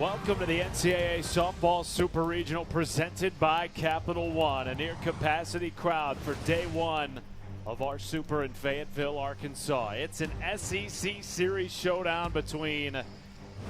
Welcome to the NCAA Softball Super Regional presented by Capital One. A near capacity crowd for day one of our Super in Fayetteville, Arkansas. It's an SEC Series showdown between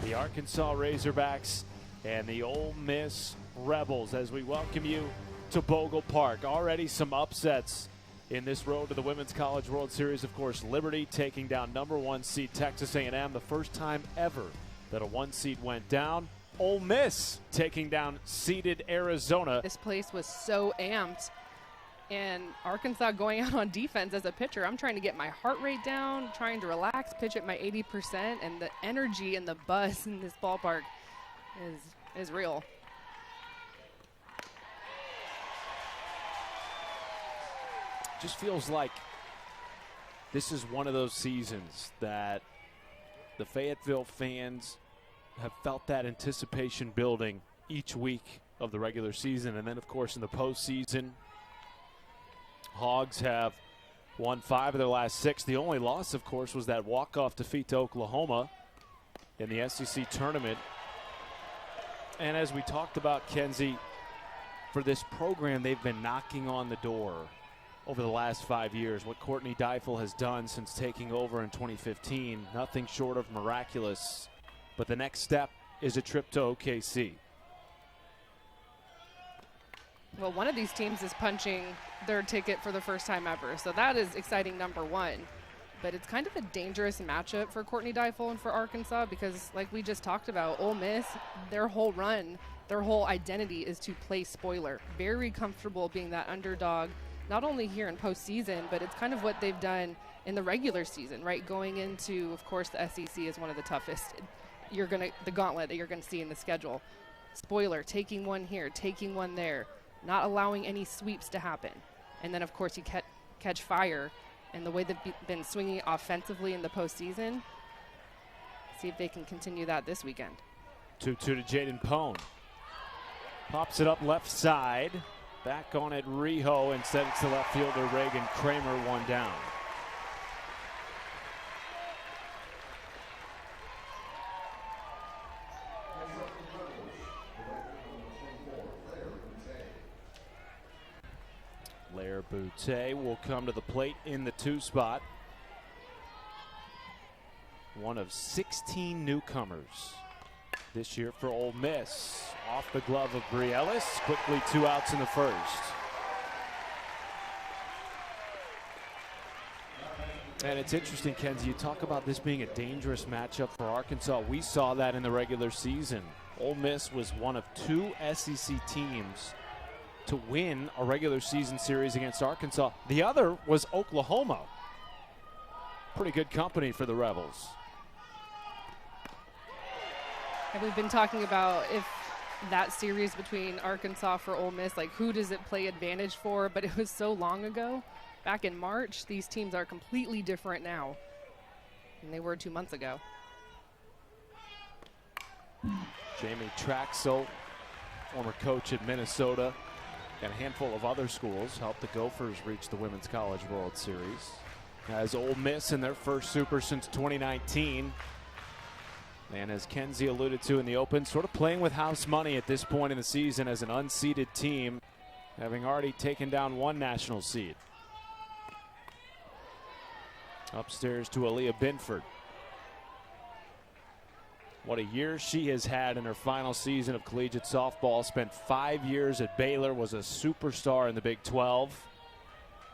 the Arkansas Razorbacks and the Ole Miss Rebels as we welcome you to Bogle Park. Already some upsets in this road to the Women's College World Series. Of course, Liberty taking down number one seed Texas A&M, the first time ever that a one seed went down. Ole Miss taking down seeded Arizona. This place was so amped, and Arkansas going out on defense as a pitcher. I'm trying to get my heart rate down, trying to relax, pitch at my 80%, and the energy and the buzz in this ballpark is real. Just feels like this is one of those seasons that the Fayetteville fans have felt that anticipation building each week of the regular season. And then, of course, in the postseason, Hogs have won 5 of their last 6. The only loss, of course, was that walk-off defeat to Oklahoma in the SEC tournament. And as we talked about, Kenzie, for this program, they've been knocking on the door over the last 5 years. What Courtney Deifel has done since taking over in 2015, nothing short of miraculous. But the next step is a trip to OKC. Well, one of these teams is punching their ticket for the first time ever, so that is exciting, number one. But it's kind of a dangerous matchup for Courtney Deifel and for Arkansas because, like we just talked about, Ole Miss, their whole run, their whole identity is to play spoiler. Very comfortable being that underdog, not only here in postseason, but it's kind of what they've done in the regular season, right? Going into, of course, the SEC is one of the toughest. The gauntlet that you're gonna see in the schedule. Spoiler, taking one here, taking one there, not allowing any sweeps to happen. And then, of course, you catch fire. And the way they've been swinging offensively in the postseason, see if they can continue that this weekend. 2-2 to Jaden Pone. Pops it up left side. Back on it, Riho. Instead, it's the left fielder, Reagan Kramer, one down. Lair Boutte will come to the plate in the 2 spot. One of 16 newcomers this year for Ole Miss. Off the glove of Brielis. Quickly 2 outs in the first. And it's interesting, Kenzie, you talk about this being a dangerous matchup for Arkansas. We saw that in the regular season. Ole Miss was one of 2 SEC teams to win a regular season series against Arkansas. The other was Oklahoma. Pretty good company for the Rebels. And we've been talking about if that series between Arkansas for Ole Miss, like who does it play advantage for? But it was so long ago, back in March. These teams are completely different now than they were 2 months ago. Jamie Traxel, former coach at Minnesota, and a handful of other schools helped the Gophers reach the Women's College World Series. As Ole Miss in their first Super since 2019. And as Kenzie alluded to in the open, sort of playing with house money at this point in the season as an unseeded team, having already taken down 1 national seed. Upstairs to Aaliyah Binford. What a year she has had in her final season of collegiate softball. Spent 5 years at Baylor, was a superstar in the Big 12.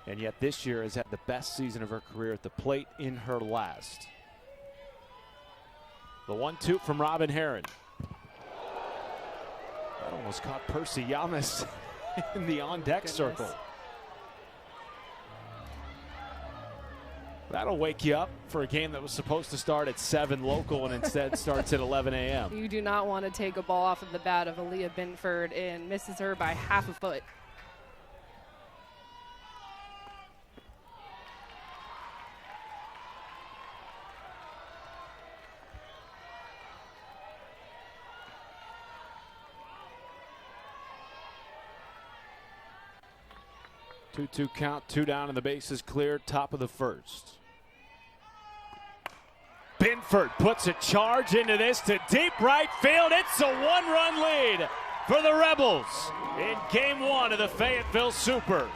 And yet this year has had the best season of her career at the plate in her last. The 1-2 from Robin Heron. That almost caught Percy Yamas in the on-deck circle. That'll wake you up for a game that was supposed to start at 7 local and instead starts at 11 a.m. You do not want to take a ball off of the bat of Aaliyah Binford and misses her by half a foot. Two count, 2 down, and the base is cleared. Top of the first. Binford puts a charge into this to deep right field. It's a one-run lead for the Rebels in Game 1 of the Fayetteville Super.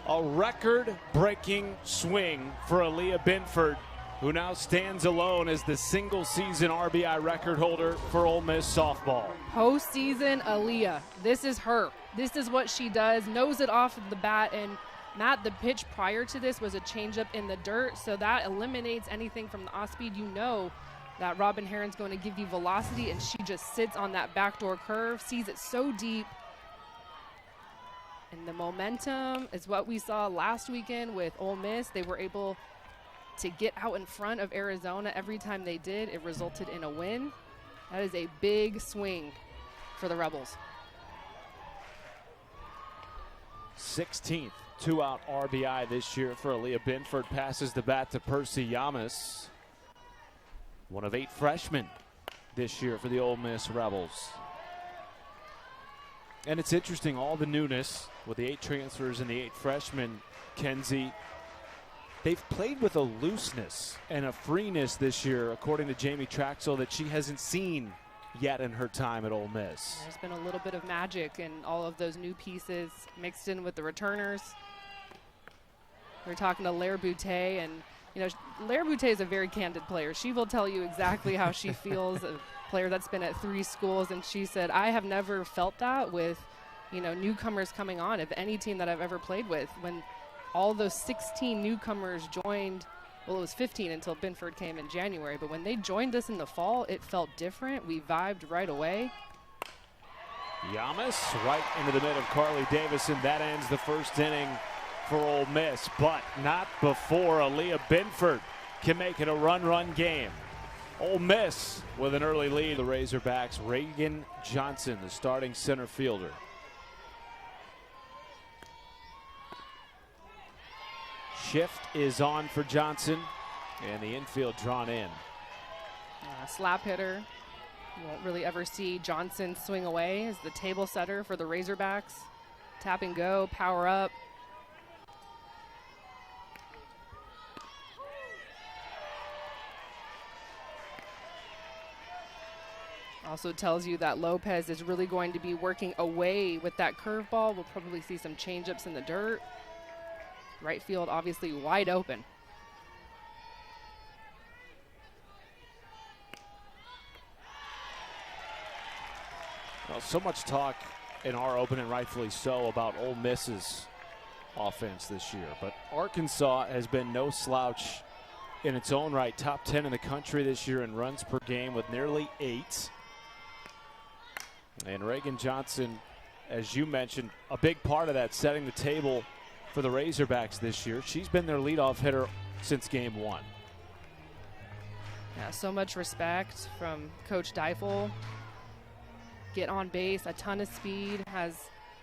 A record-breaking swing for Aaliyah Binford, who now stands alone as the single-season RBI record holder for Ole Miss softball. Postseason Aaliyah. This is her. This is what she does. Knows it off of the bat. And Matt, the pitch prior to this was a changeup in the dirt, so that eliminates anything from the off speed. You know that Robin Herron's going to give you velocity, and she just sits on that backdoor curve, sees it so deep. And the momentum is what we saw last weekend with Ole Miss. They were able to get out in front of Arizona every time they did. It resulted in a win. That is a big swing for the Rebels. 16th two-out RBI this year for Aaliyah Binford. Passes the bat to Percy Yamas, one of 8 freshmen this year for the Ole Miss Rebels. And it's interesting, all the newness with the 8 transfers and the 8 freshmen, Kenzie, they've played with a looseness and a freeness this year, according to Jamie Traxel, that she hasn't seen yet in her time at Ole Miss. There's been a little bit of magic in all of those new pieces mixed in with the returners. We're talking to Lair Boutte, and you know, Lair Boutte is a very candid player. She will tell you exactly how she feels, a player that's been at 3 schools, and she said, I have never felt that with, you know, newcomers coming on of any team that I've ever played with. When all those 16 newcomers joined, well, it was 15 until Binford came in January, but when they joined us in the fall, it felt different. We vibed right away. Yamas right into the mid of Carly Davison. That ends the first inning for Ole Miss, but not before Aaliyah Binford can make it a run-run game. Ole Miss with an early lead. The Razorbacks, Reagan Johnson, the starting center fielder. Shift is on for Johnson, and the infield drawn in. Slap hitter. You won't really ever see Johnson swing away as the table setter for the Razorbacks. Tap and go, power up. Also tells you that Lopez is really going to be working away with that curveball. We'll probably see some changeups in the dirt. Right field obviously wide open. Well, so much talk in our open, and rightfully so, about Ole Miss's offense this year. But Arkansas has been no slouch in its own right. Top 10 in the country this year in runs per game with nearly 8. And Reagan Johnson, as you mentioned, a big part of that, setting the table for the Razorbacks this year. She's been their leadoff hitter since game 1. Yeah, so much respect from Coach Deifel. Get on base, a ton of speed, has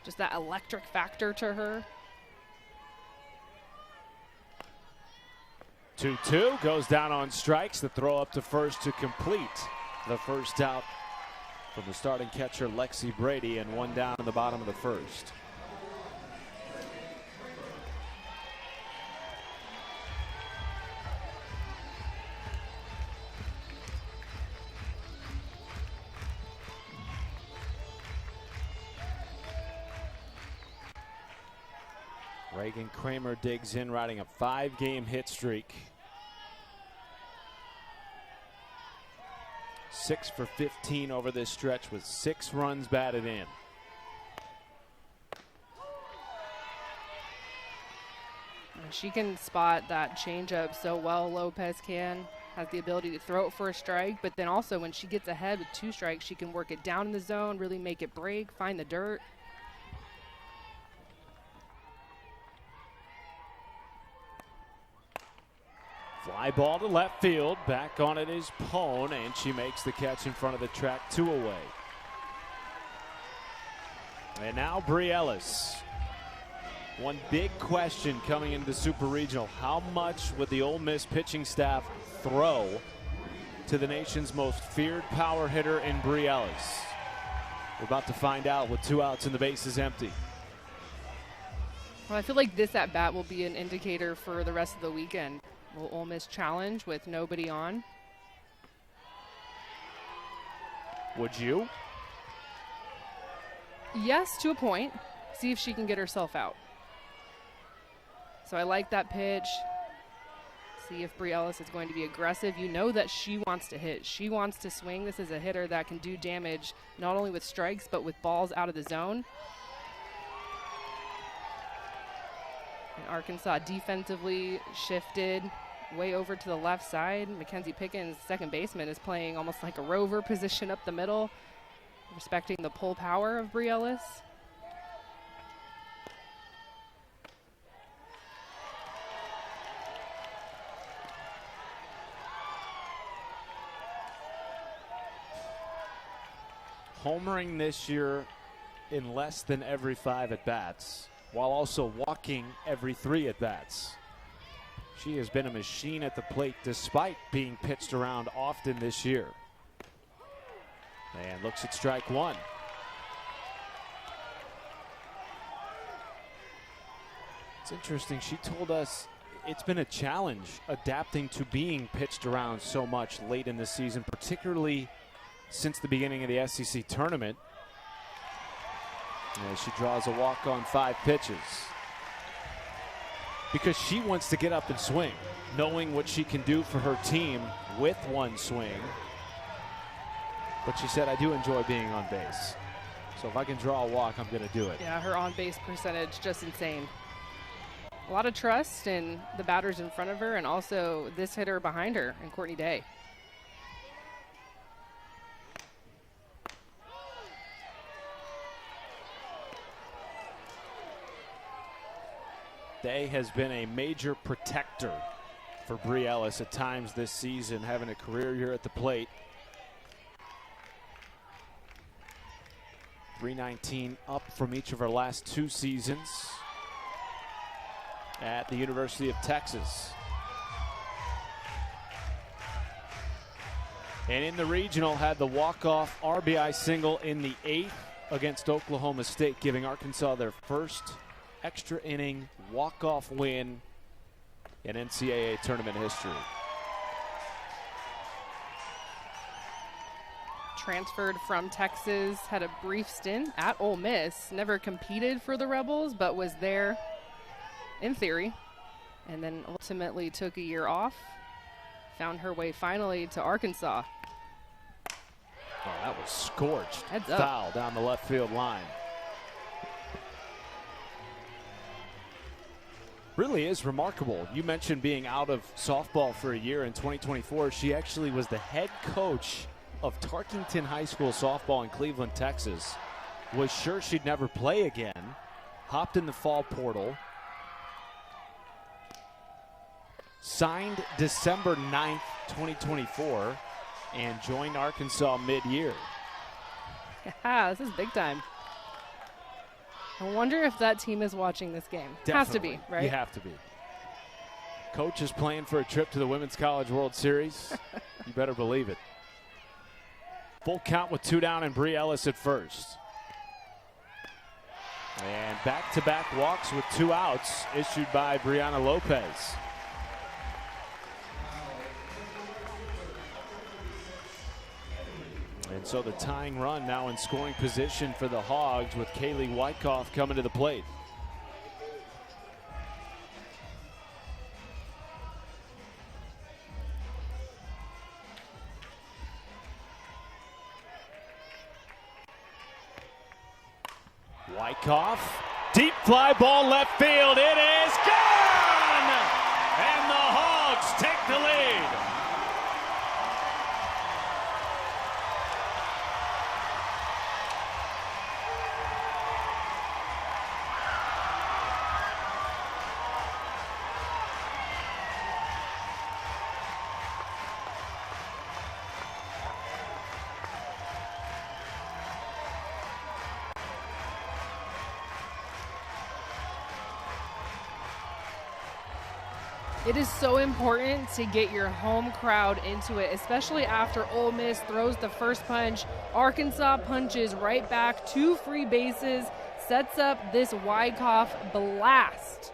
just that electric factor to her. 2-2 goes down on strikes. The throw up to first to complete the first out from the starting catcher Lexi Brady, and 1 down in the bottom of the first. Reagan Kramer digs in, riding a 5-game hit streak. 6 for 15 over this stretch with 6 runs batted in. She can spot that changeup so well, Lopez can. Has the ability to throw it for a strike, but then also when she gets ahead with 2 strikes, she can work it down in the zone, really make it break, find the dirt. Fly ball to left field. Back on it is Pone, and she makes the catch in front of the track, 2 away. And now Bree Ellis. One big question coming into the Super Regional: how much would the Ole Miss pitching staff throw to the nation's most feared power hitter in Bri Ellis. We're about to find out with 2 outs and the base is empty. Well, I feel like this at-bat will be an indicator for the rest of the weekend. Will Ole Miss challenge with nobody on? Would you? Yes, to a point. See if she can get herself out. So I like that pitch. See if Bri Ellis is going to be aggressive. You know that she wants to hit. She wants to swing. This is a hitter that can do damage not only with strikes but with balls out of the zone. And Arkansas defensively shifted way over to the left side. Mackenzie Pickens, second baseman, is playing almost like a rover position up the middle, respecting the pull power of Bri Ellis. Homering this year in less than every 5 at-bats, while also walking every 3 at-bats. She has been a machine at the plate despite being pitched around often this year. And looks at strike 1. It's interesting. She told us it's been a challenge adapting to being pitched around so much late in the season, particularly since the beginning of the SEC tournament. As she draws a walk on 5 pitches. Because she wants to get up and swing, knowing what she can do for her team with 1 swing. But she said, I do enjoy being on base. So if I can draw a walk, I'm going to do it. Yeah, her on-base percentage, just insane. A lot of trust in the batters in front of her and also this hitter behind her in Courtney Day. Day has been a major protector for Bri Ellis at times this season, having a career year at the plate. 319 up from each of her last 2 seasons at the University of Texas. And in the regional, had the walk-off RBI single in the 8th against Oklahoma State, giving Arkansas their first extra inning walk-off win in NCAA tournament history. Transferred from Texas, had a brief stint at Ole Miss, never competed for the Rebels, but was there in theory, and then ultimately took a year off, found her way finally to Arkansas. Oh, that was scorched. Heads up. Foul down the left field line. Really is remarkable. You mentioned being out of softball for a year in 2024. She actually was the head coach of Tarkington High School softball in Cleveland, Texas. Was sure she'd never play again. Hopped in the fall portal. Signed December 9th, 2024, and joined Arkansas mid-year. Yeah, this is big time. I wonder if that team is watching this game. Definitely. Has to be, right? You have to be. Coach is playing for a trip to the Women's College World Series. You better believe it. Full count with 2 down and Bri Ellis at first. And back-to-back walks with 2 outs issued by Brianna Lopez. And so the tying run now in scoring position for the Hogs with Kaylee Wyckoff coming to the plate. Wyckoff, deep fly ball left field. It is gone! And the Hogs take the lead. It is so important to get your home crowd into it, especially after Ole Miss throws the first punch. Arkansas punches right back, 2 free bases, sets up this Wyckoff blast.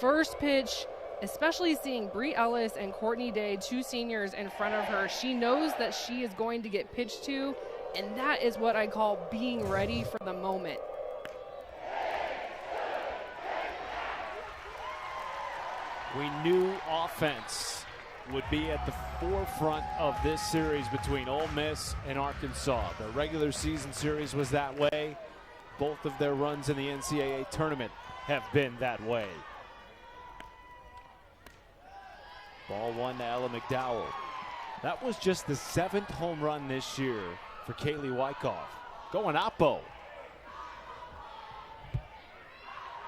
First pitch, especially seeing Bri Ellis and Courtney Day, 2 seniors in front of her, she knows that she is going to get pitched to, and that is what I call being ready for the moment. We knew offense would be at the forefront of this series between Ole Miss and Arkansas. The regular season series was that way. Both of their runs in the NCAA tournament have been that way. Ball 1 to Ella McDowell. That was just the 7th home run this year for Kaylee Wyckoff. Going Oppo.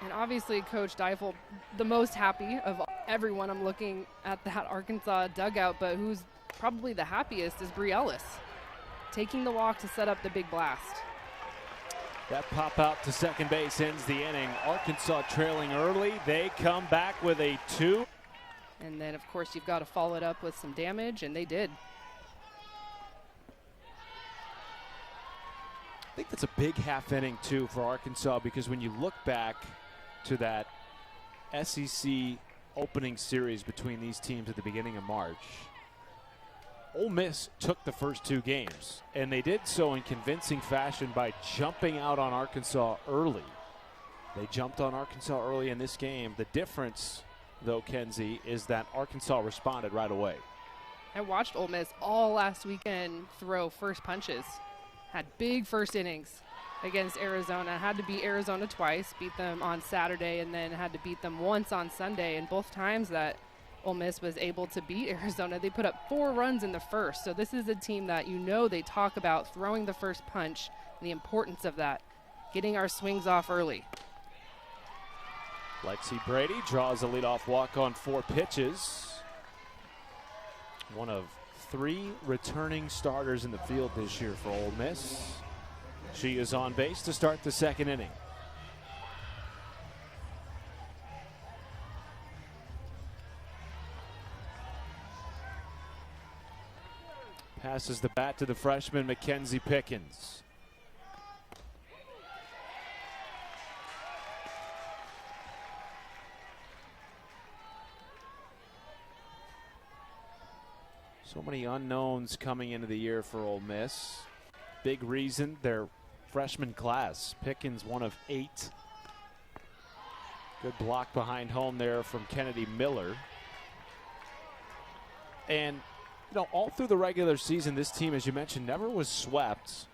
And obviously, Coach Deifel, the most happy of everyone. I'm looking at that Arkansas dugout, but who's probably the happiest is Bri Ellis, taking the walk to set up the big blast. That pop out to second base ends the inning. Arkansas trailing early. They come back with a 2. And then, of course, you've got to follow it up with some damage, and they did. I think that's a big half inning, too, for Arkansas, because when you look back to that SEC opening series between these teams at the beginning of March, Ole Miss took the first 2 games, and they did so in convincing fashion by jumping out on Arkansas early. They jumped on Arkansas early in this game. The difference, though, Kenzie, is that Arkansas responded right away. I watched Ole Miss all last weekend throw first punches. Had big first innings against Arizona. Had to beat Arizona twice, beat them on Saturday, and then had to beat them once on Sunday. And both times that Ole Miss was able to beat Arizona, they put up 4 runs in the first. So this is a team that they talk about throwing the first punch and the importance of that, getting our swings off early. Lexi Brady draws a leadoff walk on 4 pitches. One of 3 returning starters in the field this year for Ole Miss. She is on base to start the second inning. Passes the bat to the freshman Mackenzie Pickens. So many unknowns coming into the year for Ole Miss. Big reason, their freshman class. Pickens, one of 8. Good block behind home there from Kennedy Miller. And, all through the regular season, this team, as you mentioned, never was swept.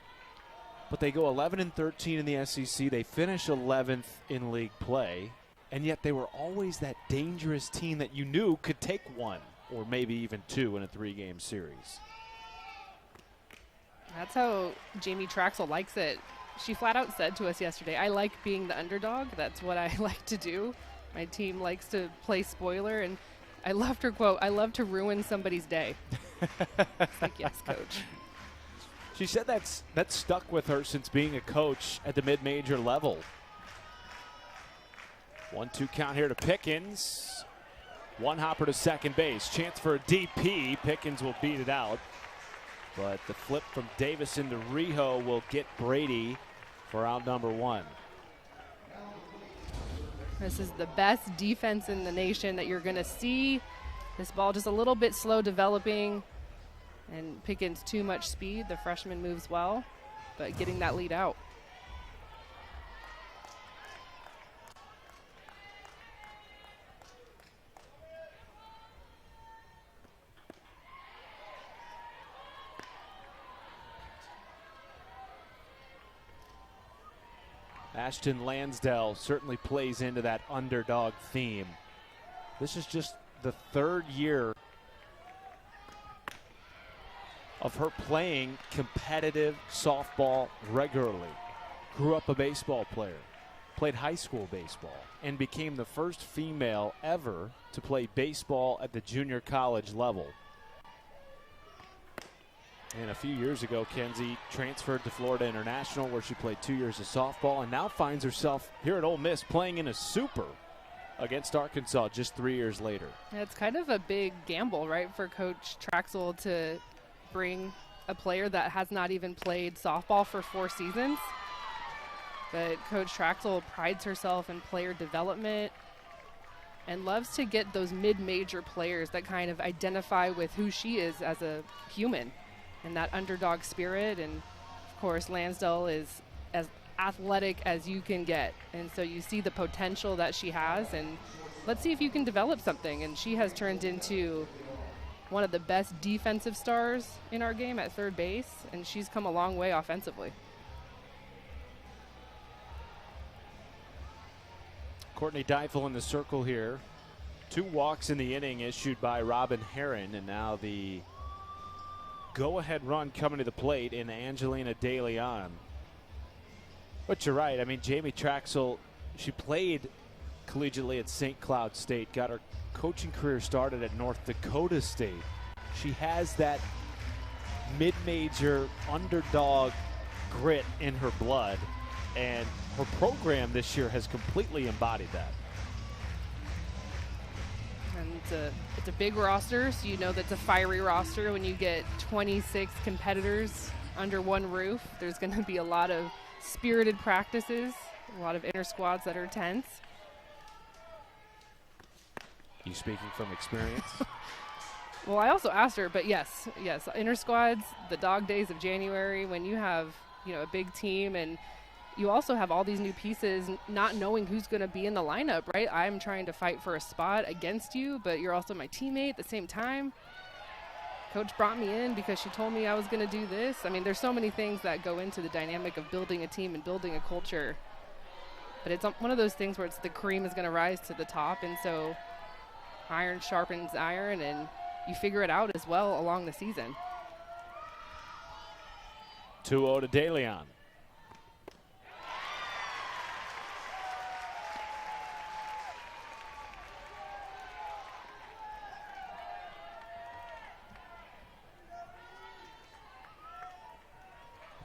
But they go 11-13 in the SEC. They finish 11th in league play. And yet they were always that dangerous team that you knew could take 1 or maybe even 2 in a 3-game series. That's how Jamie Traxel likes it. She flat out said to us yesterday, I like being the underdog. That's what I like to do. My team likes to play spoiler, and I loved her quote, I love to ruin somebody's day. It's like, yes, coach. She said that's stuck with her since being a coach at the mid-major level. 1-2 count here to Pickens. One hopper to second base. Chance for a DP. Pickens will beat it out. But the flip from Davison to Rijo will get Brady for out number 1. This is the best defense in the nation that you're going to see. This ball just a little bit slow developing. And Pickens too much speed. The freshman moves well, but getting that lead out. Ashton Lansdale certainly plays into that underdog theme. This is just the 3rd year of her playing competitive softball regularly. Grew up a baseball player, played high school baseball, and became the first female ever to play baseball at the junior college level. And a few years ago, Kenzie transferred to Florida International, where she played 2 years of softball, and now finds herself here at Ole Miss playing in a super against Arkansas just 3 years later. It's kind of a big gamble, right, for Coach Traxel to bring a player that has not even played softball for 4 seasons. But Coach Traxel prides herself in player development and loves to get those mid-major players that kind of identify with who she is as a human and that underdog spirit. And, of course, Lansdale is as athletic as you can get. And so you see the potential that she has, and let's see if you can develop something. And she has turned into one of the best defensive stars in our game at third base, and she's come a long way offensively. Courtney Deifel in the circle here. 2 walks in the inning issued by Robin Heron, and now the go-ahead run coming to the plate in Angelina De Leon. But you're right. I mean, Jamie Traxel, she played collegiately at St. Cloud State, got her coaching career started at North Dakota State. She has that mid-major underdog grit in her blood, and her program this year has completely embodied that. And it's a big roster, so you know that's a fiery roster. When you get 26 competitors under one roof, there's going to be a lot of spirited practices, a lot of inter squads that are tense. You speaking from experience? Well, I also asked her, but yes, inter squads, the dog days of January, when you have, a big team and you also have all these new pieces, not knowing who's going to be in the lineup, right? I'm trying to fight for a spot against you, but you're also my teammate at the same time. Coach brought me in because she told me I was going to do this. I mean, there's so many things that go into the dynamic of building a team and building a culture. But it's one of those things where it's the cream is going to rise to the top, and so iron sharpens iron, and you figure it out as well along the season. 2-0 to De Leon.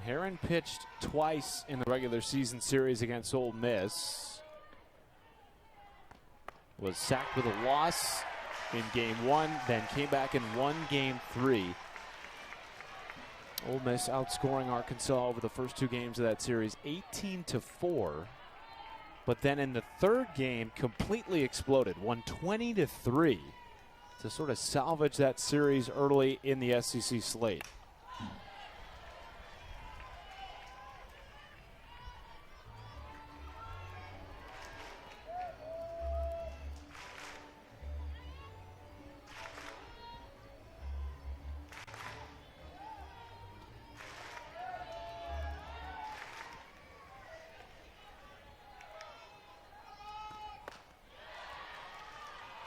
Heron pitched twice in the regular season series against Ole Miss. Was sacked with a loss in game 1, then came back and won game 3. Ole Miss outscoring Arkansas over the first 2 games of that series 18-4. But then in the third game completely exploded, won 20-3 to sort of salvage that series early in the SEC slate.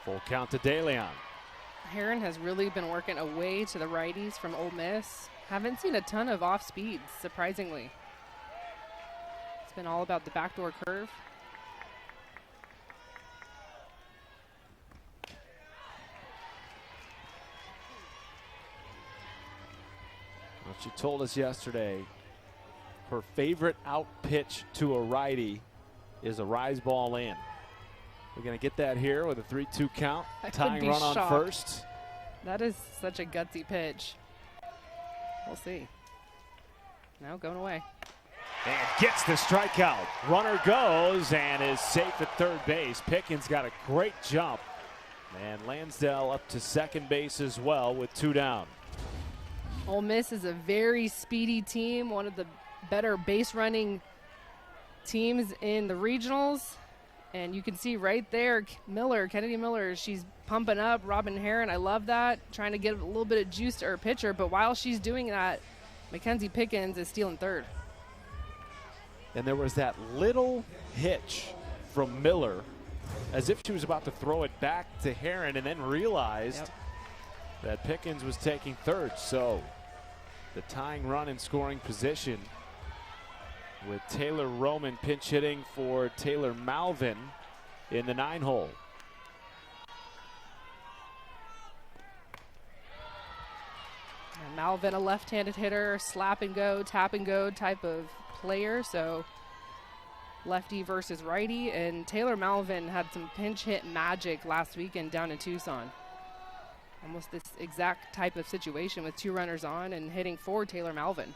Full count to De Leon. Heron has really been working away to the righties from Ole Miss. Haven't seen a ton of off speeds, surprisingly. It's been all about the backdoor curve. Well, she told us yesterday her favorite out pitch to a righty is a rise ball in. We're going to get that here with a 3-2 count. Tying run on first. That is such a gutsy pitch. We'll see. Now going away. And gets the strikeout. Runner goes and is safe at third base. Pickens got a great jump. And Lansdale up to second base as well with 2 down. Ole Miss is a very speedy team, one of the better base running teams in the regionals. And you can see right there, Kennedy Miller, she's pumping up. Robin Heron, I love that, trying to get a little bit of juice to her pitcher. But while she's doing that, Mackenzie Pickens is stealing third. And there was that little hitch from Miller, as if she was about to throw it back to Heron, and then realized that Pickens was taking third. So the tying run in scoring position with Taylor Roman pinch hitting for Taylor Malvin in the 9-hole. And Malvin, a left-handed hitter, slap and go, tap and go type of player. So lefty versus righty, and Taylor Malvin had some pinch hit magic last weekend down in Tucson. Almost this exact type of situation with 2 runners on and hitting for Taylor Malvin.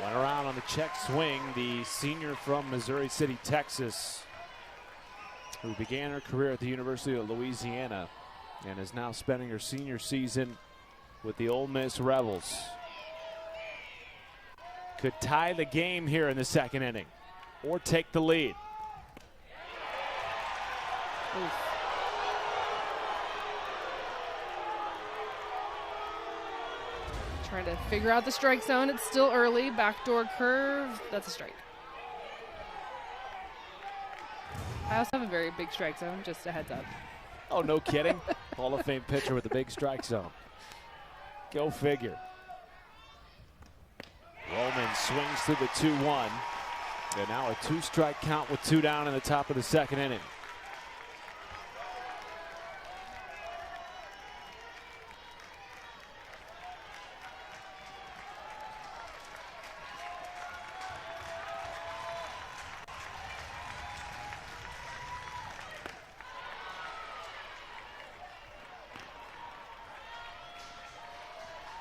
Went around on the check swing, the senior from Missouri City, Texas, who began her career at the University of Louisiana and is now spending her senior season with the Ole Miss Rebels. Could tie the game here in the second inning or take the lead. Oof. Trying to figure out the strike zone. It's still early. Backdoor curve. That's a strike. I also have a very big strike zone, just a heads up. Oh, no kidding. Hall of Fame pitcher with a big strike zone. Go figure. Roman swings through the 2-1. And now a 2-strike count with 2 down in the top of the second inning.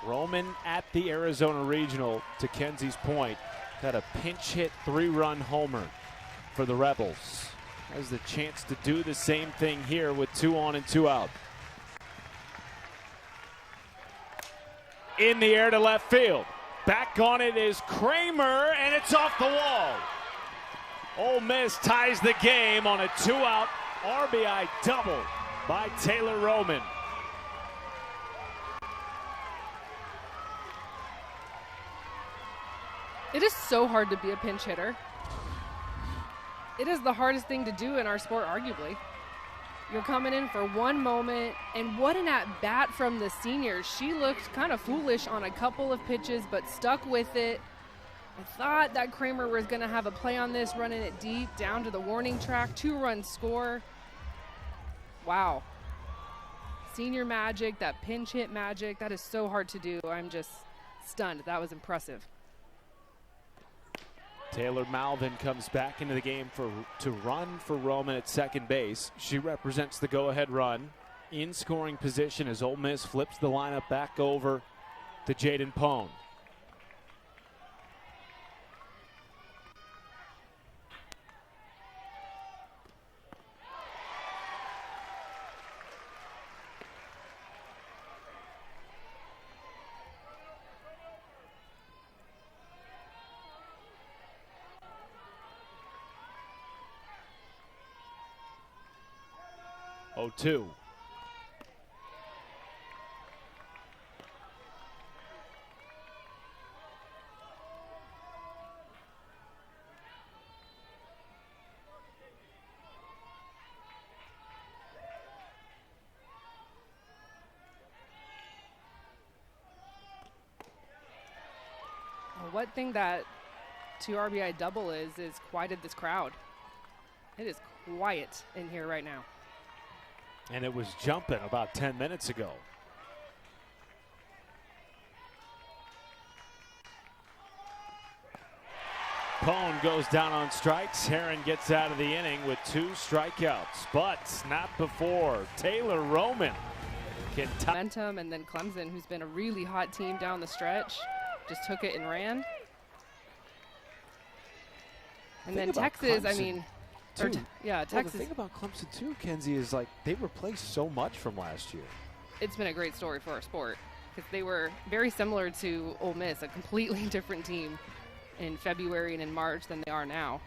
Roman at the Arizona Regional, to Kenzie's point, had a pinch hit 3-run homer for the Rebels. Has the chance to do the same thing here with 2 on and 2 out. In the air to left field. Back on it is Kramer, and it's off the wall. Ole Miss ties the game on a 2-out RBI double by Taylor Roman. It is so hard to be a pinch hitter. It is the hardest thing to do in our sport, arguably. You're coming in for one moment, and what an at-bat from the senior. She looked kind of foolish on a couple of pitches, but stuck with it. I thought that Kramer was going to have a play on this, running it deep down to the warning track. 2-run score. Wow. Senior magic, that pinch hit magic, that is so hard to do. I'm just stunned. That was impressive. Taylor Malvin comes back into the game to run for Roman at second base. She represents the go-ahead run in scoring position as Ole Miss flips the lineup back over to Jaden Pone. Oh, 2. One thing that 2 RBI double is quieted this crowd. It is quiet in here right now. And it was jumping about 10 minutes ago. Pone goes down on strikes. Heron gets out of the inning with 2 strikeouts, but not before Taylor Roman can momentum, and then Clemson, who's been a really hot team down the stretch, just took it and ran. And then Texas, I mean, Texas. Well, the thing about Clemson too, Kenzie, is like they replaced so much from last year. It's been a great story for our sport because they were very similar to Ole Miss, a completely different team in February and in March than they are now.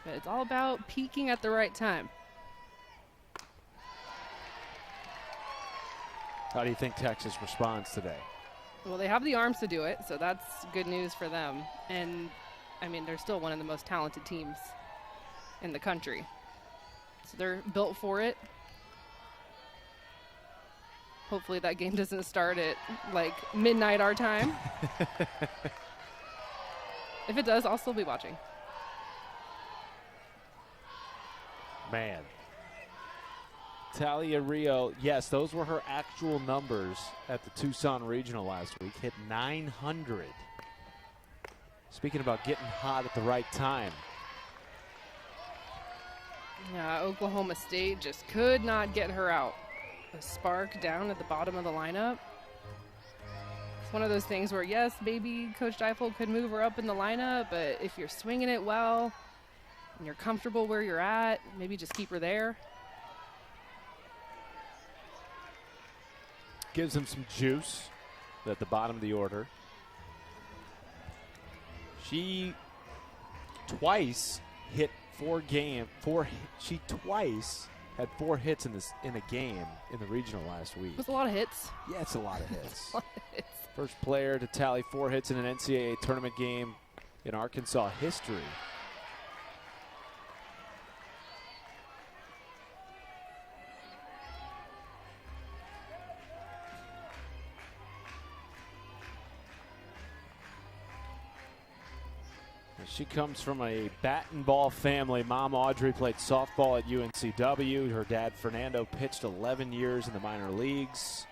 But it's all about peaking at the right time. How do you think Texas responds today? Well, they have the arms to do it, so that's good news for them. And I mean, they're still one of the most talented teams in the country. So they're built for it. Hopefully that game doesn't start at like midnight our time. If it does, I'll still be watching. Man. Talia Rio, yes, those were her actual numbers at the Tucson Regional last week. Hit 900. Speaking about getting hot at the right time. Yeah, Oklahoma State just could not get her out. The spark down at the bottom of the lineup. It's one of those things where, yes, maybe Coach Deifel could move her up in the lineup, but if you're swinging it well and you're comfortable where you're at, maybe just keep her there. Gives them some juice at the bottom of the order. She twice hit she twice had 4 hits in a game in the regional last week. It was a lot of hits. Yeah, it's a lot of hits. First player to tally 4 hits in an NCAA tournament game in Arkansas history. She comes from a bat and ball family. Mom Audrey played softball at UNCW. Her dad Fernando pitched 11 years in the minor leagues.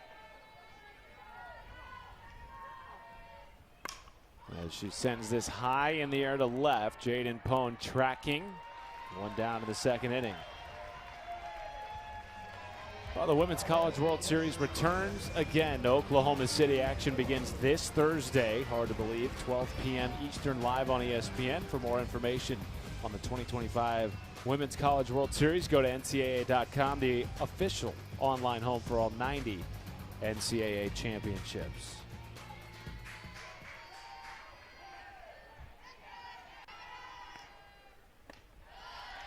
As she sends this high in the air to left, Jaden Pone tracking. 1 down in the second inning. Well, the Women's College World Series returns again to Oklahoma City. Action begins this Thursday, hard to believe, 12 p.m. Eastern, live on ESPN. For more information on the 2025 Women's College World Series, go to NCAA.com, the official online home for all 90 NCAA championships.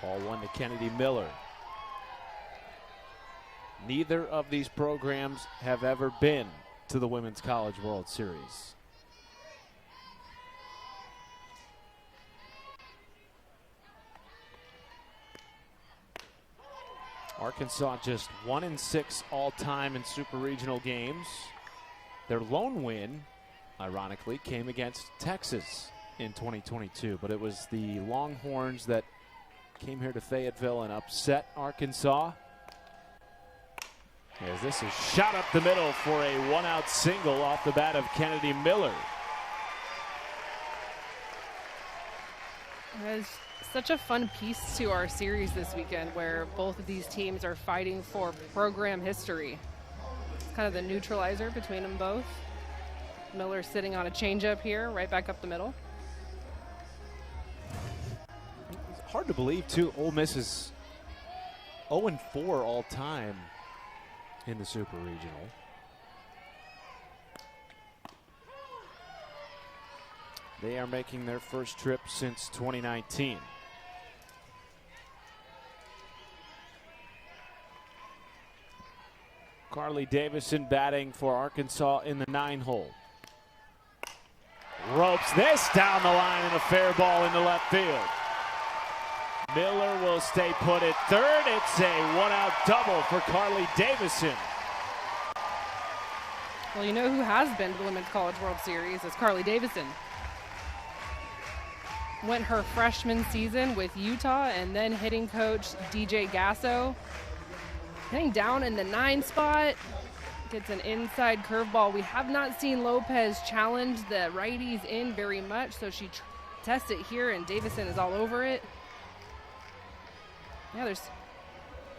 Ball 1 to Kennedy Miller. Neither of these programs have ever been to the Women's College World Series. Arkansas just 1-6 all-time in super regional games. Their lone win, ironically, came against Texas in 2022, but it was the Longhorns that came here to Fayetteville and upset Arkansas. As this is shot up the middle for a 1-out single off the bat of Kennedy Miller. There's such a fun piece to our series this weekend where both of these teams are fighting for program history. It's kind of the neutralizer between them both. Miller sitting on a changeup here, right back up the middle. It's hard to believe, too. Ole Miss is 0-4 all time in the Super Regional. They are making their first trip since 2019. Carly Davison batting for Arkansas in the 9-hole. Ropes this down the line and a fair ball into left field. Miller will stay put at third. It's a 1-out double for Carly Davison. Well, you know who has been to the Women's College World Series is Carly Davison. Went her freshman season with Utah and then hitting coach DJ Gasso. Hitting down in the 9 spot. Gets an inside curveball. We have not seen Lopez challenge the righties in very much, so she tests it here and Davison is all over it. Yeah, there's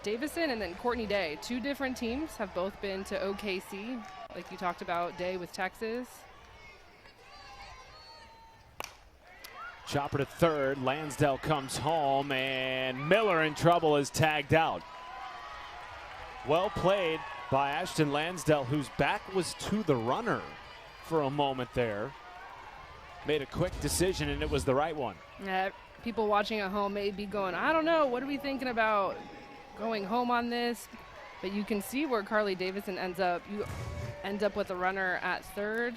Davison and then Courtney Day. 2 different teams have both been to OKC, like you talked about, Day with Texas. Chopper to third. Lansdale comes home, and Miller in trouble is tagged out. Well played by Ashton Lansdale, whose back was to the runner for a moment there. Made a quick decision, and it was the right one. People watching at home may be going, I don't know, what are we thinking about going home on this? But you can see where Carly Davison ends up. You end up with a runner at third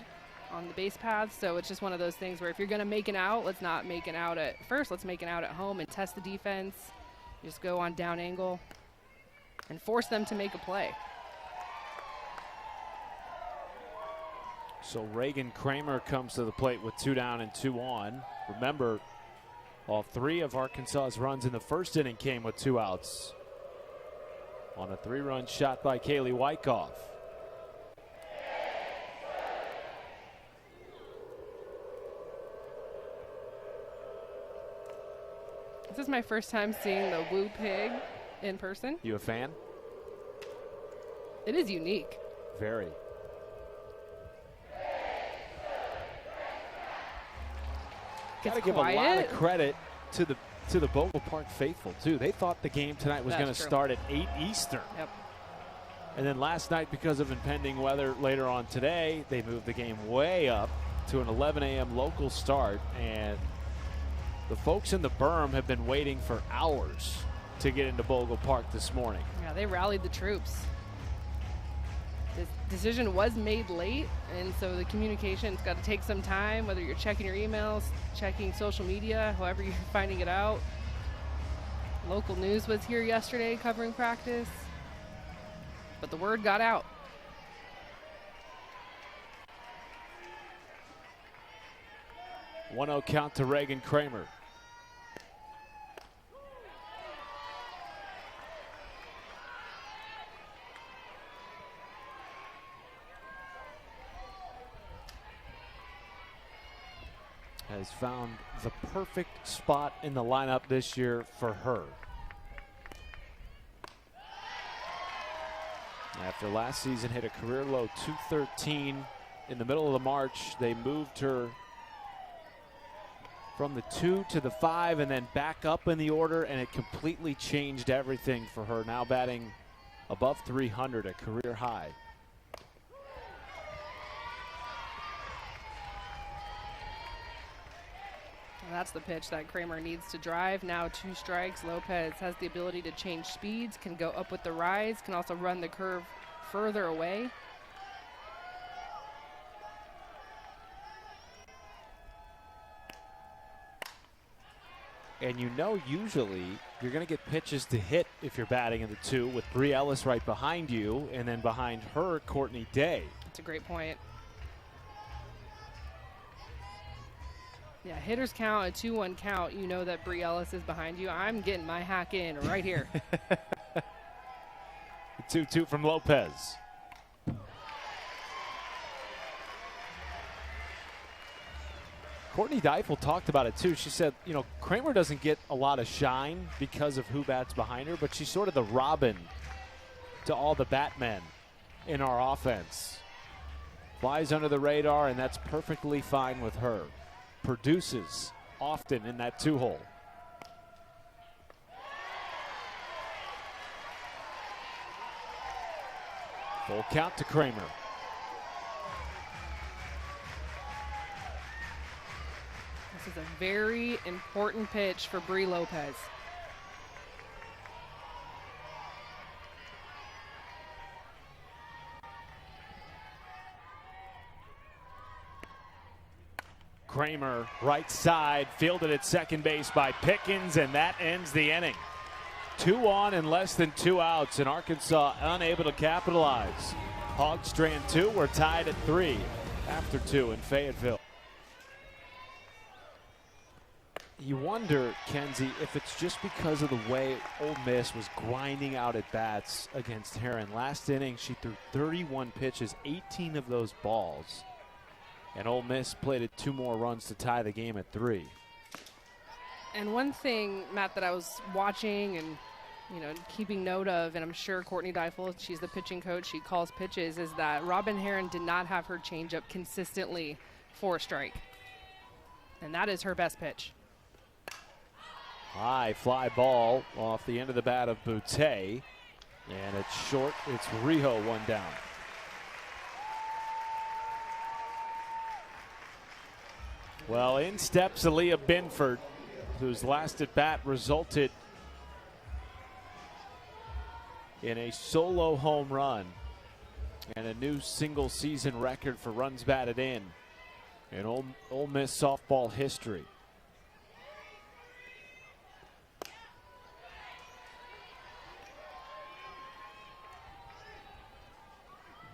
on the base path, so it's just one of those things where if you're going to make an out, let's not make an out at first. Let's make an out at home and test the defense. Just go on down angle and force them to make a play. So Reagan Kramer comes to the plate with 2 down and 2 on. Remember, all 3 of Arkansas's runs in the first inning came with 2 outs. on a 3-run shot by Kaylee Wyckoff. This is my first time seeing the Woo Pig in person. You a fan? It is unique. Very. Got to give a lot of credit to the Bogle Park faithful too. They thought the game tonight was going to start at 8 Eastern. Yep. And then last night, because of impending weather later on today, they moved the game way up to an 11 a.m. local start. And the folks in the berm have been waiting for hours to get into Bogle Park this morning. Yeah, they rallied the troops. This decision was made late, and so the communication's got to take some time, whether you're checking your emails, checking social media, however you're finding it out. Local news was here yesterday covering practice, but the word got out. One-0 count to Reagan Kramer. Has found the perfect spot in the lineup this year for her. After last season hit a career low 213 in the middle of the March, they moved her from the 2 to the 5 and then back up in the order, and it completely changed everything for her. Now batting above 300, a career high. That's the pitch that Kramer needs to drive. Now 2 strikes. Lopez has the ability to change speeds, can go up with the rise, can also run the curve further away. And you know, usually you're going to get pitches to hit if you're batting in the 2 with Bri Ellis right behind you, and then behind her, Courtney Day. That's a great point. Yeah, hitters count, a 2-1 count. You know that Bri Ellis is behind you. I'm getting my hack in right here. 2-2 from Lopez. Courtney Deifel talked about it too. She said, you know, Kramer doesn't get a lot of shine because of who bats behind her, but she's sort of the Robin to all the Batmen in our offense. Flies under the radar, and that's perfectly fine with her. Produces often in that 2-hole. Full count to Kramer. This is a very important pitch for Bri Lopez. Kramer, right side, fielded at second base by Pickens, and that ends the inning. 2 on and less than 2 outs, and Arkansas unable to capitalize. Hogs strand 2, we're tied at 3 after 2 in Fayetteville. You wonder, Kenzie, if it's just because of the way Ole Miss was grinding out at bats against Heron. Last inning, she threw 31 pitches, 18 of those balls. And Ole Miss played it 2 more runs to tie the game at 3. And one thing, Matt, that I was watching and, you know, keeping note of, and I'm sure Courtney Deifel, she's the pitching coach, she calls pitches, is that Robin Heron did not have her changeup consistently for a strike. And that is her best pitch. High fly ball off the end of the bat of Boutte. And it's short. It's Rijo, 1 down. Well, in steps Aaliyah Binford, whose last at bat resulted in a solo home run and a new single season record for runs batted in Ole Miss softball history.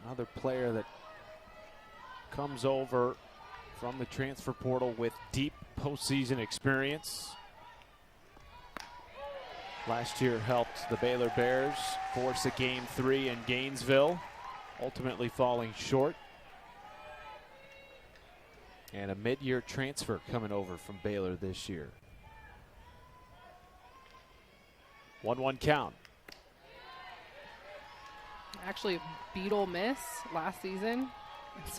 Another player that comes over from the transfer portal with deep postseason experience. Last year helped the Baylor Bears force a Game 3 in Gainesville, ultimately falling short. And a mid-year transfer coming over from Baylor this year. 1-1 count. Actually beat Ole Miss last season.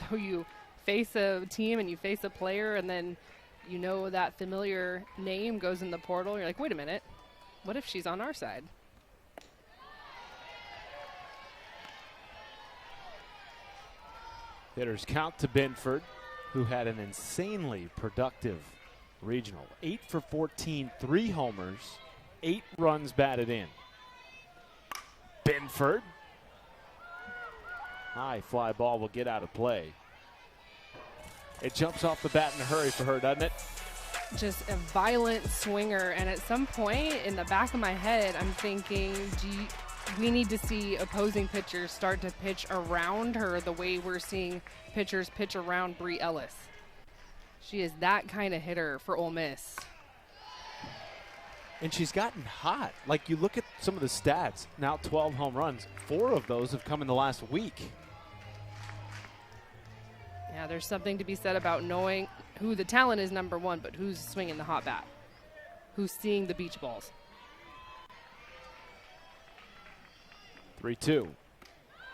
So you face a team and you face a player, and then you know that familiar name goes in the portal. You're like, wait a minute, what if she's on our side? Hitters count to Binford, who had an insanely productive regional. 8 for 14, 3 homers, 8 runs batted in. Binford. High fly ball will get out of play. It jumps off the bat in a hurry for her, doesn't it? Just a violent swinger, and at some point in the back of my head, I'm thinking, we need to see opposing pitchers start to pitch around her the way we're seeing pitchers pitch around Bree Ellis. She is that kind of hitter for Ole Miss. And she's gotten hot. Like, you look at some of the stats, now 12 home runs. 4 of those have come in the last week. Yeah, there's something to be said about knowing who the talent is, number one, but who's swinging the hot bat, who's seeing the beach balls. 3-2.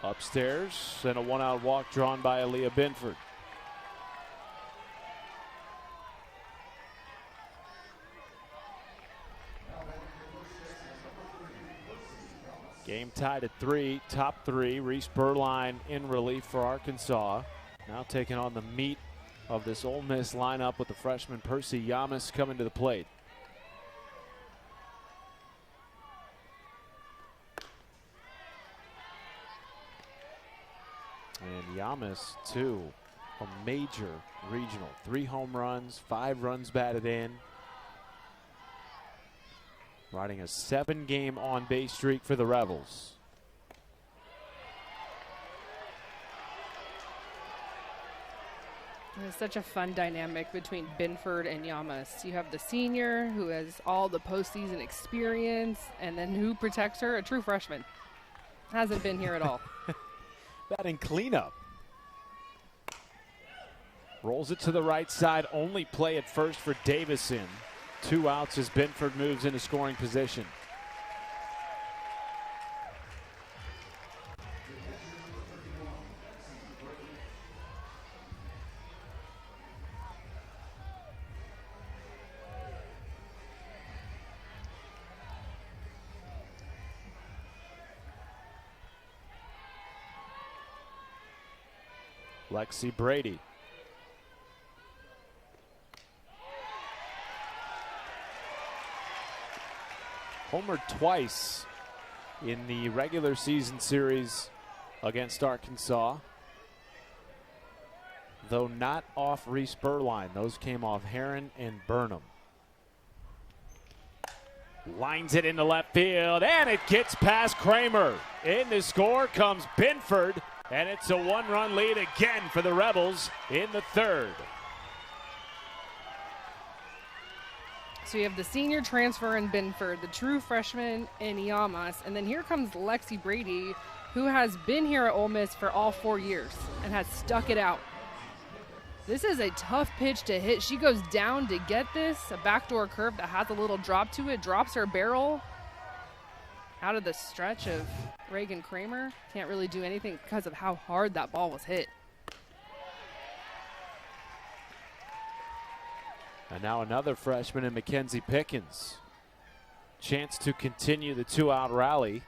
Upstairs, and a 1-out walk drawn by Aaliyah Binford. Game tied at 3, top 3. Reese Berline in relief for Arkansas. Now taking on the meat of this Ole Miss lineup with the freshman Percy Yamas coming to the plate. And Yamas, too, a major regional. 3 home runs, 5 runs batted in. Riding a 7-game on-base streak for the Rebels. It's such a fun dynamic between Binford and Yamas. You have the senior who has all the postseason experience, and then who protects her? A true freshman. Hasn't been here at all. Batting cleanup. Rolls it to the right side. Only play at first for Davison. 2 outs as Binford moves into scoring position. Lexi Brady. Homered twice in the regular season series against Arkansas, though not off Reese Berline. Those came off Heron and Burnham. Lines it into left field, and it gets past Kramer. In the score comes Binford, and it's a 1-run lead again for the Rebels in the 3rd. So you have the senior transfer in Binford, the true freshman in Yamas, and then here comes Lexi Brady, who has been here at Ole Miss for all 4 years and has stuck it out. This is a tough pitch to hit. She goes down to get this, a backdoor curve that has a little drop to it, drops her barrel out of the stretch of Reagan Kramer. Can't really do anything because of how hard that ball was hit. And now another freshman in Mackenzie Pickens. Chance to continue the 2-out rally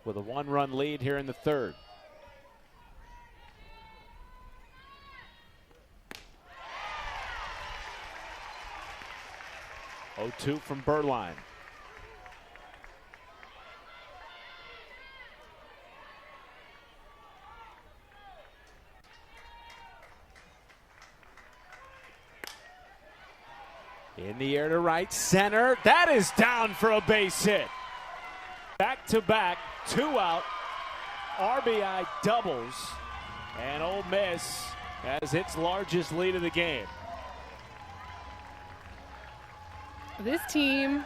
with a 1-run lead here in the 3rd. Oh, 2 from Berline. In the air to right center. That is down for a base hit. Back-to-back, 2-out RBI doubles. And Ole Miss has its largest lead of the game. This team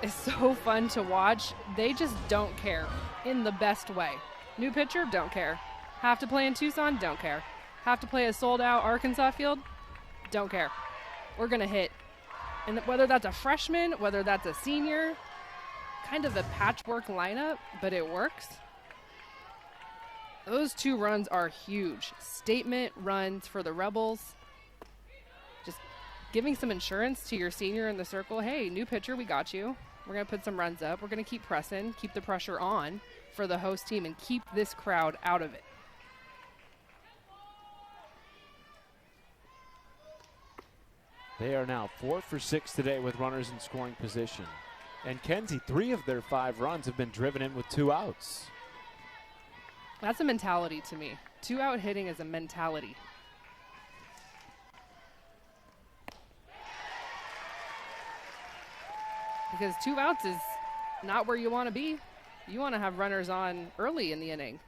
is so fun to watch. They just don't care in the best way. New pitcher, don't care. Have to play in Tucson, don't care. Have to play a sold-out Arkansas field, don't care. We're going to hit. And whether that's a freshman, whether that's a senior, kind of a patchwork lineup, but it works. Those 2 runs are huge. Statement runs for the Rebels. Just giving some insurance to your senior in the circle. Hey, new pitcher, we got you. We're going to put some runs up. We're going to keep pressing, keep the pressure on for the host team, and keep this crowd out of it. They are now 4 for 6 today with runners in scoring position. And Kenzie, 3 of their 5 runs have been driven in with 2 outs. That's a mentality to me. 2-out hitting is a mentality. Because 2 outs is not where you want to be. You want to have runners on early in the inning.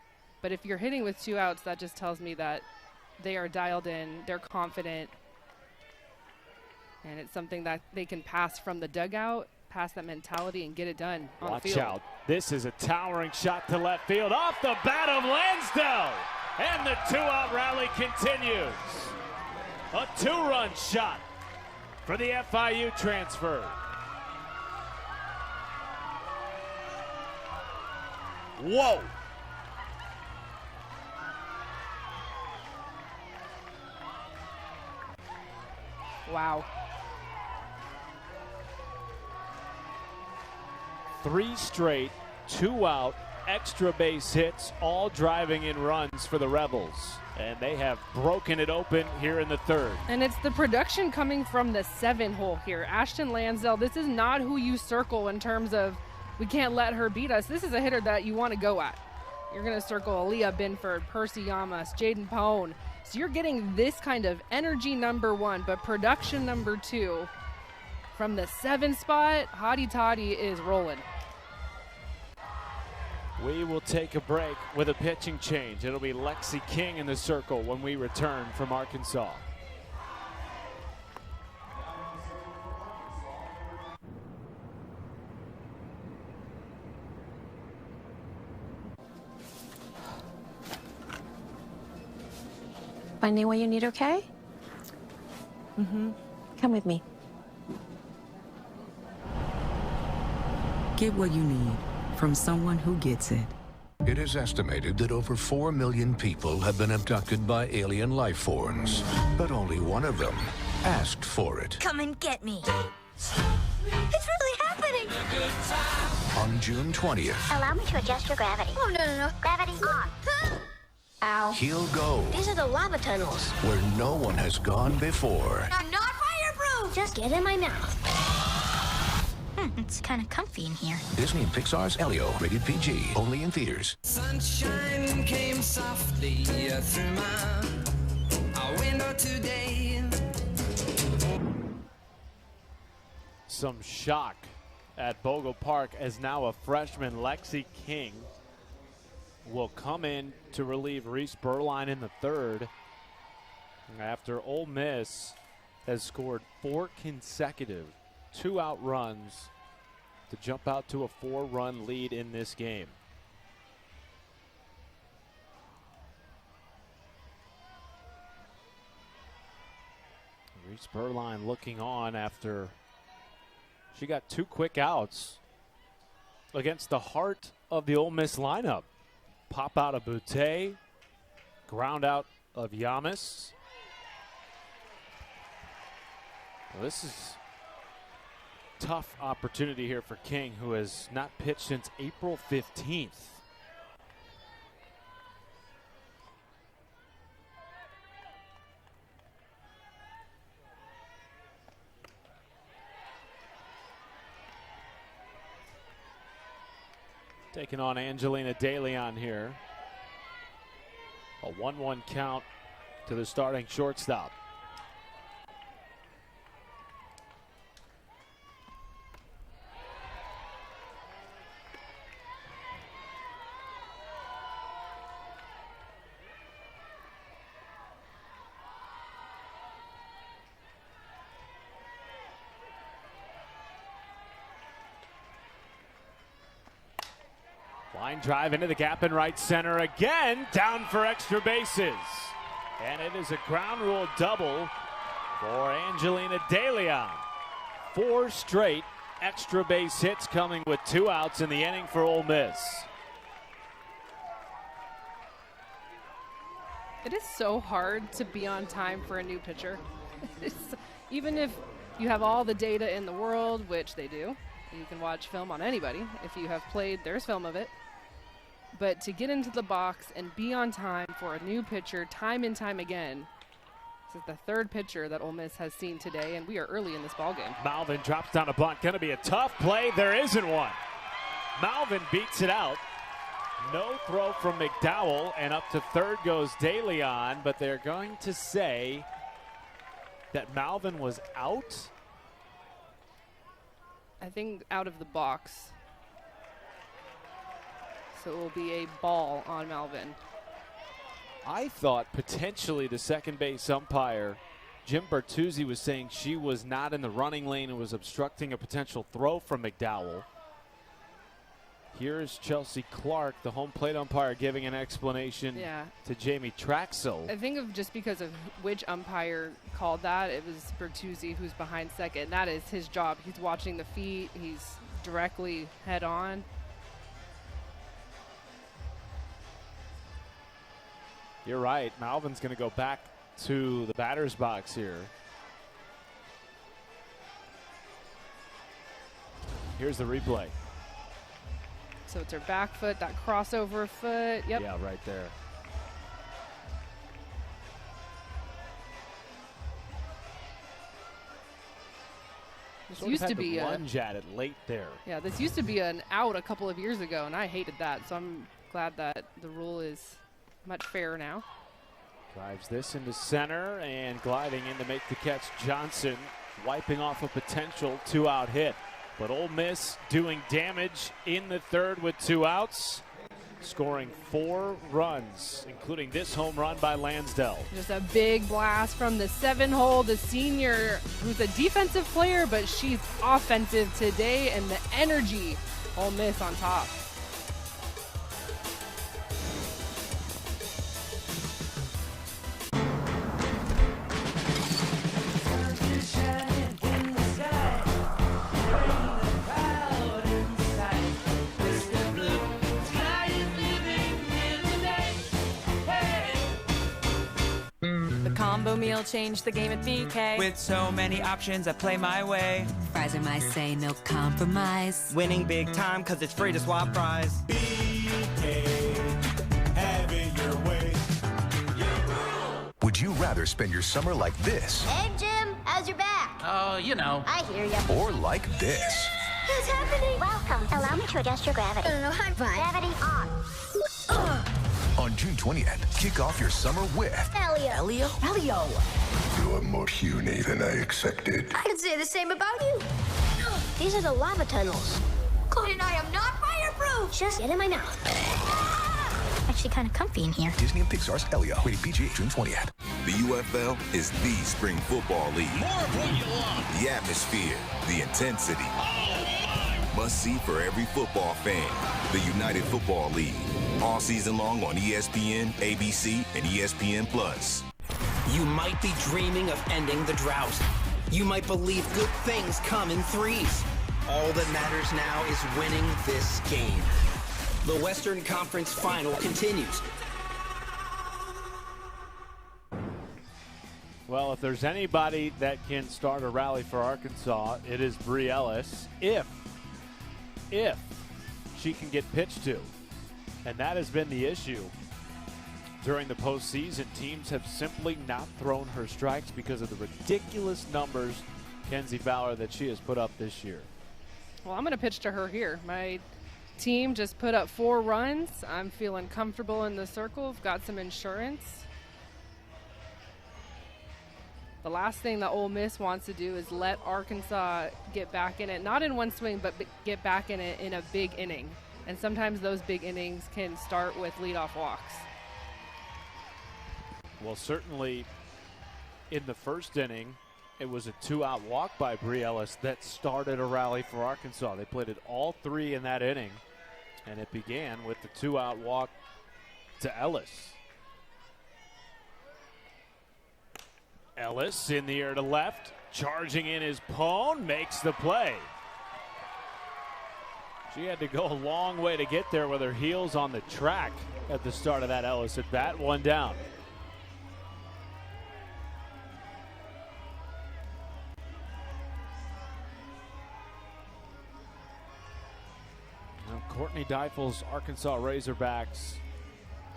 But if you're hitting with 2 outs, that just tells me that they are dialed in, they're confident, and it's something that they can pass from the dugout, pass that mentality, and get it done on the field. Watch out. This is a towering shot to left field off the bat of Lansdell. And the 2-out rally continues. A 2-run shot for the FIU transfer. Whoa. Wow. 3 straight, 2-out, extra base hits, all driving in runs for the Rebels. And they have broken it open here in the 3rd. And it's the production coming from the 7-hole here. Ashton Lansdell, this is not who you circle in terms of we can't let her beat us. This is a hitter that you want to go at. You're going to circle Aaliyah Binford, Percy Yamas, Jaden Pone. So you're getting this kind of energy number 1, but production number 2. From the 7 spot, Hottie Toddy is rolling. We will take a break with a pitching change. It'll be Lexi King in the circle when we return from Arkansas. Finding what you need, okay? Come with me. Get what you need from someone who gets it. It is estimated that over 4 million people have been abducted by alien life forms, but only one of them asked for it. Come and get me. It's really happening. On June 20th, Allow me to adjust your gravity. Oh, no. Gravity on. Ow. he'll go These are the lava tunnels. where no one has gone before. I'm not fireproof. Just get in my mouth. It's kind of comfy in here. Disney and Pixar's Elio, rated PG, only in theaters. Sunshine came softly through my window today. Some shock at Bogle Park as now a freshman, Lexi King, will come in to relieve Reese Berline in the 3rd after Ole Miss has scored 4 consecutive 2-out runs to jump out to a 4-run lead in this game. Reese Berline looking on after she got 2 quick outs against the heart of the Ole Miss lineup. Pop out of Boutte, ground out of Yamas. Well, this is tough opportunity here for King, who has not pitched since April 15th. Taking on Angelina DeLeon here. A 1-1 count to the starting shortstop. Line drive into the gap in right center again, down for extra bases. And it is a ground rule double for Angelina De Leon. 4 straight extra base hits coming with 2 outs in the inning for Ole Miss. It is so hard to be on time for a new pitcher. Even if you have all the data in the world, which they do, you can watch film on anybody. If you have played, there's film of it. But to get into the box and be on time for a new pitcher time and time again, this is the 3rd pitcher that Ole Miss has seen today, and we are early in this ballgame. Malvin drops down a bunt. Going to be a tough play. There isn't one. Malvin beats it out. No throw from McDowell, and up to 3rd goes De Leon, but they're going to say that Malvin was out. I think out of the box. So it will be a ball on Malvin. I thought potentially the second base umpire, Jim Bertuzzi, was saying she was not in the running lane and was obstructing a potential throw from McDowell. Here's Chelsea Clark, the home plate umpire, giving an explanation to Jamie Traxel. I think of just because of which umpire called that, it was Bertuzzi who's behind second. That is his job. He's watching the feet. He's directly head on. You're right. Malvin's going to go back to the batter's box here. Here's the replay. So it's her back foot, that crossover foot. Yep. Yeah, right there. This Sort used of to had be to lunge at it late there. Yeah, this used to be an out a couple of years ago, and I hated that. So I'm glad that the rule is much fairer now. Drives this into center and gliding in to make the catch. Johnson wiping off a potential 2-out hit. But Ole Miss doing damage in the 3rd with 2 outs, scoring 4 runs, including this home run by Lansdell. Just a big blast from the 7-hole, the senior, who's a defensive player, but she's offensive today, and the energy, Ole Miss on top. Combo meal changed the game at BK. With so many options, I play my way. Fries are my say, no compromise. Winning big time, cause it's free to swap fries. BK, have it your way. Would you rather spend your summer like this? Hey, Jim, how's your back? Oh, you know. I hear ya. Or like this? What's happening? Welcome. Allow me to adjust your gravity. I'm fine. Gravity on. On June 20th, kick off your summer with Elio. You're more puny than I expected. I could say the same about you. These are the lava tunnels. Chloe and I am not fireproof. Just get in my mouth. Actually kind of comfy in here. Disney and Pixar's Elio, rated PG, June 20th. The UFL is the spring football league. More of what you love. The atmosphere, the intensity. Must see for every football fan. The United Football League. All season long on ESPN, ABC, and ESPN+. You might be dreaming of ending the drought. You might believe good things come in threes. All that matters now is winning this game. The Western Conference Final continues. Well, if there's anybody that can start a rally for Arkansas, it is Bri Ellis, if she can get pitched to. And that has been the issue during the postseason. Teams have simply not thrown her strikes because of the ridiculous numbers, Kenzie Fowler, that she has put up this year. Well, I'm going to pitch to her here. My team just put up 4 runs. I'm feeling comfortable in the circle. I've got some insurance. The last thing that Ole Miss wants to do is let Arkansas get back in it, not in one swing, but get back in it in a big inning. And sometimes those big innings can start with leadoff walks. Well, certainly in the first inning, it was a 2-out walk by Bri Ellis that started a rally for Arkansas. They played it all 3 in that inning. And it began with the 2-out walk to Ellis. Ellis in the air to left, charging in his Pone, makes the play. She had to go a long way to get there with her heels on the track at the start of that Ellis at bat. 1 down. Now Courtney Deifel's Arkansas Razorbacks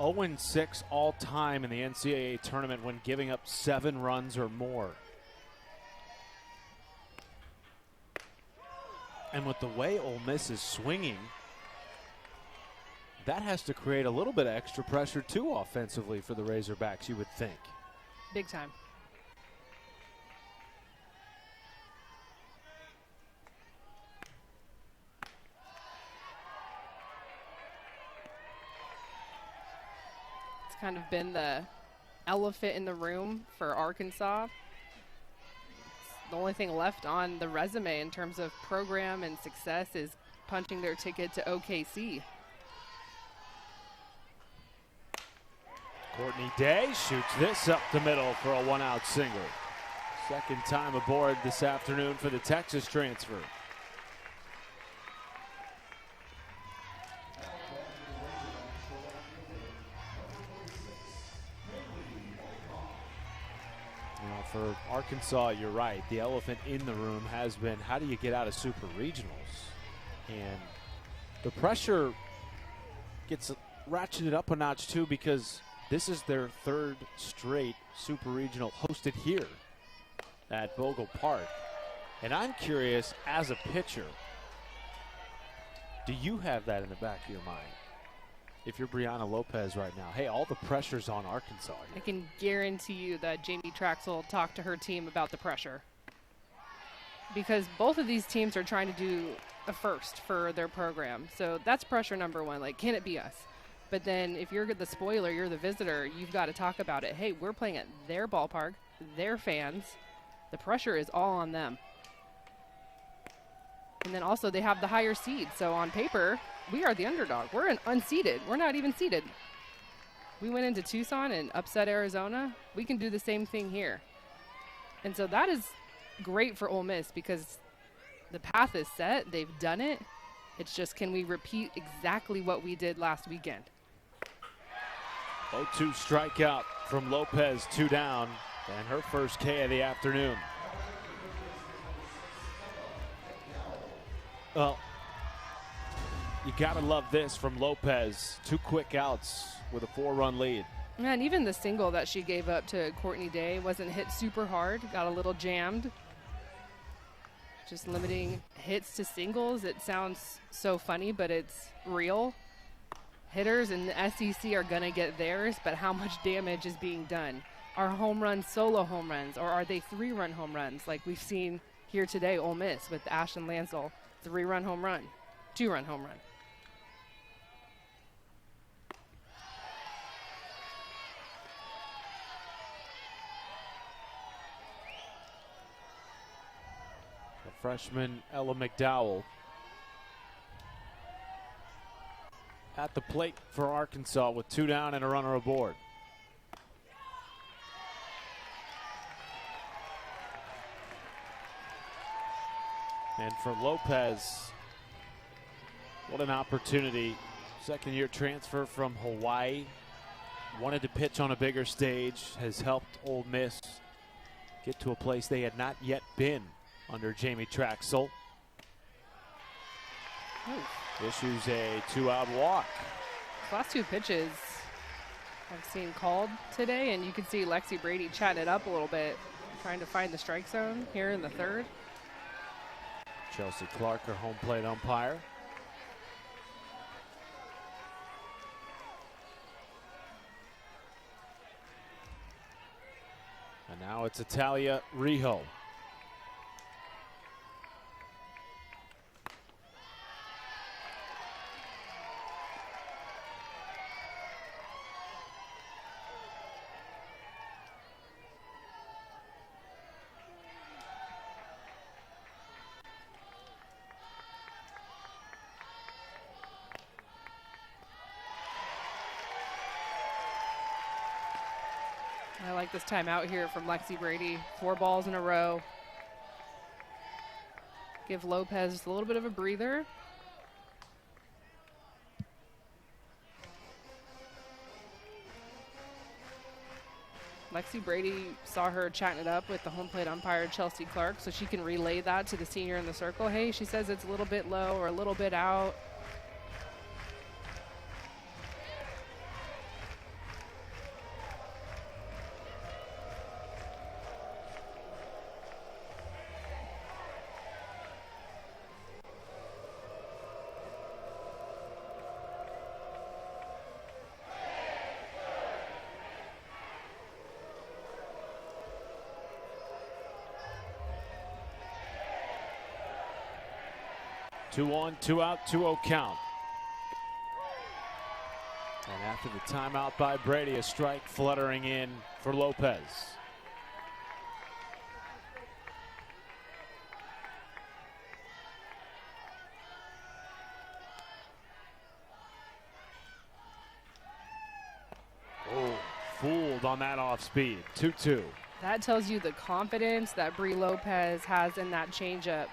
0-6 all time in the NCAA tournament when giving up 7 runs or more. And with the way Ole Miss is swinging, that has to create a little bit of extra pressure too offensively for the Razorbacks, you would think. Big time. It's kind of been the elephant in the room for Arkansas. The only thing left on the resume in terms of program and success is punching their ticket to OKC. Courtney Day shoots this up the middle for a 1-out single. Second time aboard this afternoon for the Texas transfer. For Arkansas, you're right. The elephant in the room has been, how do you get out of super regionals? And the pressure gets ratcheted up a notch too, because this is their 3rd straight super regional hosted here at Bogle Park. And I'm curious, as a pitcher, do you have that in the back of your mind? If you're Brianna Lopez right now, hey, all the pressure's on Arkansas here. I can guarantee you that Jamie Traxel talked to her team about the pressure. Because both of these teams are trying to do a first for their program. So that's pressure number 1. Like, can it be us? But then if you're the spoiler, you're the visitor, you've got to talk about it. Hey, we're playing at their ballpark, their fans. The pressure is all on them. And then also they have the higher seed. So on paper, we are the underdog. We're an unseeded. We're not even seeded. We went into Tucson and upset Arizona. We can do the same thing here. And so that is great for Ole Miss because the path is set. They've done it. It's just, can we repeat exactly what we did last weekend? 0-2 strikeout from Lopez, 2 down, and her first K of the afternoon. Well, you gotta love this from Lopez. 2 quick outs with a 4-run lead. And even the single that she gave up to Courtney Day wasn't hit super hard, got a little jammed. Just limiting hits to singles. It sounds so funny, but it's real. Hitters in the SEC are gonna get theirs, but how much damage is being done? Are home runs solo home runs, or are they 3-run home runs like we've seen here today, Ole Miss, with Ashton Lansell? 3-run home run, 2-run home run. The freshman Ella McDowell at the plate for Arkansas with 2 down and a runner aboard. And for Lopez, what an opportunity. Second-year transfer from Hawaii. Wanted to pitch on a bigger stage. Has helped Ole Miss get to a place they had not yet been under Jamie Traxel. Issues a 2-out walk. Last 2 pitches I've seen called today, and you can see Lexi Brady chatting it up a little bit, trying to find the strike zone here in the 3rd. Chelsea Clark, her home plate umpire. And now it's Italia Rijo. I like this timeout here from Lexi Brady. 4 balls in a row. Give Lopez a little bit of a breather. Lexi Brady saw her chatting it up with the home plate umpire, Chelsea Clark, so she can relay that to the senior in the circle. Hey, she says it's a little bit low or a little bit out. Two on, 2 out, 2-0 count. And after the timeout by Brady, a strike fluttering in for Lopez. Oh, fooled on that off speed. 2-2. That tells you the confidence that Bri Lopez has in that changeup.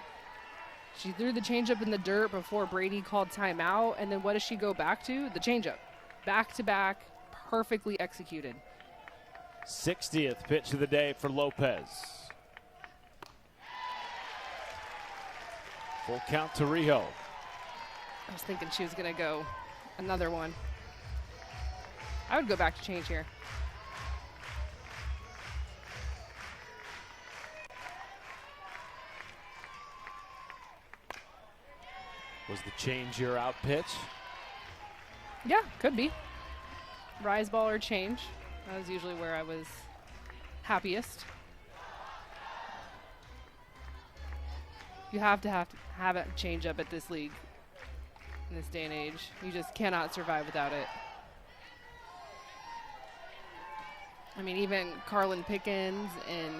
She threw the changeup in the dirt before Brady called timeout, and then what does she go back to? The changeup. Back to back, perfectly executed. 60th pitch of the day for Lopez. Full count to Rijo. I was thinking she was going to go another one. I would go back to change here. Was the change your out pitch? Yeah, could be. Rise ball or change. That was usually where I was happiest. You have to have a change up at this league in this day and age. You just cannot survive without it. I mean, even Carlin Pickens and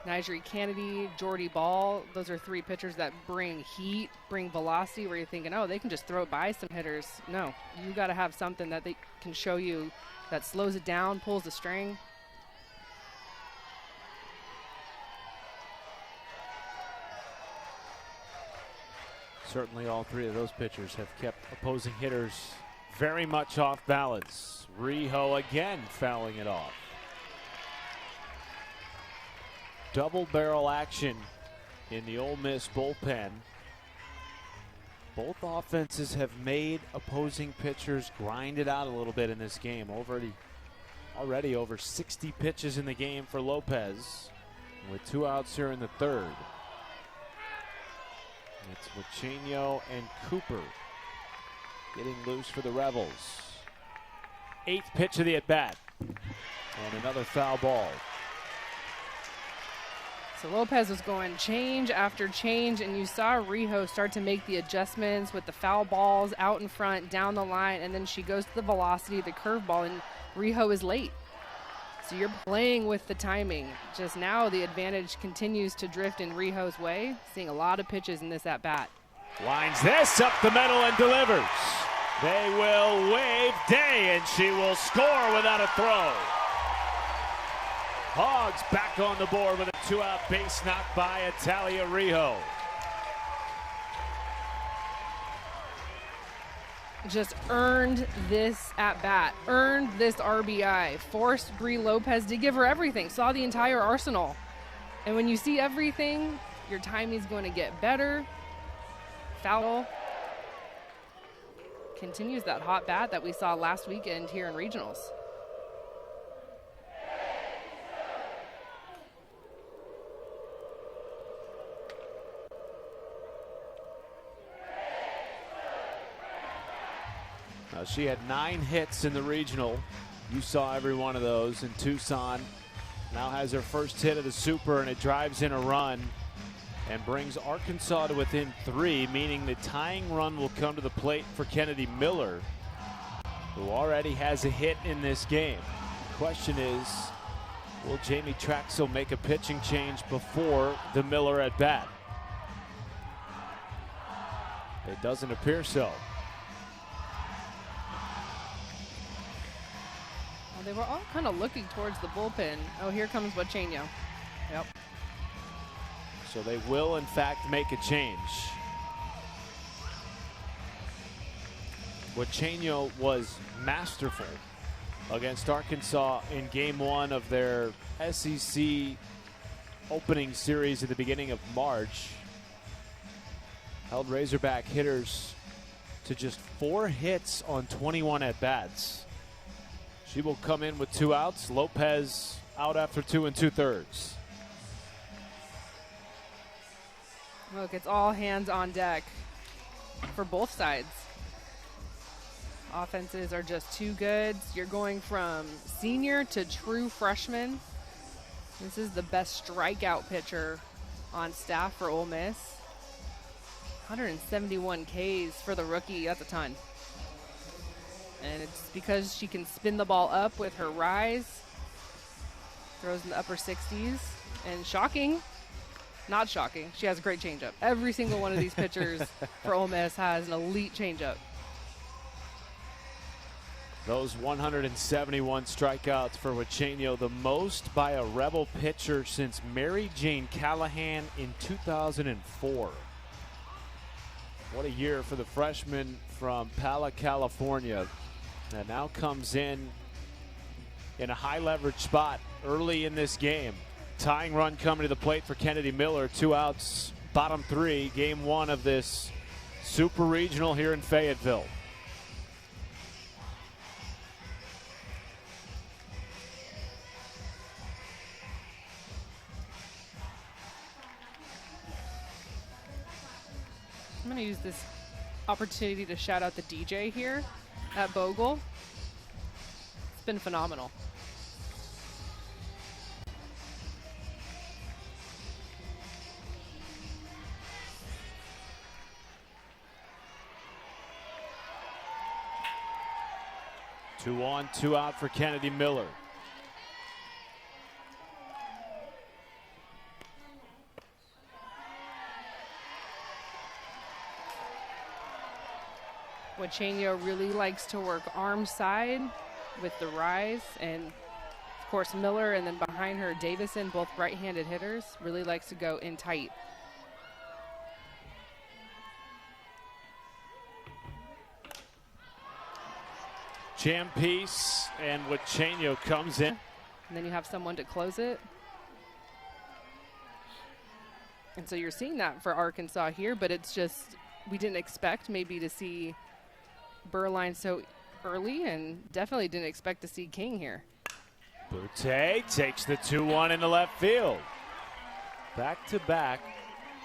Nigeri Kennedy, Jordy Ball, those are 3 pitchers that bring heat, bring velocity, where you're thinking, oh, they can just throw it by some hitters. No, you got to have something that they can show you that slows it down, pulls the string. Certainly all 3 of those pitchers have kept opposing hitters very much off balance. Rijo again fouling it off. Double barrel action in the Ole Miss bullpen. Both offenses have made opposing pitchers grind it out a little bit in this game. Already over 60 pitches in the game for Lopez, with 2 outs here in the 3rd. It's Wachenio and Cooper getting loose for the Rebels. 8th pitch of the at-bat. And another foul ball. So Lopez was going change after change, and you saw Rijo start to make the adjustments with the foul balls out in front, down the line, and then she goes to the velocity, the curveball, and Rijo is late. So you're playing with the timing. Just now the advantage continues to drift in Rijo's way, seeing a lot of pitches in this at-bat. Lines this up the middle and delivers. They will wave Day, and she will score without a throw. Hogs back on the board with a 2-out base knock by Italia Rijo. Just earned this at bat, earned this RBI, forced Bri Lopez to give her everything, saw the entire arsenal. And when you see everything, your timing is going to get better. Foul continues that hot bat that we saw last weekend here in regionals. She had 9 hits in the regional. You saw every one of those in Tucson. Now has her first hit of the Super, and it drives in a run and brings Arkansas to within 3, meaning the tying run will come to the plate for Kennedy Miller, who already has a hit in this game. The question is, will Jamie Traxel make a pitching change before the Miller at bat? It doesn't appear so. They were all kind of looking towards the bullpen. Oh, here comes Wachenio. Yep. So they will, in fact, make a change. Wachenio was masterful against Arkansas in Game 1 of their SEC opening series at the beginning of March. Held Razorback hitters to just 4 hits on 21 at-bats. She will come in with 2 outs. Lopez out after 2 2/3. Look, it's all hands on deck for both sides. Offenses are just too good. You're going from senior to true freshman. This is the best strikeout pitcher on staff for Ole Miss. 171 Ks for the rookie. That's a ton. And it's because she can spin the ball up with her rise. Throws in the upper 60s. And shocking, not shocking, she has a great changeup. Every single one of these pitchers for Ole Miss has an elite changeup. Those 171 strikeouts for Wachenio, the most by a Rebel pitcher since Mary Jane Callahan in 2004. What a year for the freshman from Pala, California. And now comes in a high leverage spot early in this game. Tying run coming to the plate for Kennedy Miller. 2 outs, bottom 3, Game 1 of this Super Regional here in Fayetteville. I'm going to use this opportunity to shout out the DJ here at Bogle. It's been phenomenal. Two on, 2 out for Kennedy Miller. Wachenio really likes to work arm side with the rise, and of course Miller, and then behind her Davison, both right-handed hitters, really likes to go in tight. Jam piece, and Wachenio comes in. And then you have someone to close it. And so you're seeing that for Arkansas here, but it's just, we didn't expect maybe to see Berline so early, and definitely didn't expect to see King here. Boutte takes the 2-1 into left field. Back-to-back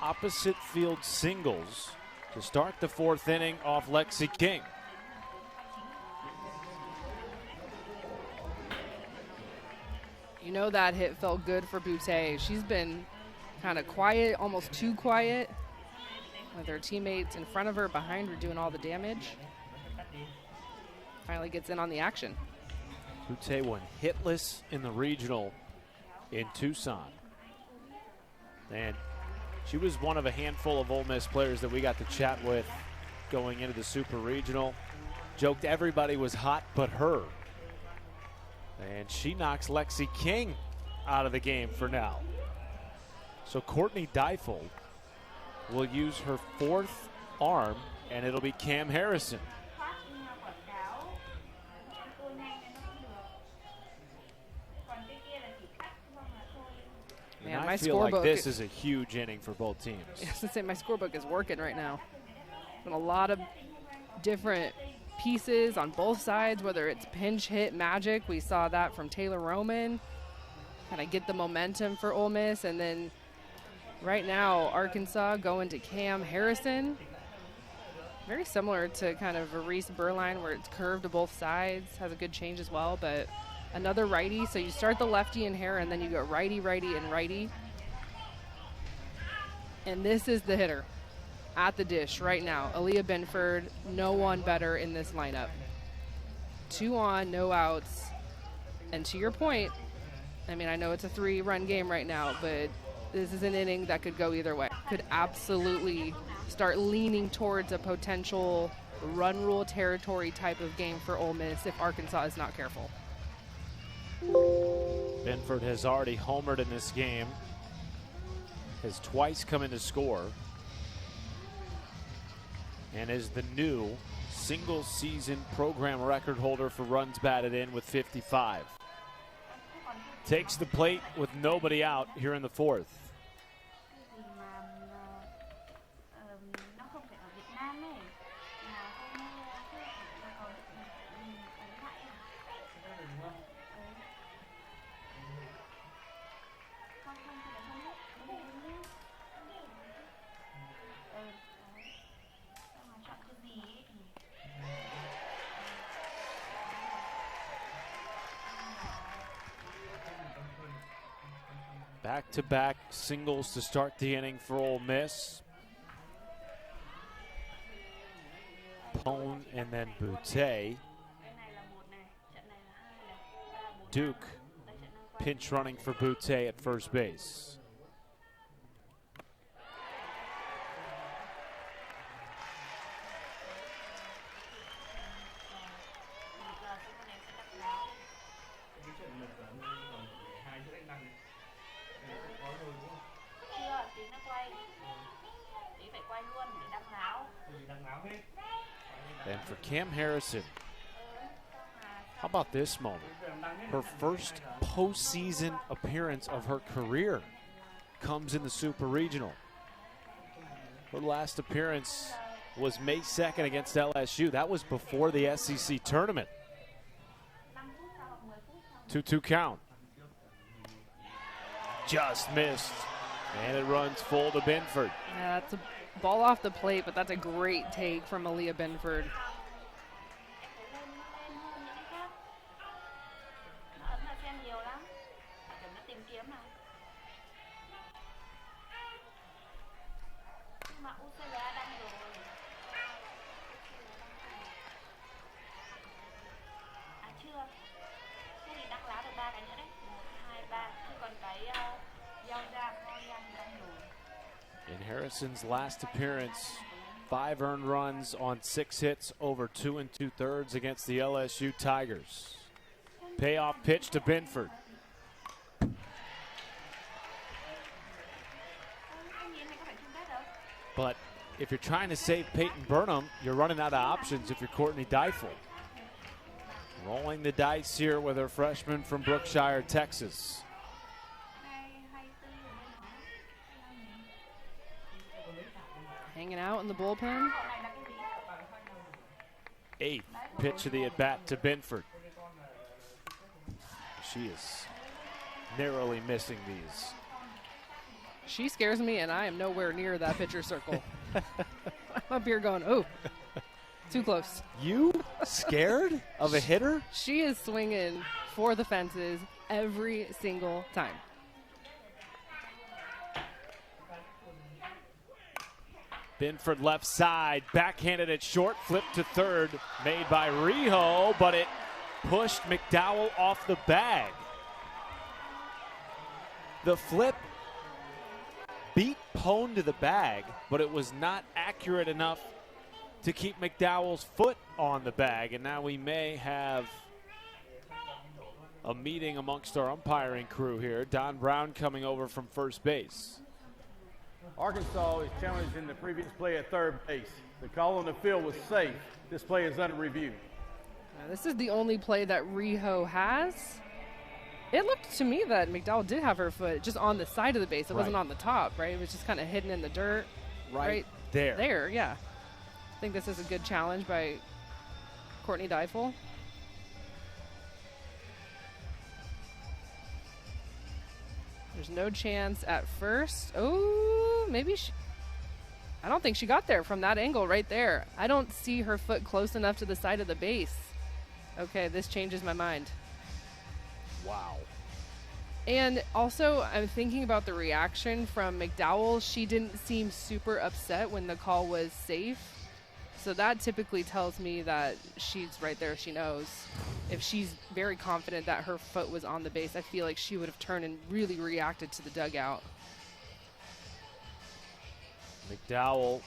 opposite field singles to start the 4th inning off Lexi King. You know that hit felt good for Boutte. She's been kind of quiet, almost too quiet, with her teammates in front of her, behind her, doing all the damage. Finally gets in on the action. Boutte went hitless in the regional in Tucson. And she was one of a handful of Ole Miss players that we got to chat with going into the Super Regional. Joked everybody was hot but her. And she knocks Lexi King out of the game for now. So Courtney Deifold will use her 4th arm, and it'll be Cam Harrison. Man, and my I feel like scorebook, this is a huge inning for both teams. I was gonna say, my scorebook is working right now. Been a lot of different pieces on both sides, whether it's pinch hit magic. We saw that from Taylor Roman. Kind of get the momentum for Ole Miss. And then right now, Arkansas going to Cam Harrison. Very similar to kind of a Reese Berline, where it's curved to both sides. Has a good change as well, but another righty. So you start the lefty in here, and then you go righty, righty, and righty. And this is the hitter at the dish right now. Aaliyah Benford, no one better in this lineup. 2 on, no outs. And to your point, I mean, I know it's a 3-run game right now, but this is an inning that could go either way. Could absolutely start leaning towards a potential run rule territory type of game for Ole Miss if Arkansas is not careful. Binford has already homered in this game, has twice come in to score, and is the new single-season program record holder for runs batted in with 55. Takes the plate with nobody out here in the fourth. Back-to-back singles to start the inning for Ole Miss. Pone and then Boutte. Duke pinch running for Boutte at first base. And for Cam Harrison, how about this moment? Her first postseason appearance of her career comes in the Super Regional. Her last appearance was May 2nd against LSU. That was before the SEC tournament. 2-2 count. Just missed. And it runs full to Binford. Yeah, that's a ball off the plate, but that's a great take from Aaliyah Binford. In Harrison's last appearance, 5 earned runs on 6 hits over 2 2/3 against the LSU Tigers. Payoff pitch to Binford. But if you're trying to save Peyton Burnham, you're running out of options if you're Courtney Deifel. Rolling the dice here with her freshman from Brookshire, Texas. Hanging out in the bullpen. 8th pitch of the at-bat to Binford. She is narrowly missing these. She scares me, and I am nowhere near that pitcher circle. I'm up here going, oh, too close. You scared of a hitter? She is swinging for the fences every single time. Binford left side, backhanded at short, flipped to third, made by Rijo, but it pushed McDowell off the bag. The flip beat Pone to the bag, but it was not accurate enough to keep McDowell's foot on the bag, and now we may have a meeting amongst our umpiring crew here. Don Brown coming over from first base. Arkansas is challenged in the previous play at third base. The call on the field was safe. This play is under review. Now, this is the only play that Rijo has. It looked to me that McDowell did have her foot just on the side of the base. It wasn't on the top, right? It was just kind of hidden in the dirt. Right there. There, yeah. I think this is a good challenge by Courtney Deifel. There's no chance at first. Oh, maybe she... I don't think she got there from that angle right there. I don't see her foot close enough to the side of the base. Okay, this changes my mind. Wow. And also, I'm thinking about the reaction from McDowell. She didn't seem super upset when the call was safe. So that typically tells me that she's right there. She knows. If she's very confident that her foot was on the base, I feel like she would have turned and really reacted to the dugout. McDowell,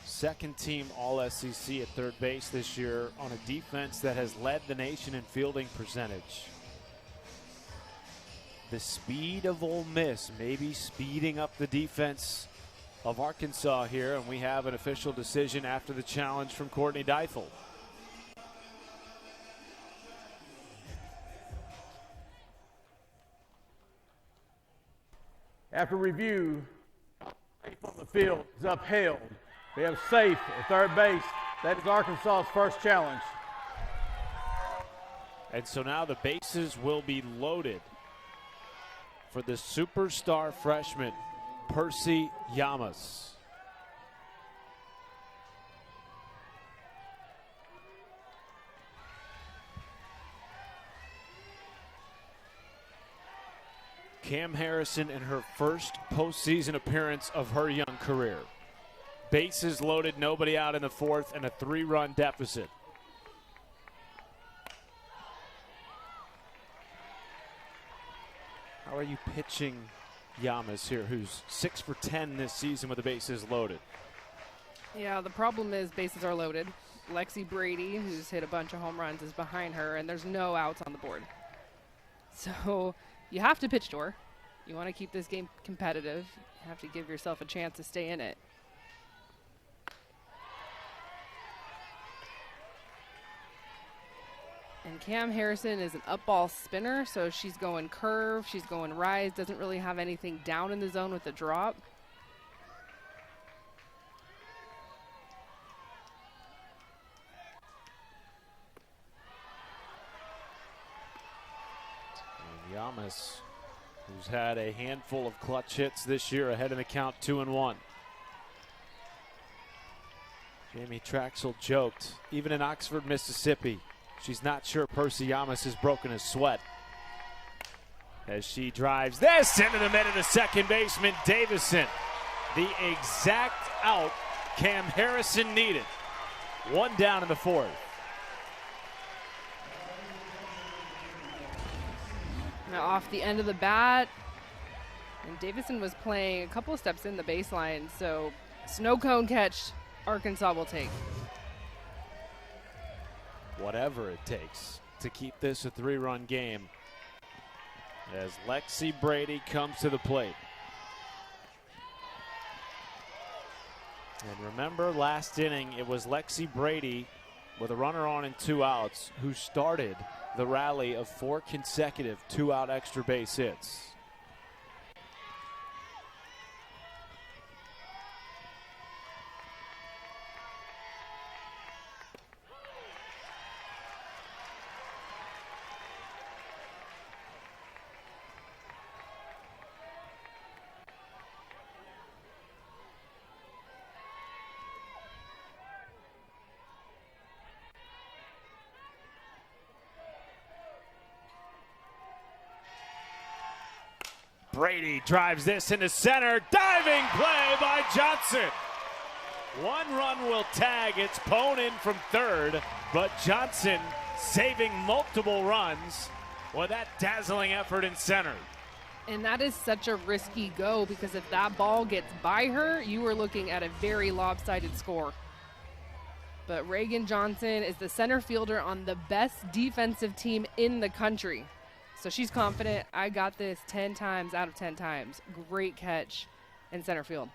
second team All-SEC at third base this year on a defense that has led the nation in fielding percentage. the speed of Ole Miss, maybe speeding up the defense of Arkansas here, and we have an official decision after the challenge from Courtney Deifel. After review, safe on the field is upheld. They have safe at third base. That is Arkansas's first challenge. And so now the bases will be loaded for the superstar freshman, Percy Yamas. Cam Harrison in her first postseason appearance of her young career. Bases loaded, nobody out in the fourth, and a 3-run deficit. How are you pitching Yamas here, who's 6 for 10 this season with the bases loaded? Yeah, the problem is bases are loaded. Lexi Brady, who's hit a bunch of home runs, is behind her, and there's no outs on the board. So you have to pitch to her. You want to keep this game competitive. You have to give yourself a chance to stay in it. And Cam Harrison is an up ball spinner, so she's going curve, she's going rise, doesn't really have anything down in the zone with the drop. And Yamas, who's had a handful of clutch hits this year, ahead in the count 2-1. Jamie Traxel joked, even in Oxford, Mississippi, she's not sure Percy Yamas has broken his sweat. As she drives this into the middle of the second baseman, Davison. The exact out Cam Harrison needed. 1 down in the fourth. Now off the end of the bat, and Davison was playing a couple of steps in the baseline, so snow cone catch Arkansas will take. Whatever it takes to keep this a 3-run game as Lexi Brady comes to the plate. And remember last inning, it was Lexi Brady with a runner on and 2 outs who started the rally of 4 consecutive 2-out extra base hits. Brady drives this into center. Diving play by Johnson. 1 run will tag its opponent from third, but Johnson saving multiple runs with that dazzling effort in center. And that is such a risky go, because if that ball gets by her, you are looking at a very lopsided score. But Reagan Johnson is the center fielder on the best defensive team in the country. So she's confident, I got this 10 times out of 10 times. Great catch in center field.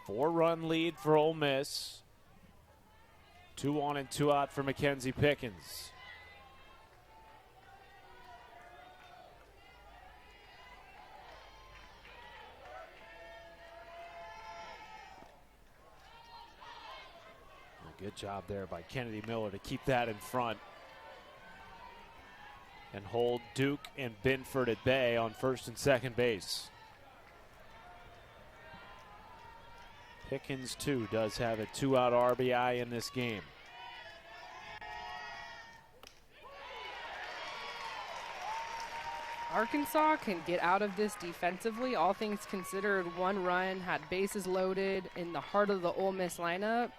4-run lead for Ole Miss. 2 on and 2 out for Mackenzie Pickens. Good job there by Kennedy Miller to keep that in front and hold Duke and Binford at bay on first and second base. Pickens, too, does have a 2-out RBI in this game. Arkansas can get out of this defensively. All things considered, 1 run, had bases loaded in the heart of the Ole Miss lineup.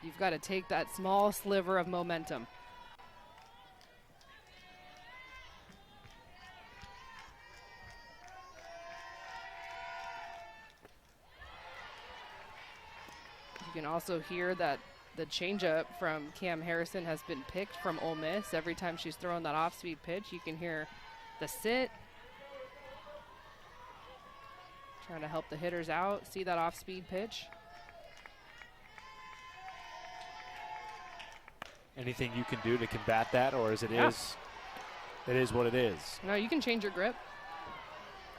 You've got to take that small sliver of momentum. You can also hear that the changeup from Cam Harrison has been picked from Ole Miss. Every time she's throwing that off-speed pitch, you can hear the sit. Trying to help the hitters out. See that off-speed pitch. Anything you can do to combat that, or is it is what it is? No, you can change your grip.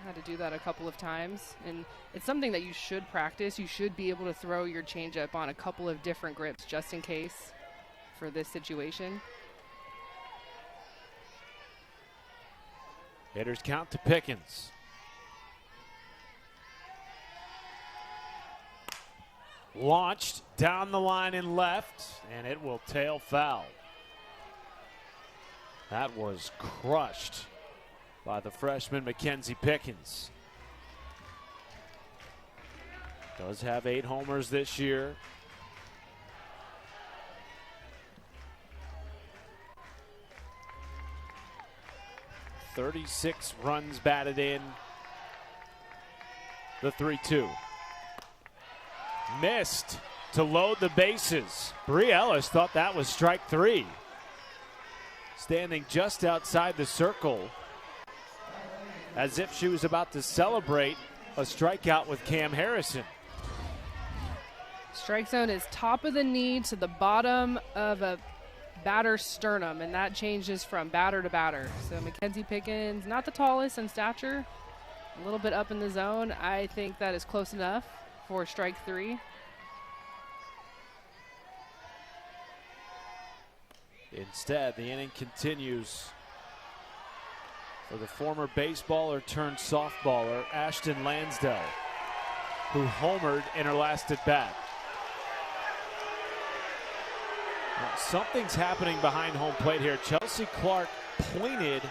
I had to do that a couple of times, and it's something that you should practice. You should be able to throw your changeup on a couple of different grips just in case for this situation. Hitters count to Pickens. Launched down the line and left, and it will tail foul. That was crushed by the freshman Mackenzie Pickens. Does have 8 homers this year. .36 runs batted in. The 3-2. Missed to load the bases. Bree Ellis thought that was strike 3. Standing just outside the circle as if she was about to celebrate a strikeout with Cam Harrison. Strike zone is top of the knee to the bottom of a batter's sternum, and that changes from batter to batter. So Mackenzie Pickens, not the tallest in stature, a little bit up in the zone. I think that is close enough for strike 3. Instead, the inning continues for the former baseballer turned softballer, Ashton Lansdell, who homered in her last at bat. Now, something's happening behind home plate here. Chelsea Clark pointed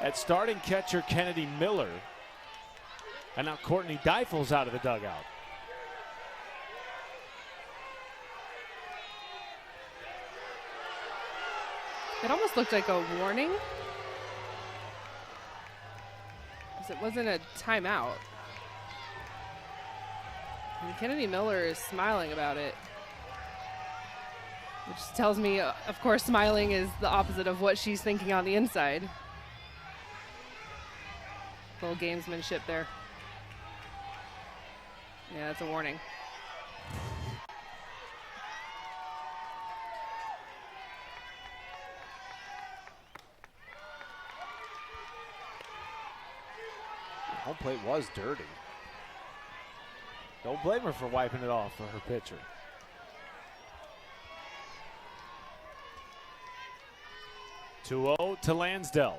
at starting catcher Kennedy Miller, and now Courtney Deifel's out of the dugout. It almost looked like a warning, because it wasn't a timeout. And Kennedy Miller is smiling about it, which tells me, of course, smiling is the opposite of what she's thinking on the inside. Little gamesmanship there. Yeah, that's a warning. Home plate was dirty. Don't blame her for wiping it off for her pitcher. (2-0) to Lansdell.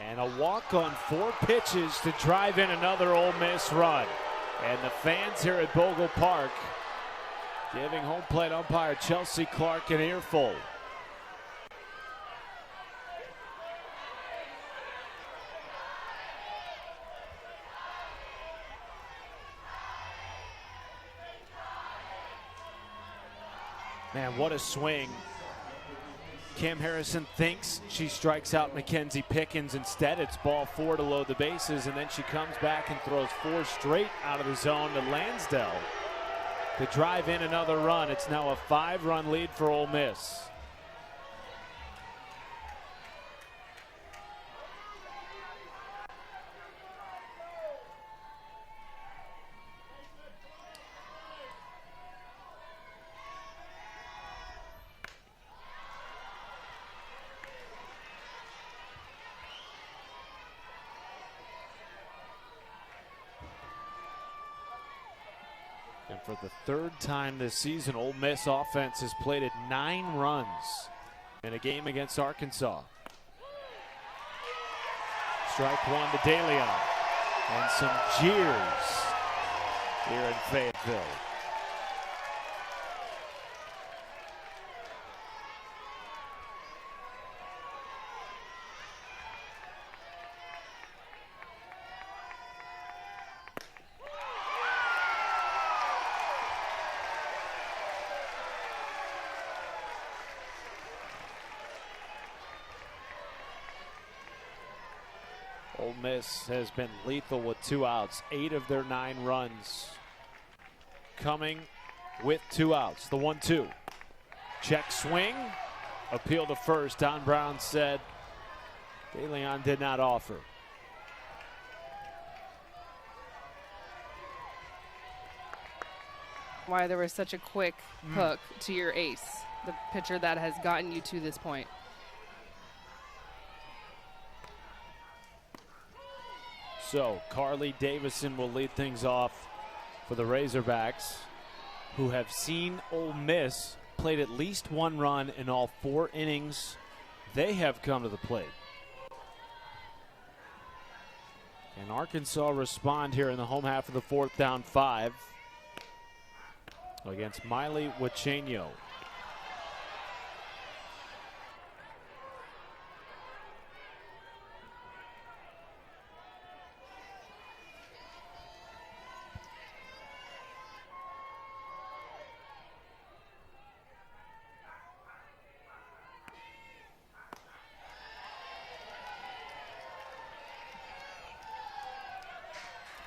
And a walk on 4 pitches to drive in another Ole Miss run. And the fans here at Bogle Park giving home plate umpire Chelsea Clark an earful. Man, what a swing. Cam Harrison thinks she strikes out Mackenzie Pickens. Instead, it's ball 4 to load the bases, and then she comes back and throws 4 straight out of the zone to Lansdell to drive in another run. It's now a 5-run lead for Ole Miss. And for the 3rd time this season, Ole Miss offense has plated 9 runs in a game against Arkansas. Strike 1 to DeLeon. And some jeers here in Fayetteville. Ole Miss has been lethal with 2 outs. 8 of their 9 runs coming with 2 outs. The 1-2. Check swing. Appeal to first. Don Brown said De Leon did not offer. Why there was such a quick hook to your ace, the pitcher that has gotten you to this point. So Carly Davison will lead things off for the Razorbacks, who have seen Ole Miss played at least 1 run in all 4 innings they have come to the plate. And Arkansas respond here in the home half of the 4th, down 5 against Miley Wachenio.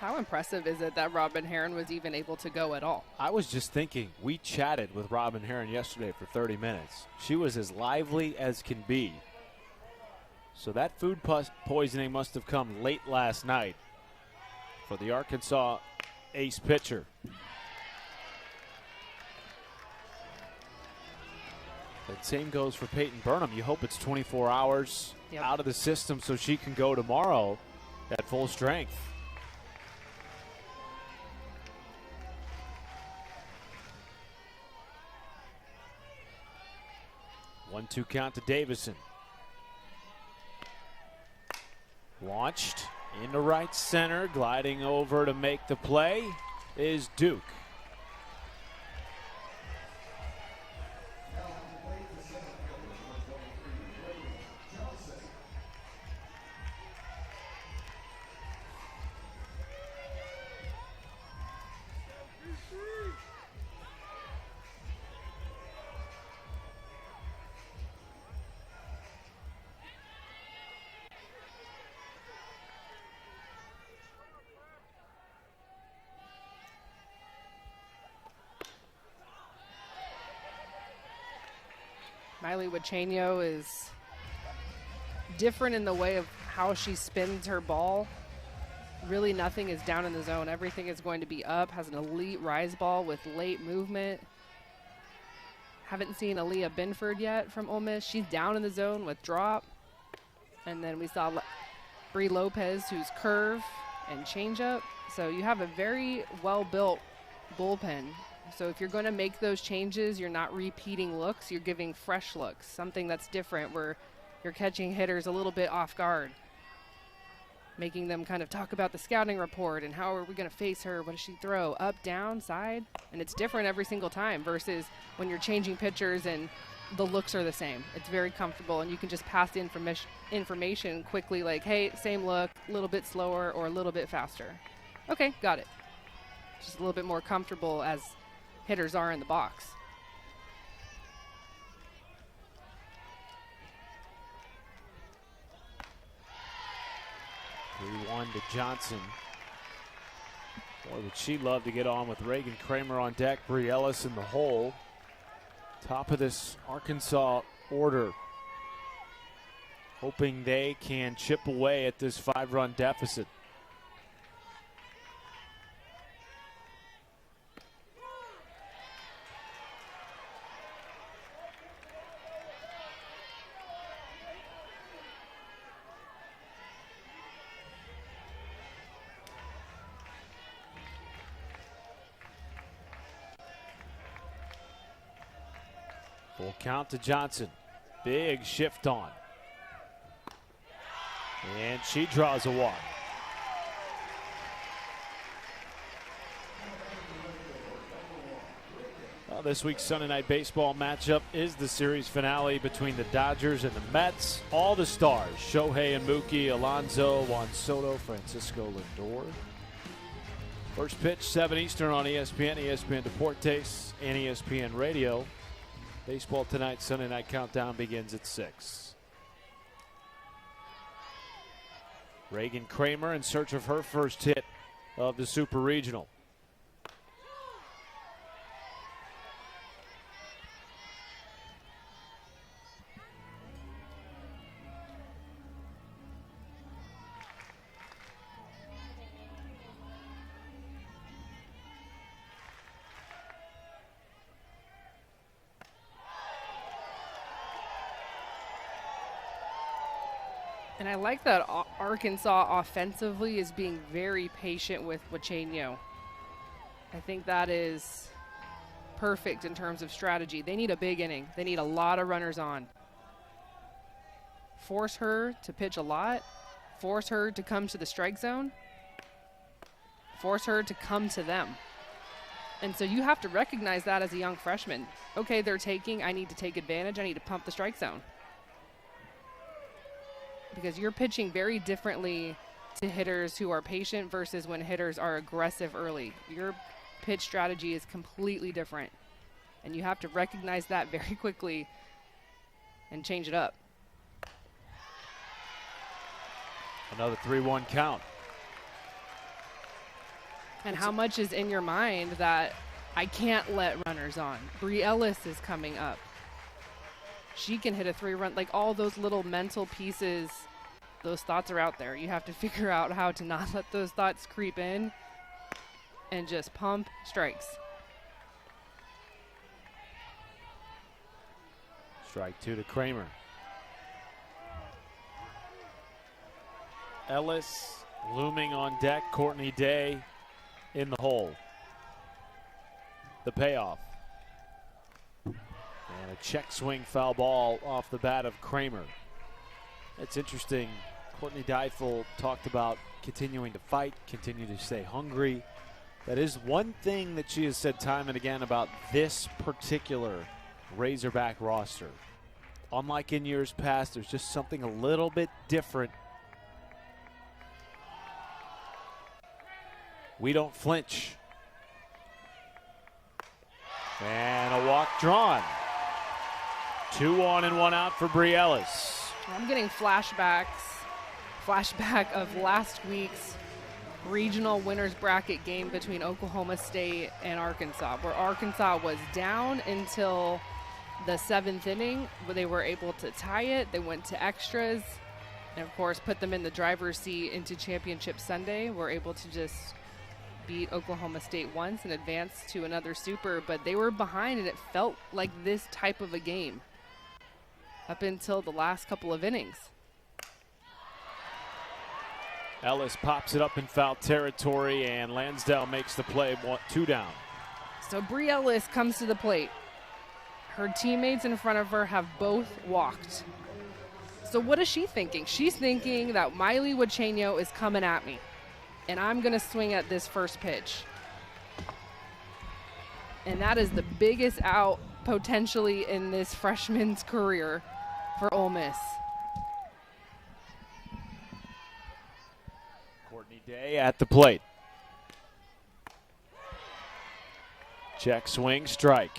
How impressive is it that Robin Heron was even able to go at all? I was just thinking, we chatted with Robin Heron yesterday for 30 minutes. She was as lively as can be. So that food poisoning must have come late last night for the Arkansas ace pitcher. The same goes for Peyton Burnham. You hope it's 24 hours out of the system so she can go tomorrow at full strength. One-two count to Davison. Launched into right center, gliding over to make the play is Duke. Miley Wachenio is different in the way of how she spins her ball. Really nothing is down in the zone. Everything is going to be up. Has an elite rise ball with late movement. Haven't seen Aaliyah Binford yet from Ole Miss. She's down in the zone with drop. And then we saw Bree Lopez, who's curve and changeup. So you have a very well-built bullpen. So if you're going to make those changes, you're not repeating looks, you're giving fresh looks, something that's different where you're catching hitters a little bit off guard, making them kind of talk about the scouting report and how are we going to face her, what does she throw, up, down, side, and it's different every single time versus when you're changing pitchers and the looks are the same. It's very comfortable and you can just pass the information quickly like, hey, same look, a little bit slower or a little bit faster. Okay, got it. Just a little bit more comfortable as hitters are in the box. One to Johnson. Boy, would she love to get on with Reagan Kramer on deck, Bree Ellis in the hole. Top of this Arkansas order. Hoping they can chip away at this 5-run deficit. Full count to Johnson. Big shift on. And she draws a walk. Well, this week's Sunday Night Baseball matchup is the series finale between the Dodgers and the Mets. All the stars, Shohei and Mookie, Alonso, Juan Soto, Francisco Lindor. First pitch, 7 Eastern on ESPN, ESPN Deportes, and ESPN Radio. Baseball tonight, Sunday Night Countdown begins at 6. Reagan Kramer in search of her first hit of the Super Regional. And I like that Arkansas offensively is being very patient with Wachenio. I think that is perfect in terms of strategy. They need a big inning. They need a lot of runners on. Force her to pitch a lot. Force her to come to the strike zone. Force her to come to them. And so you have to recognize that as a young freshman. Okay, they're taking. I need to take advantage. I need to pump the strike zone. Because you're pitching very differently to hitters who are patient versus when hitters are aggressive early. Your pitch strategy is completely different. And you have to recognize that very quickly and change it up. Another 3-1 count. And how much is in your mind that I can't let runners on? Bree Ellis is coming up. She can hit a 3-run, like all those little mental pieces, those thoughts are out there. You have to figure out how to not let those thoughts creep in and just pump strikes. Strike 2 to Kramer. Ellis looming on deck. Courtney Day in the hole. The payoff. And a check swing foul ball off the bat of Kramer. It's interesting. Courtney Deifel talked about continuing to fight, continue to stay hungry. That is one thing that she has said time and again about this particular Razorback roster. Unlike in years past, there's just something a little bit different. We don't flinch. And a walk drawn. 2 on and 1 out for Bree Ellis. I'm getting flashback of last week's regional winners bracket game between Oklahoma State and Arkansas, where Arkansas was down until the 7th inning, where they were able to tie it. They went to extras and, of course, put them in the driver's seat into Championship Sunday. We're able to just beat Oklahoma State once and advance to another super, but they were behind, and it felt like this type of a game up until the last couple of innings. Ellis pops it up in foul territory, and Lansdale makes the play, 2 down. So Bree Ellis comes to the plate. Her teammates in front of her have both walked. So what is she thinking? She's thinking that Miley Wachenio is coming at me, and I'm going to swing at this first pitch. And that is the biggest out potentially in this freshman's career for Ole Miss. Courtney Day at the plate. Check swing, strike.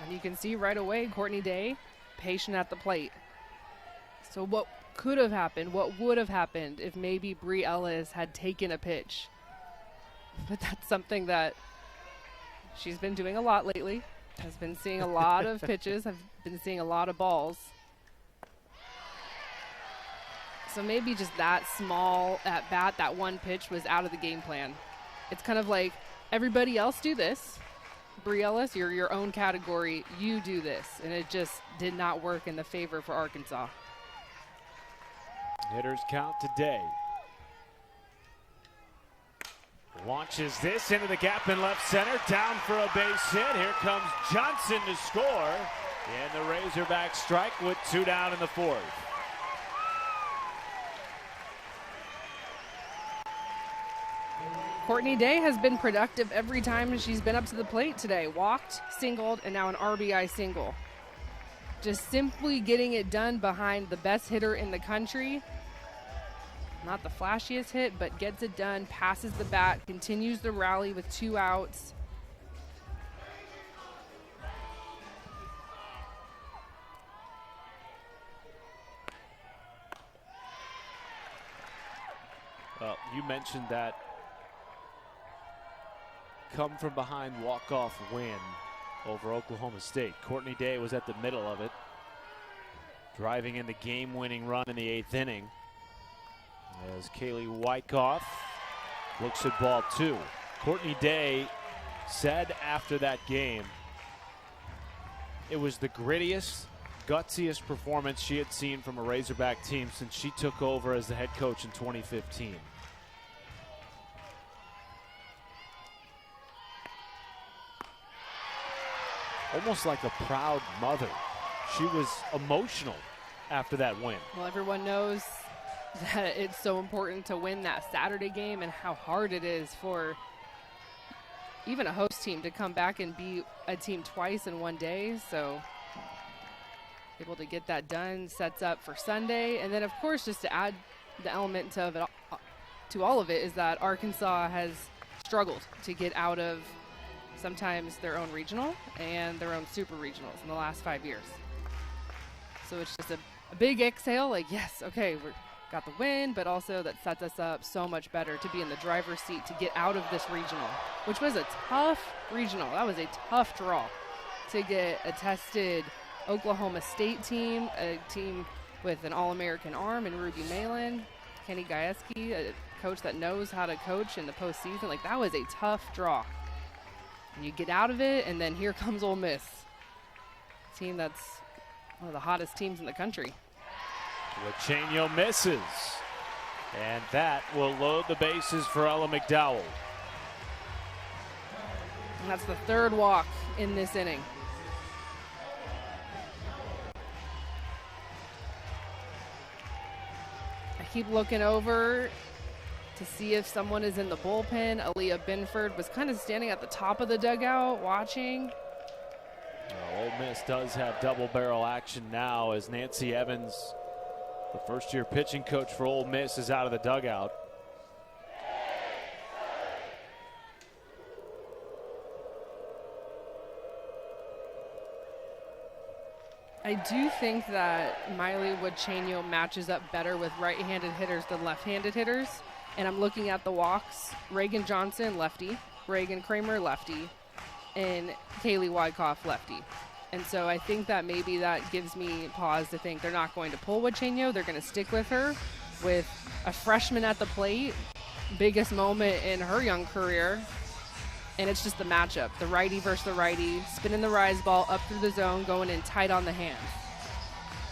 And you can see right away, Courtney Day, patient at the plate. So what could have happened, what would have happened if maybe Bree Ellis had taken a pitch? But that's something that she's been doing a lot lately. Has been seeing a lot of pitches, have been seeing a lot of balls. So maybe just that small at bat, that one pitch was out of the game plan. It's kind of like everybody else do this. Bree Ellis, you're your own category. You do this. And it just did not work in the favor for Arkansas. Hitters count today. Launches this into the gap in left center, down for a base hit. Here comes Johnson to score. And the Razorbacks strike with 2 down in the 4th. Courtney Day has been productive every time she's been up to the plate today. Walked, singled, and now an RBI single. Just simply getting it done behind the best hitter in the country. Not the flashiest hit, but gets it done, passes the bat, continues the rally with 2 outs. Well, you mentioned that come from behind walk-off win over Oklahoma State. Courtney Day was at the middle of it, driving in the game-winning run in the 8th inning. As Kaylee Wyckoff looks at ball 2. Courtney Day said after that game it was the grittiest, gutsiest performance she had seen from a Razorback team since she took over as the head coach in 2015. Almost like a proud mother. She was emotional after that win. Well, everyone knows that it's so important to win that Saturday game and how hard it is for even a host team to come back and beat a team twice in one day. So able to get that done sets up for Sunday. And then, of course, just to add the element of it, to all of it is that Arkansas has struggled to get out of sometimes their own regional and their own super regionals in the last 5 years. So it's just a big exhale, like, yes, okay, we're got the win, but also that sets us up so much better to be in the driver's seat to get out of this regional, which was a tough regional. That was a tough draw to get a tested Oklahoma State team, a team with an All-American arm in Ruby Malin, Kenny Gajewski, a coach that knows how to coach in the postseason. Like, that was a tough draw. And you get out of it, and then here comes Ole Miss, a team that's one of the hottest teams in the country. Wachenio misses, and that will load the bases for Ella McDowell. And that's the 3rd walk in this inning. I keep looking over to see if someone is in the bullpen. Aaliyah Binford was kind of standing at the top of the dugout watching. Ole Miss does have double barrel action now as Nancy Evans, the first-year pitching coach for Ole Miss, is out of the dugout. I do think that Miley Wachenio matches up better with right-handed hitters than left-handed hitters. And I'm looking at the walks. Reagan Johnson, lefty. Reagan Kramer, lefty. And Kaylee Wyckoff, lefty. And so I think that maybe that gives me pause to think they're not going to pull Wachenio. They're going to stick with her with a freshman at the plate. Biggest moment in her young career. And it's just the matchup. The righty versus the righty. Spinning the rise ball up through the zone, going in tight on the hands.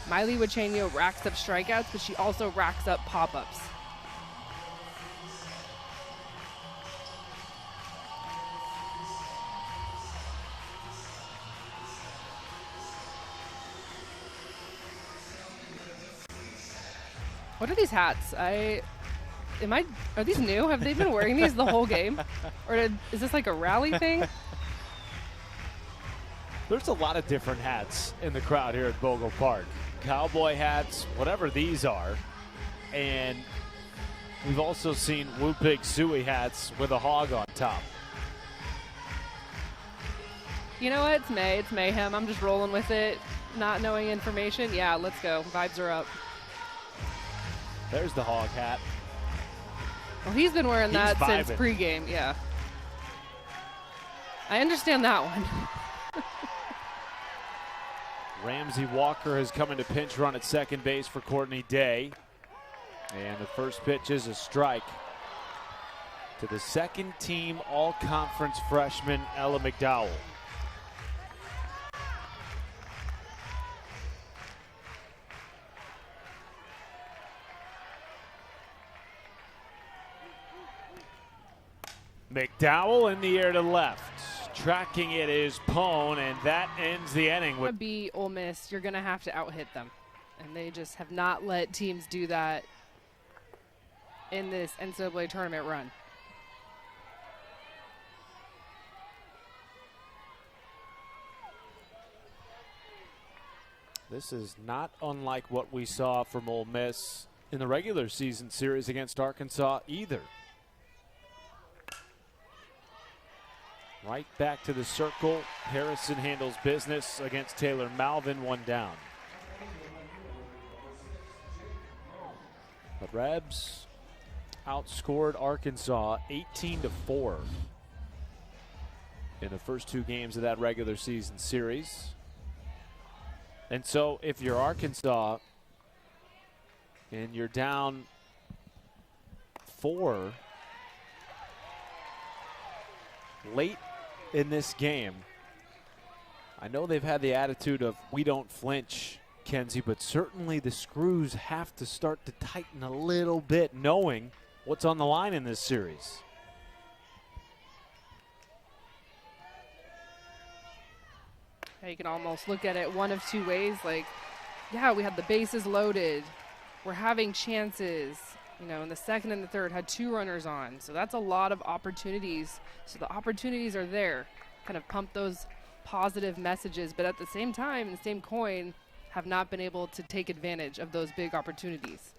Miley Wachenio racks up strikeouts, but she also racks up pop-ups. What are these hats? Are these new? Have they been wearing these the whole game? Or is this like a rally thing? There's a lot of different hats in the crowd here at Bogle Park. Cowboy hats, whatever these are. And we've also seen Woo Pig Suey hats with a hog on top. You know what? It's May. It's mayhem. I'm just rolling with it. Not knowing information. Yeah, let's go. Vibes are up. There's the hog hat. Well, he's been wearing that vibing since pregame, yeah. I understand that one. Ramsey Walker has come into pinch run at second base for Courtney Day. And the first pitch is a strike to the second team all-conference freshman Ella McDowell. McDowell in the air to left. Tracking it is Pone, and that ends the inning. Would be Ole Miss, you're going to have to out-hit them. And they just have not let teams do that in this NCAA tournament run. This is not unlike what we saw from Ole Miss in the regular season series against Arkansas either. Right back to the circle. Harrison handles business against Taylor Malvin, 1 down. The Rebs outscored Arkansas 18-4 in the first 2 games of that regular season series. And so if you're Arkansas and you're down 4 late in this game, I know they've had the attitude of we don't flinch, Kenzie, but certainly the screws have to start to tighten a little bit knowing what's on the line in this series. You can almost look at it one of 2 ways. Like, yeah, we had the bases loaded. We're having chances. You know, in the second and the third had 2 runners on. So that's a lot of opportunities. So the opportunities are there. Kind of pump those positive messages. But at the same time, in the same coin, have not been able to take advantage of those big opportunities.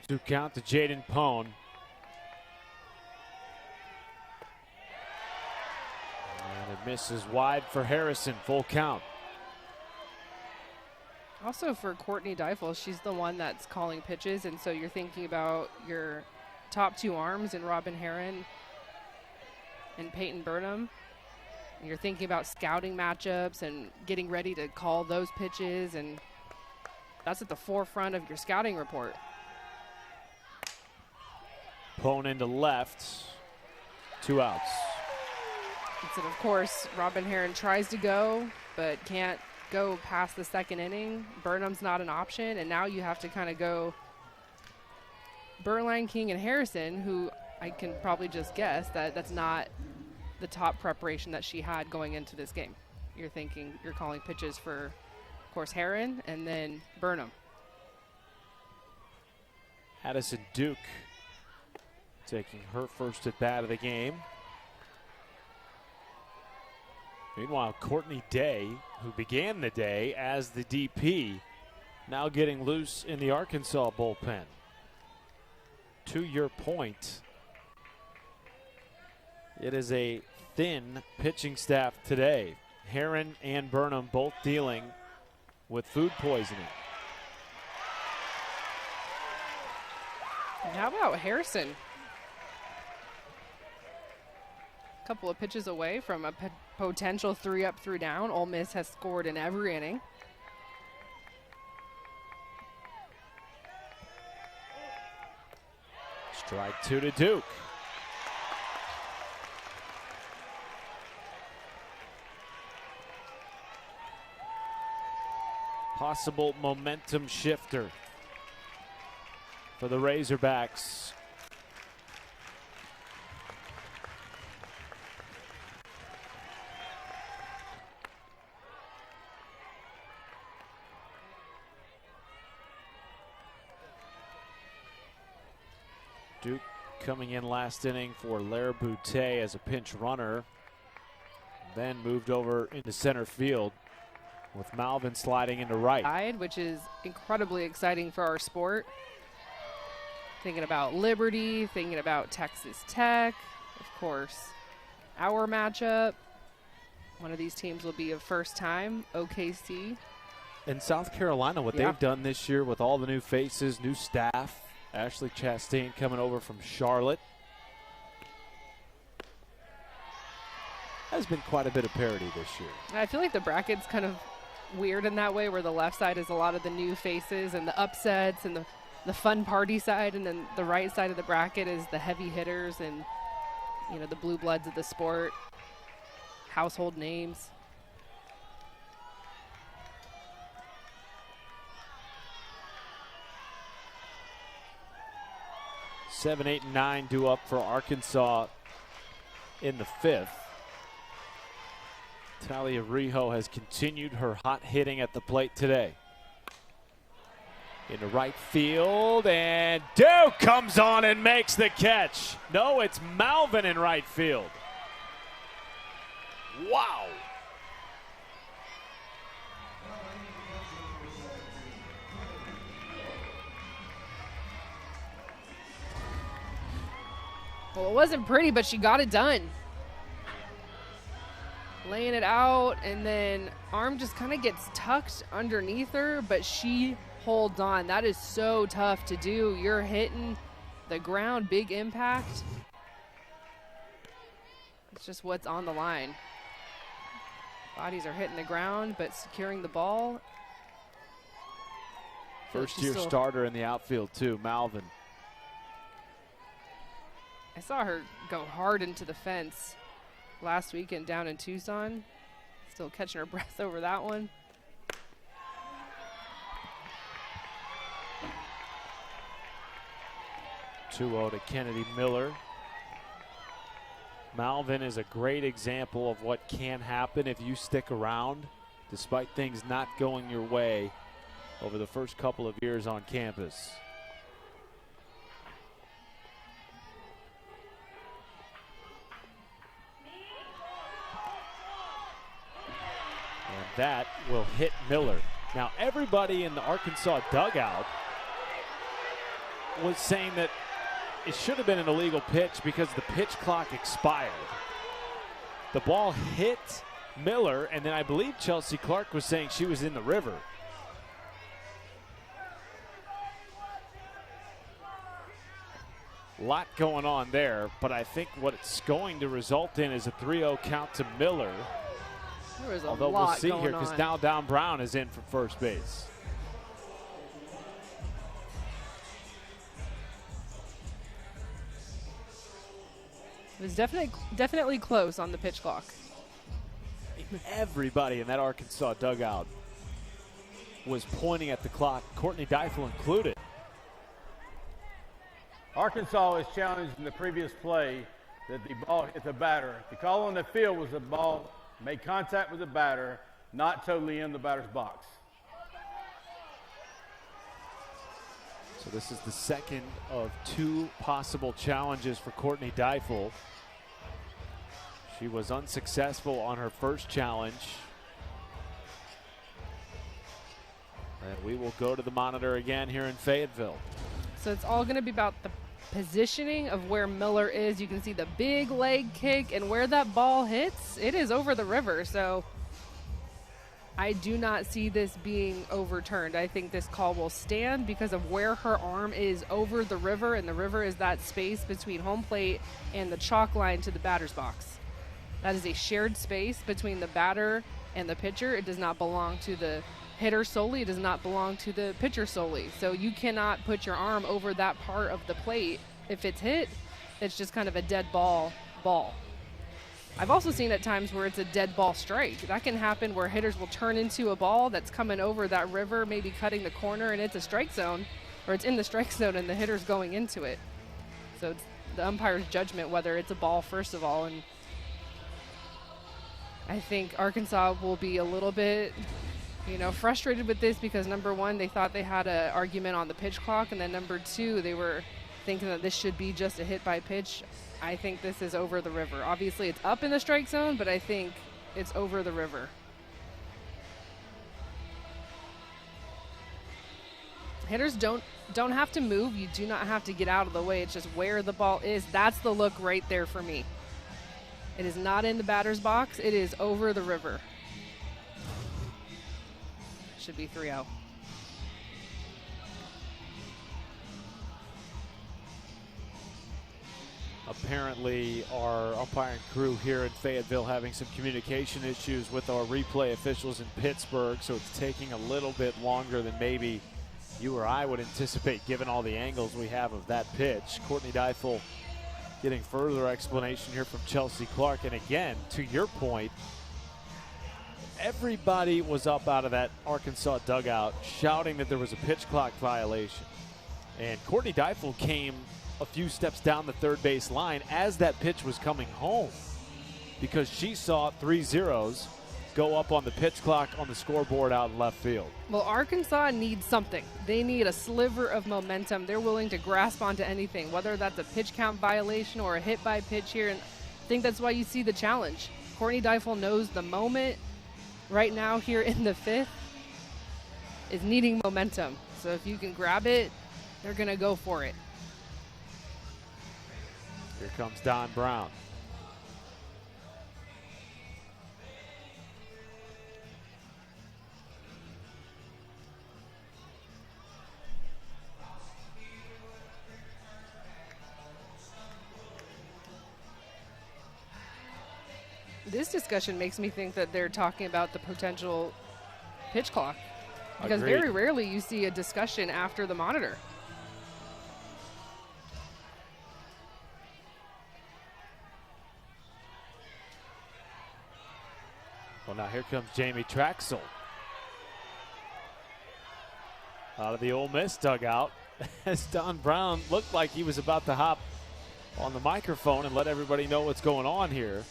Two count to Jaden Pone. And it misses wide for Harrison, full count. Also for Courtney Deifel, she's the one that's calling pitches, and so you're thinking about your top 2 arms in Robin Herron and Peyton Burnham. And you're thinking about scouting matchups and getting ready to call those pitches, and that's at the forefront of your scouting report. Pone into left, 2 outs. And of course, Robin Herron tries to go, but can't go past the 2nd inning. Burnham's not an option, and now you have to kind of go Berline, King, and Harrison, who I can probably just guess that's not the top preparation that she had going into this game. You're thinking you're calling pitches for, of course, Herron and then Burnham. Addison Duke taking her first at bat of the game. Meanwhile, Courtney Day, who began the day as the DP, now getting loose in the Arkansas bullpen. To your point, it is a thin pitching staff today. Herron and Burnham both dealing with food poisoning. And how about Harrison? A couple of pitches away from a potential 3 up, 3 down. Ole Miss has scored in every inning. Strike 2 to Duke. Possible momentum shifter for the Razorbacks. Duke coming in last inning for Lair Boutte as a pinch runner. Then moved over into center field with Malvin sliding into right. Which is incredibly exciting for our sport. Thinking about Liberty, thinking about Texas Tech, of course, our matchup. One of these teams will be a first time, OKC. In South Carolina, what they've done this year with all the new faces, new staff, Ashley Chastain coming over from Charlotte. Has been quite a bit of parity this year. I feel like the bracket's kind of weird in that way, where the left side is a lot of the new faces and the upsets and the fun party side, and then the right side of the bracket is the heavy hitters and, you know, the blue bloods of the sport, household names. Seven, 8, and 9 due up for Arkansas in the 5th. Talia Rijo has continued her hot hitting at the plate today. Into right field, and Duke comes on and makes the catch. No, it's Malvin in right field. Wow. Well, it wasn't pretty, but she got it done. Laying it out, and then arm just kind of gets tucked underneath her, but she holds on. That is so tough to do. You're hitting the ground, big impact. It's just what's on the line. Bodies are hitting the ground, but securing the ball. First-year starter in the outfield, too, Malvin. I saw her go hard into the fence last weekend down in Tucson. Still catching her breath over that one. Two-0 to Kennedy Miller. Malvin is a great example of what can happen if you stick around, despite things not going your way over the first couple of years on campus. That will hit Miller. Now, everybody in the Arkansas dugout was saying that it should have been an illegal pitch because the pitch clock expired. The ball hit Miller, and then I believe Chelsea Clark was saying she was in the river. A lot going on there, but I think what it's going to result in is a 3-0 count to Miller. Although we'll see here, because now Don Brown is in for first base. It was definitely close on the pitch clock. Everybody in that Arkansas dugout was pointing at the clock, Courtney Deifel included. Arkansas is challenged in the previous play that the ball hit the batter. The call on the field was the ball made contact with the batter, not totally in the batter's box. So this is the second of two possible challenges for Courtney Deifel. She was unsuccessful on her first challenge. And we will go to the monitor again here in Fayetteville. So it's all going to be about the positioning of where Miller is. You can see the big leg kick, and where that ball hits, it is over the river. So I do not see this being overturned. I think this call will stand because of where her arm is over the river, and the river is that space between home plate and the chalk line to the batter's box. That is a shared space between the batter and the pitcher. It does not belong to the hitter solely. It does not belong to the pitcher solely. So you cannot put your arm over that part of the plate. If it's hit, it's just kind of a dead ball. I've also seen at times where it's a dead ball strike. That can happen where hitters will turn into a ball that's coming over that river, maybe cutting the corner, and it's a strike zone, or it's in the strike zone and the hitter's going into it. So it's the umpire's judgment whether it's a ball, first of all. And I think Arkansas will be a little bit frustrated with this because, number one, they thought they had an argument on the pitch clock, and then number two, they were thinking that this should be just a hit by pitch. I think this is over the river. Obviously, it's up in the strike zone, but I think it's over the river. Hitters don't have to move. You do not have to get out of the way. It's just where the ball is. That's the look right there for me. It is not in the batter's box. It is over the river. Should be 3-0. Apparently, our umpiring crew here in Fayetteville having some communication issues with our replay officials in Pittsburgh, so it's taking a little bit longer than maybe you or I would anticipate given all the angles we have of that pitch. Courtney Deifel getting further explanation here from Chelsea Clark. And again, to your point, everybody was up out of that Arkansas dugout shouting that there was a pitch clock violation. And Courtney Deifel came a few steps down the third base line as that pitch was coming home because she saw 3 zeros go up on the pitch clock on the scoreboard out in left field. Well, Arkansas needs something. They need a sliver of momentum. They're willing to grasp onto anything, whether that's a pitch count violation or a hit by pitch here. And I think that's why you see the challenge. Courtney Deifel knows the moment right now here in the 5th is needing momentum. So if you can grab it, they're going to go for it. Here comes Don Brown. This discussion makes me think that they're talking about the potential pitch clock, because Agreed. very rarely you see a discussion after the monitor. Well, now here comes Jamie Traxel out of the Ole Miss dugout as Don Brown looked like he was about to hop on the microphone and let everybody know what's going on here.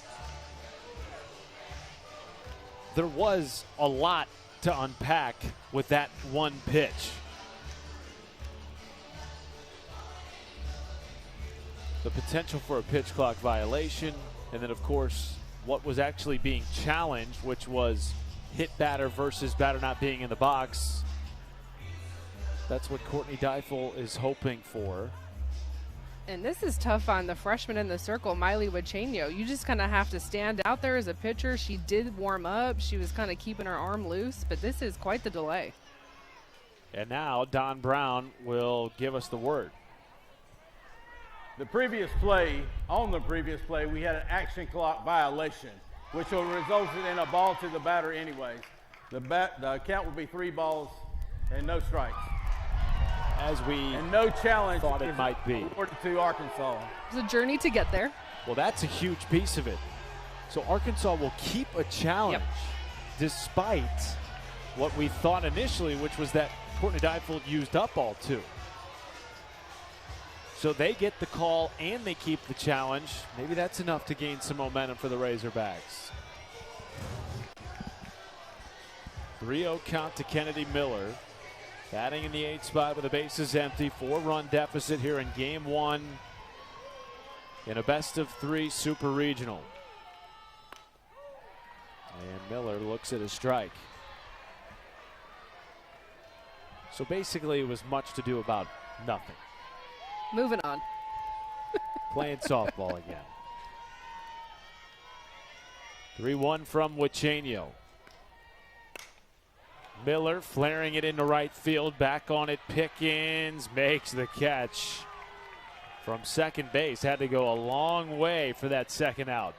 There was a lot to unpack with that one pitch. The potential for a pitch clock violation, and then of course what was actually being challenged, which was hit batter versus batter not being in the box. That's what Courtney Deifel is hoping for. And this is tough on the freshman in the circle, Miley Wachenio. You just kind of have to stand out there as a pitcher. She did warm up. She was kind of keeping her arm loose, but this is quite the delay. And now Don Brown will give us the word. On the previous play, we had an action clock violation, which will result in a ball to the batter anyways. The count will be 3 balls and no strikes. As we and no challenge thought it might be awarded to Arkansas. It's a journey to get there. Well, that's a huge piece of it. So Arkansas will keep a challenge despite what we thought initially, which was that Courtney Deifel used up all 2. So they get the call and they keep the challenge. Maybe that's enough to gain some momentum for the Razorbacks. 3-0 count to Kennedy Miller. Batting in the 8th spot with the bases empty. 4-run deficit here in game 1 in a best-of-3 Super Regional. And Miller looks at a strike. So basically it was much to do about nothing. Moving on. Playing softball again. 3-1 from Wachenio. Miller flaring it into right field. Back on it, Pickens makes the catch from second base. Had to go a long way for that second out.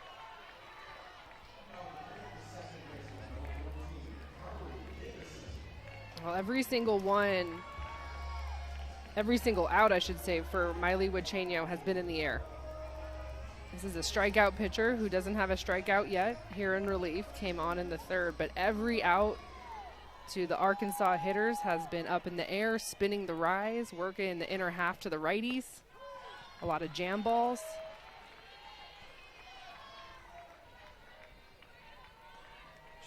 Well, every single out, I should say, for Miley Wachenio has been in the air. This is a strikeout pitcher who doesn't have a strikeout yet here in relief. Came on in the 3rd, but every out to the Arkansas hitters has been up in the air, spinning the rise, working in the inner half to the righties. A lot of jam balls.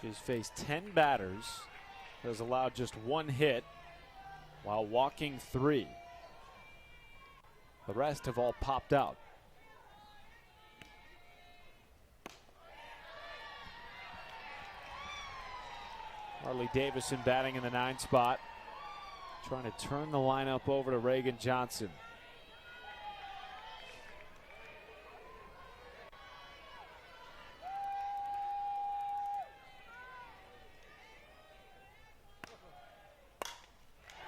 She's faced 10 batters, has allowed just 1 hit while walking 3. The rest have all popped out. Harley Davison batting in the 9th spot, trying to turn the lineup over to Reagan Johnson.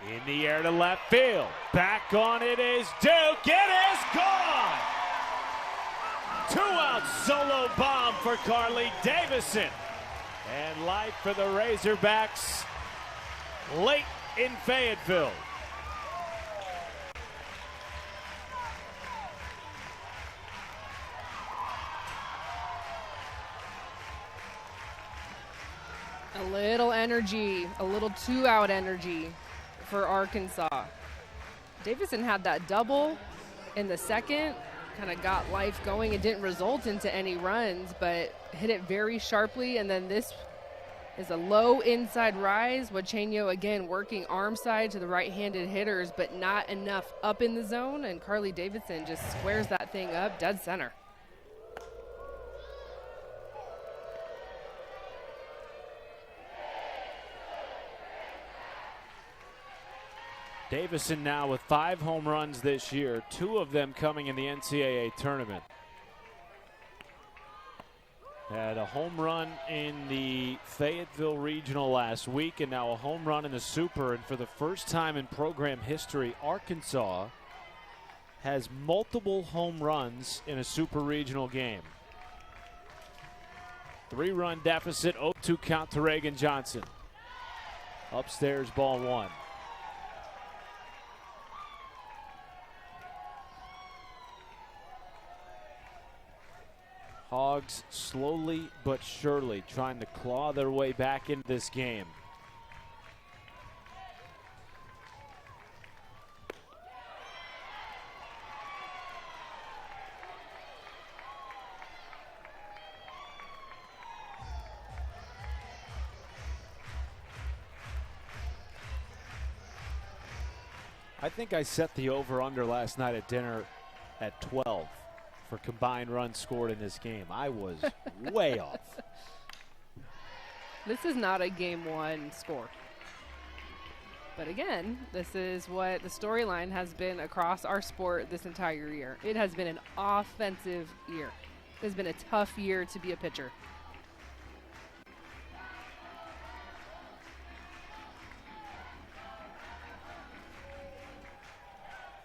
In the air to left field. Back on it is Duke. It is gone. out solo bomb for Carly Davidson. And life for the Razorbacks late in Fayetteville. A little energy, a little two-out energy for Arkansas. Davidson had that double in the second, kind of got life going. It didn't result into any runs, but hit it very sharply. And then this is a low inside rise. Wachenio again working arm side to the right-handed hitters, but not enough up in the zone. And Carly Davidson just squares that thing up dead center. Davison now with 5 home runs this year, 2 of them coming in the NCAA tournament. Had a home run in the Fayetteville Regional last week and now a home run in the Super. And for the first time in program history, Arkansas has multiple home runs in a Super Regional game. 3-run deficit, 0-2 count to Reagan Johnson. Upstairs, ball 1. Hogs slowly but surely trying to claw their way back into this game. I think I set the over-under last night at dinner at 12. For combined runs scored in this game. I was way off. This is not a game 1 score. But again, this is what the storyline has been across our sport this entire year. It has been an offensive year. It has been a tough year to be a pitcher.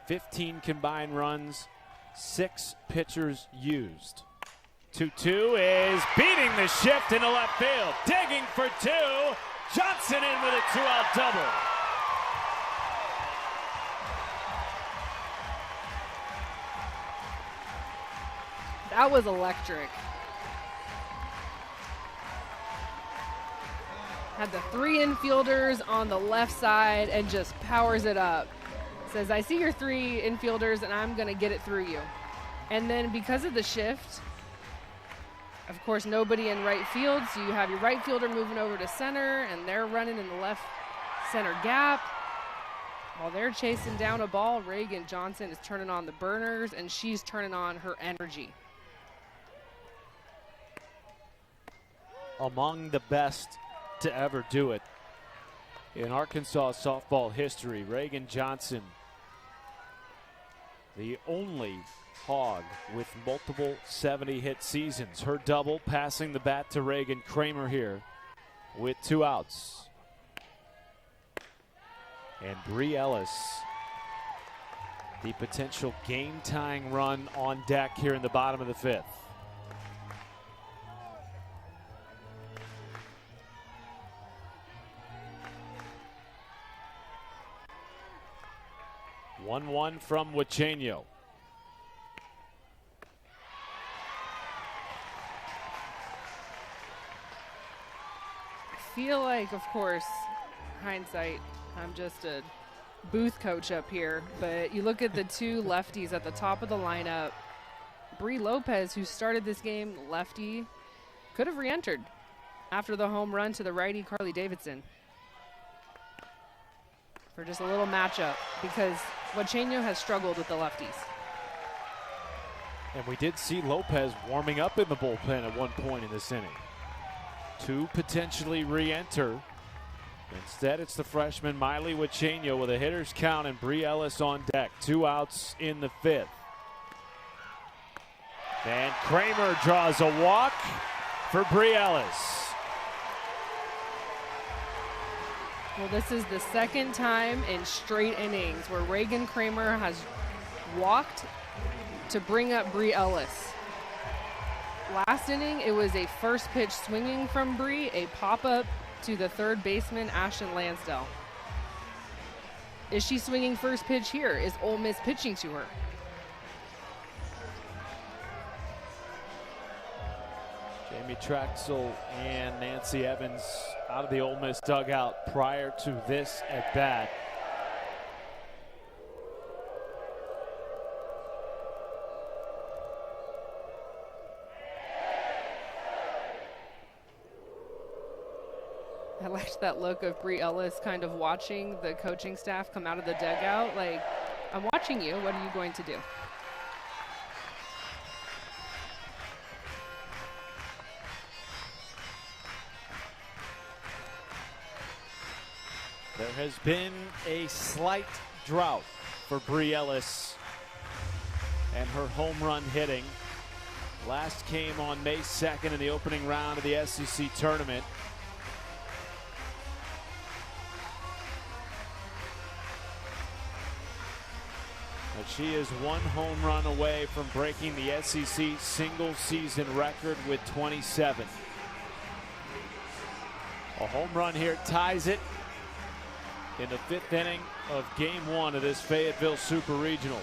"15 combined runs, 6 pitchers used." 2-2 is beating the shift into left field. Digging for 2. Johnson in with a 2-out double. That was electric. Had the 3 infielders on the left side and just powers it up. Says, I see your 3 infielders and I'm going to get it through you. And then because of the shift, of course, nobody in right field. So you have your right fielder moving over to center and they're running in the left center gap. While they're chasing down a ball, Reagan Johnson is turning on the burners and she's turning on her energy. Among the best to ever do it in Arkansas softball history, Reagan Johnson, the only Hog with multiple 70-hit seasons. Her double passing the bat to Reagan Kramer here with 2 outs. And Bree Ellis, the potential game-tying run on deck here in the bottom of the 5th. One from Wachenio. I feel like, of course, hindsight, I'm just a booth coach up here, but you look at the 2 lefties at the top of the lineup. Bree Lopez, who started this game lefty, could have re-entered after the home run to the righty Carly Davidson for just a little matchup because Wachenio has struggled with the lefties. And we did see Lopez warming up in the bullpen at one point in this inning. 2 potentially re-enter. Instead, it's the freshman Miley Wachenio with a hitter's count and Bree Ellis on deck. 2 outs in the 5th. And Kramer draws a walk for Bree Ellis. Well, this is the second time in straight innings where Reagan Kramer has walked to bring up Bree Ellis. Last inning, it was a first pitch swinging from Bree, a pop-up to the third baseman, Ashton Lansdale. Is she swinging first pitch here? Is Ole Miss pitching to her? Jamie Traxel and Nancy Evans out of the Ole Miss dugout prior to this at bat. I liked that look of Bree Ellis kind of watching the coaching staff come out of the dugout. Like, I'm watching you. What are you going to do? There has been a slight drought for Bree Ellis and her home run hitting. Last came on May 2nd in the opening round of the SEC tournament. But she is one home run away from breaking the SEC single season record with 27. A home run here ties it in the 5th inning of Game 1 of this Fayetteville Super Regional.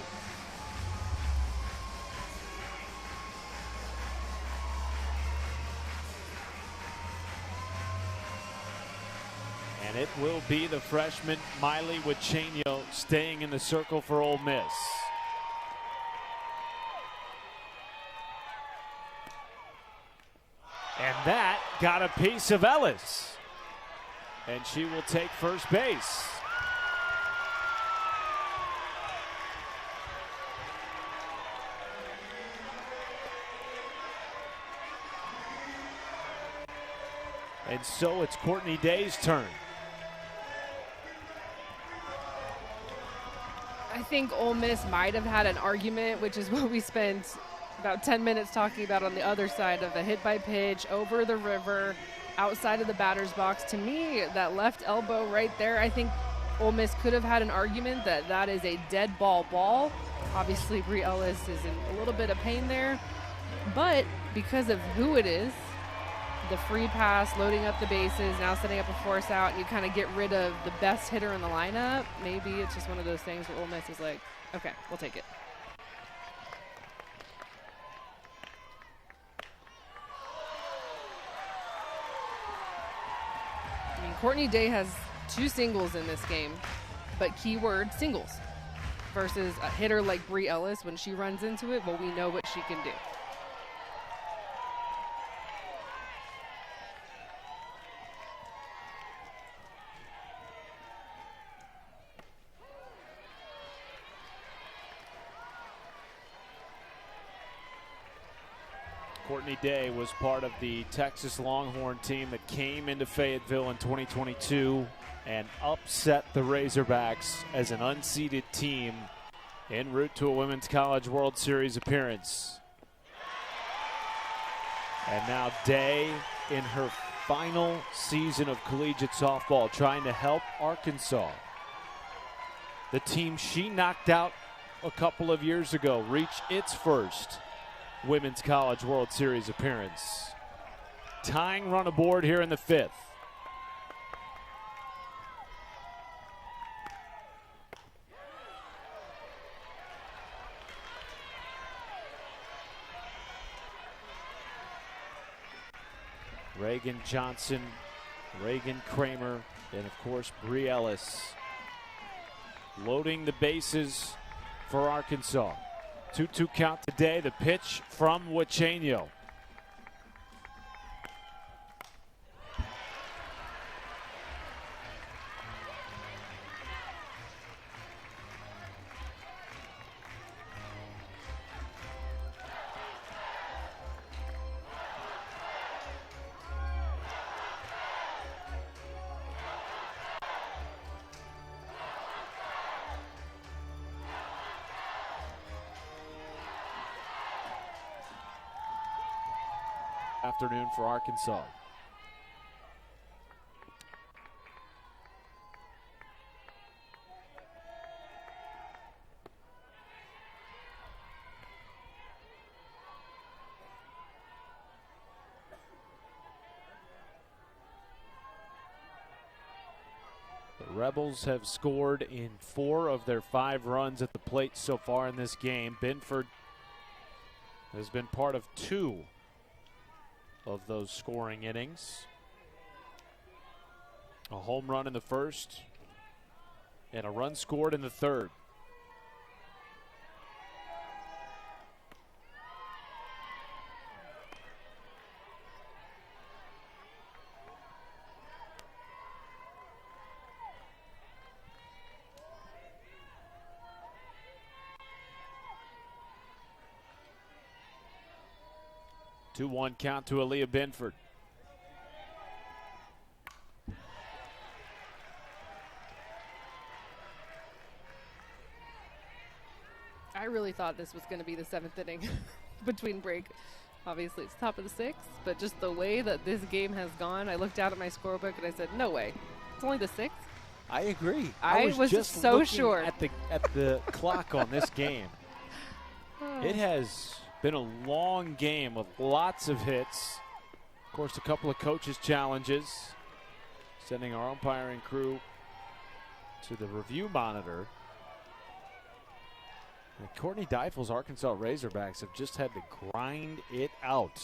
And it will be the freshman Miley Wachenio staying in the circle for Ole Miss. And that got a piece of Ellis. And she will take first base. And so it's Courtney Day's turn. I think Ole Miss might have had an argument, which is what we spent about 10 minutes talking about on the other side of a hit by pitch over the river, outside of the batter's box. To me, that left elbow right there, I think Ole Miss could have had an argument that that is a dead ball. Obviously, Bree Ellis is in a little bit of pain there, but because of who it is, the free pass, loading up the bases, now setting up a force out, and you kind of get rid of the best hitter in the lineup. Maybe it's just one of those things where Ole Miss is like, okay, we'll take it. I mean, Courtney Day has 2 singles in this game, but keyword singles versus a hitter like Bree Ellis. When she runs into it, well, we know what she can do. Courtney Day was part of the Texas Longhorn team that came into Fayetteville in 2022 and upset the Razorbacks as an unseeded team en route to a Women's College World Series appearance. And now Day in her final season of collegiate softball trying to help Arkansas, the team she knocked out a couple of years ago, reach its first Women's College World Series appearance. Tying run aboard here in the 5th. Reagan Johnson, Reagan Kramer, and of course Bree Ellis loading the bases for Arkansas. 2-2 count today. The pitch from Wachenio. Afternoon for Arkansas. The Rebels have scored in 4 of their 5 runs at the plate so far in this game. Binford has been part of 2 of those scoring innings. A home run in the first and a run scored in the third. Two-one count to Aaliyah Binford. I really thought this was going to be the 7th inning between break. Obviously, it's top of the 6th, but just the way that this game has gone, I looked out at my scorebook and I said, no way. It's only the 6th? I agree. I was just so looking sure. at the clock on this game. It has been a long game with lots of hits. Of course, a couple of coaches' challenges, sending our umpiring crew to the review monitor. And Courtney Deifel's Arkansas Razorbacks have just had to grind it out,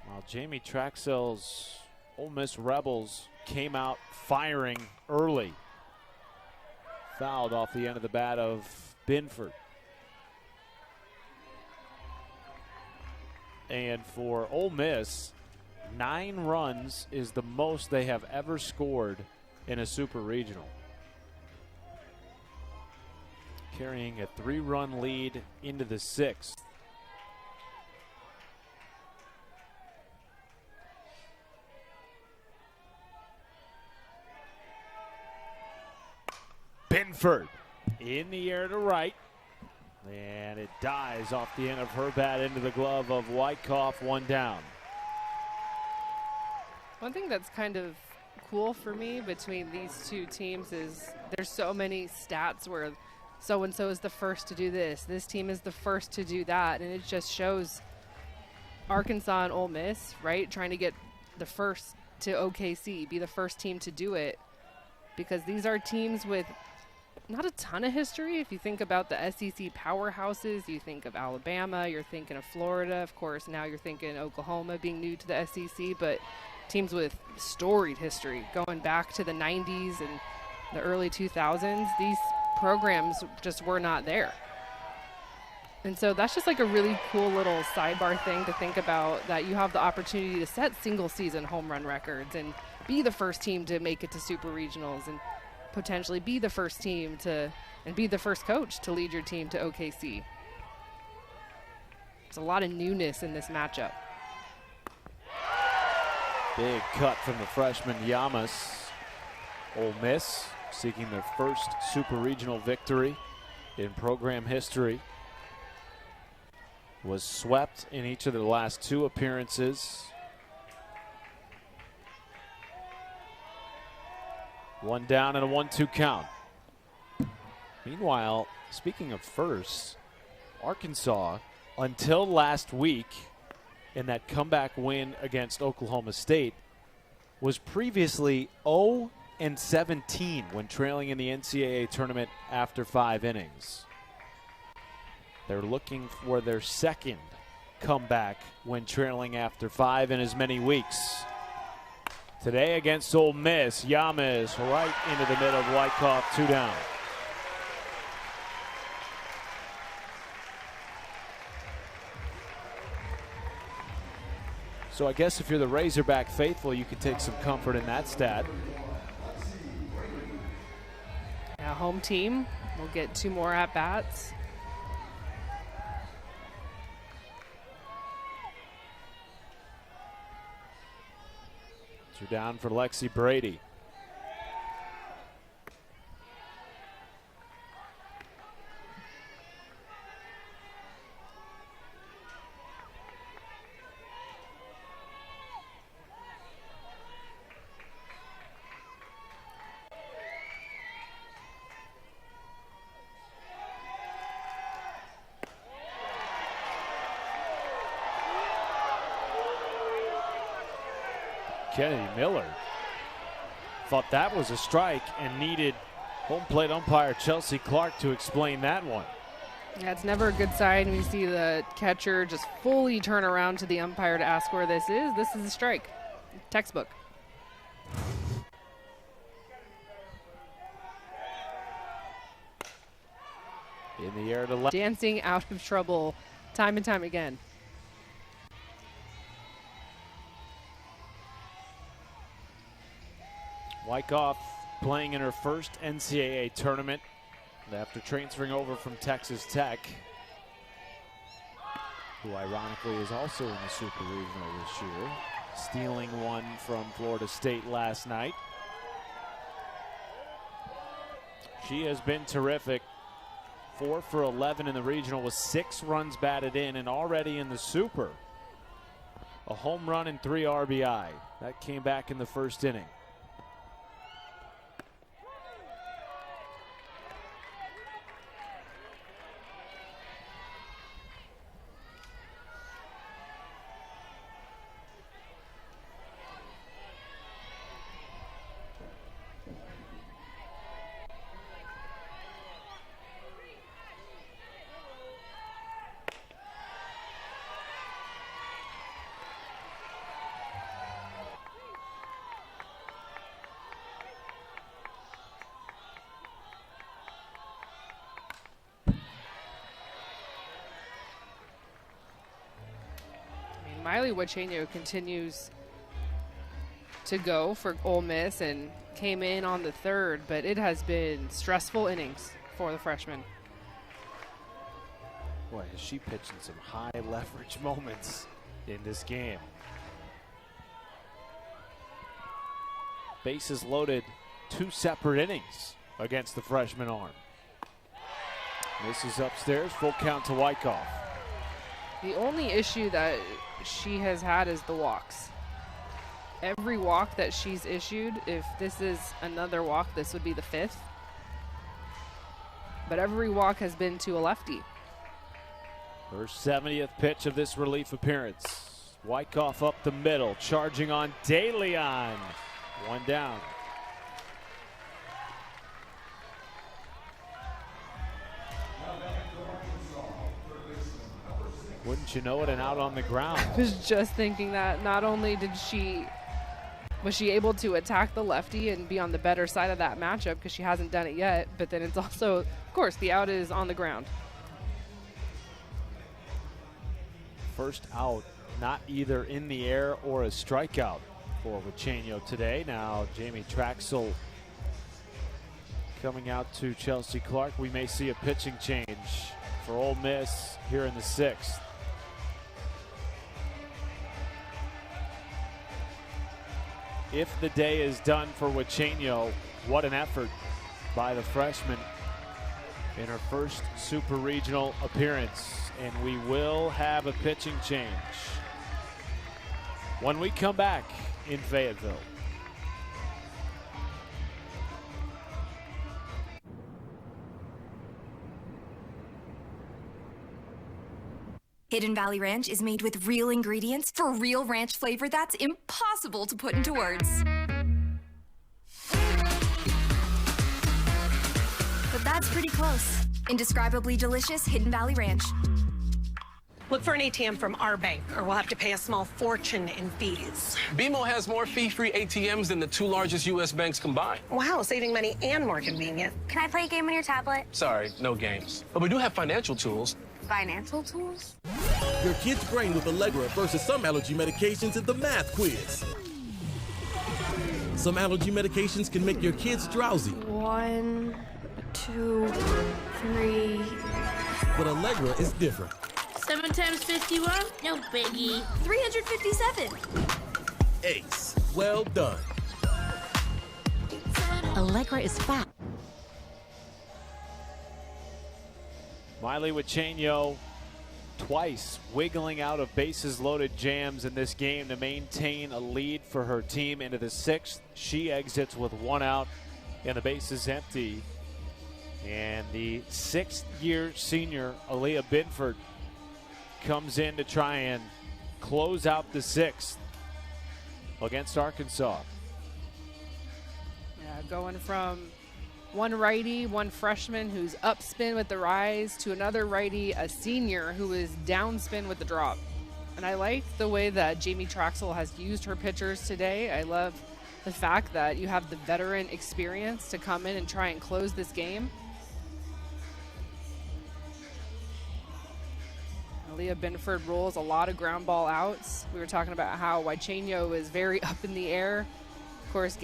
while Jamie Traxell's Ole Miss Rebels came out firing early. Fouled off the end of the bat of Binford. And for Ole Miss, 9 runs is the most they have ever scored in a super regional, carrying a 3-run lead into the 6th. Binford in the air to right, and it dies off the end of her bat into the glove of Wyckoff. 1 down. One thing that's kind of cool for me between these two teams is there's so many stats where so-and-so is the first to do this, this team is the first to do that, and it just shows Arkansas and Ole Miss, right, trying to get the first to OKC, be the first team to do it, because these are teams with not a ton of history. If you think about the SEC powerhouses, you think of Alabama, you're thinking of Florida, of course, now you're thinking Oklahoma being new to the SEC, but teams with storied history going back to the 90s and the early 2000s, these programs just were not there. And so that's just like a really cool little sidebar thing to think about, that you have the opportunity to set single season home run records and be the first team to make it to super regionals and potentially be the first team to, and be the first coach to lead your team to OKC. There's a lot of newness in this matchup. Big cut from the freshman Yamas. Ole Miss seeking their first super regional victory in program history. Was swept in each of their last 2 appearances. 1 down and a 1-2 count. Meanwhile, speaking of firsts, Arkansas, until last week in that comeback win against Oklahoma State, was previously 0-17 when trailing in the NCAA tournament after 5 innings. They're looking for their second comeback when trailing after 5 in as many weeks. Today against Ole Miss, Yamas right into the middle of Wyckoff, 2 down. So I guess if you're the Razorback faithful, you can take some comfort in that stat. Now home team will get 2 more at-bats. So down for Lexi Brady. Kennedy Miller thought that was a strike and needed home plate umpire Chelsea Clark to explain that one. Yeah, it's never a good sign when you see the catcher just fully turn around to the umpire to ask where this is. This is a strike. Textbook. In the air to left. Dancing out of trouble time and time again. Wyckoff playing in her first NCAA tournament after transferring over from Texas Tech, who ironically is also in the Super Regional this year, stealing one from Florida State last night. She has been terrific. 4 for 11 in the regional with 6 runs batted in, and already in the Super, a home run and 3 RBI. That came back in the first inning. Miley Huachenio continues to go for Ole Miss and came in on the third, but it has been stressful innings for the freshman. Boy, has she pitched in some high leverage moments in this game. Bases loaded, 2 separate innings against the freshman arm. This is upstairs, full count to Wyckoff. The only issue that she has had is the walks. Every walk that she's issued, if this is another walk, this would be the 5th. But every walk has been to a lefty. Her 70th pitch of this relief appearance. Wyckoff up the middle, charging on DeLeon. 1 down. Wouldn't you know it, and out on the ground. I was just thinking that not only was she able to attack the lefty and be on the better side of that matchup because she hasn't done it yet, but then it's also, of course, the out is on the ground. First out, not either in the air or a strikeout for Huachenio today. Now Jamie Traxel coming out to Chelsea Clark. We may see a pitching change for Ole Miss here in the 6th. If the day is done for Huachenio, what an effort by the freshman in her first Super Regional appearance. And we will have a pitching change when we come back in Fayetteville. Hidden Valley Ranch is made with real ingredients for real ranch flavor that's impossible to put into words. But that's pretty close. Indescribably delicious Hidden Valley Ranch. Look for an ATM from our bank, or we'll have to pay a small fortune in fees. BMO has more fee-free ATMs than the 2 largest U.S. banks combined. Wow, saving money and more convenient. Can I play a game on your tablet? Sorry, no games. But we do have financial tools. Financial tools? Your kid's brain with Allegra versus some allergy medications in the math quiz. Some allergy medications can make your kids drowsy. 1, 2, 3. But Allegra is different. 7 times 51? No biggie. 357. Ace. Well done. Allegra is fat. Miley Huachenio twice wiggling out of bases loaded jams in this game to maintain a lead for her team into the 6th. She exits with 1 out and the bases empty. And the 6th-year senior, Aaliyah Binford, comes in to try and close out the 6th against Arkansas. going from one righty, one freshman who's up spin with the rise to another righty, a senior who is down spin with the drop. And I like the way that Jamie Traxel has used her pitchers today. I love the fact that you have the veteran experience to come in and try and close this game. Leah Binford rolls a lot of ground ball outs. We were talking about how Huaychenyo is very up in the air. Of course,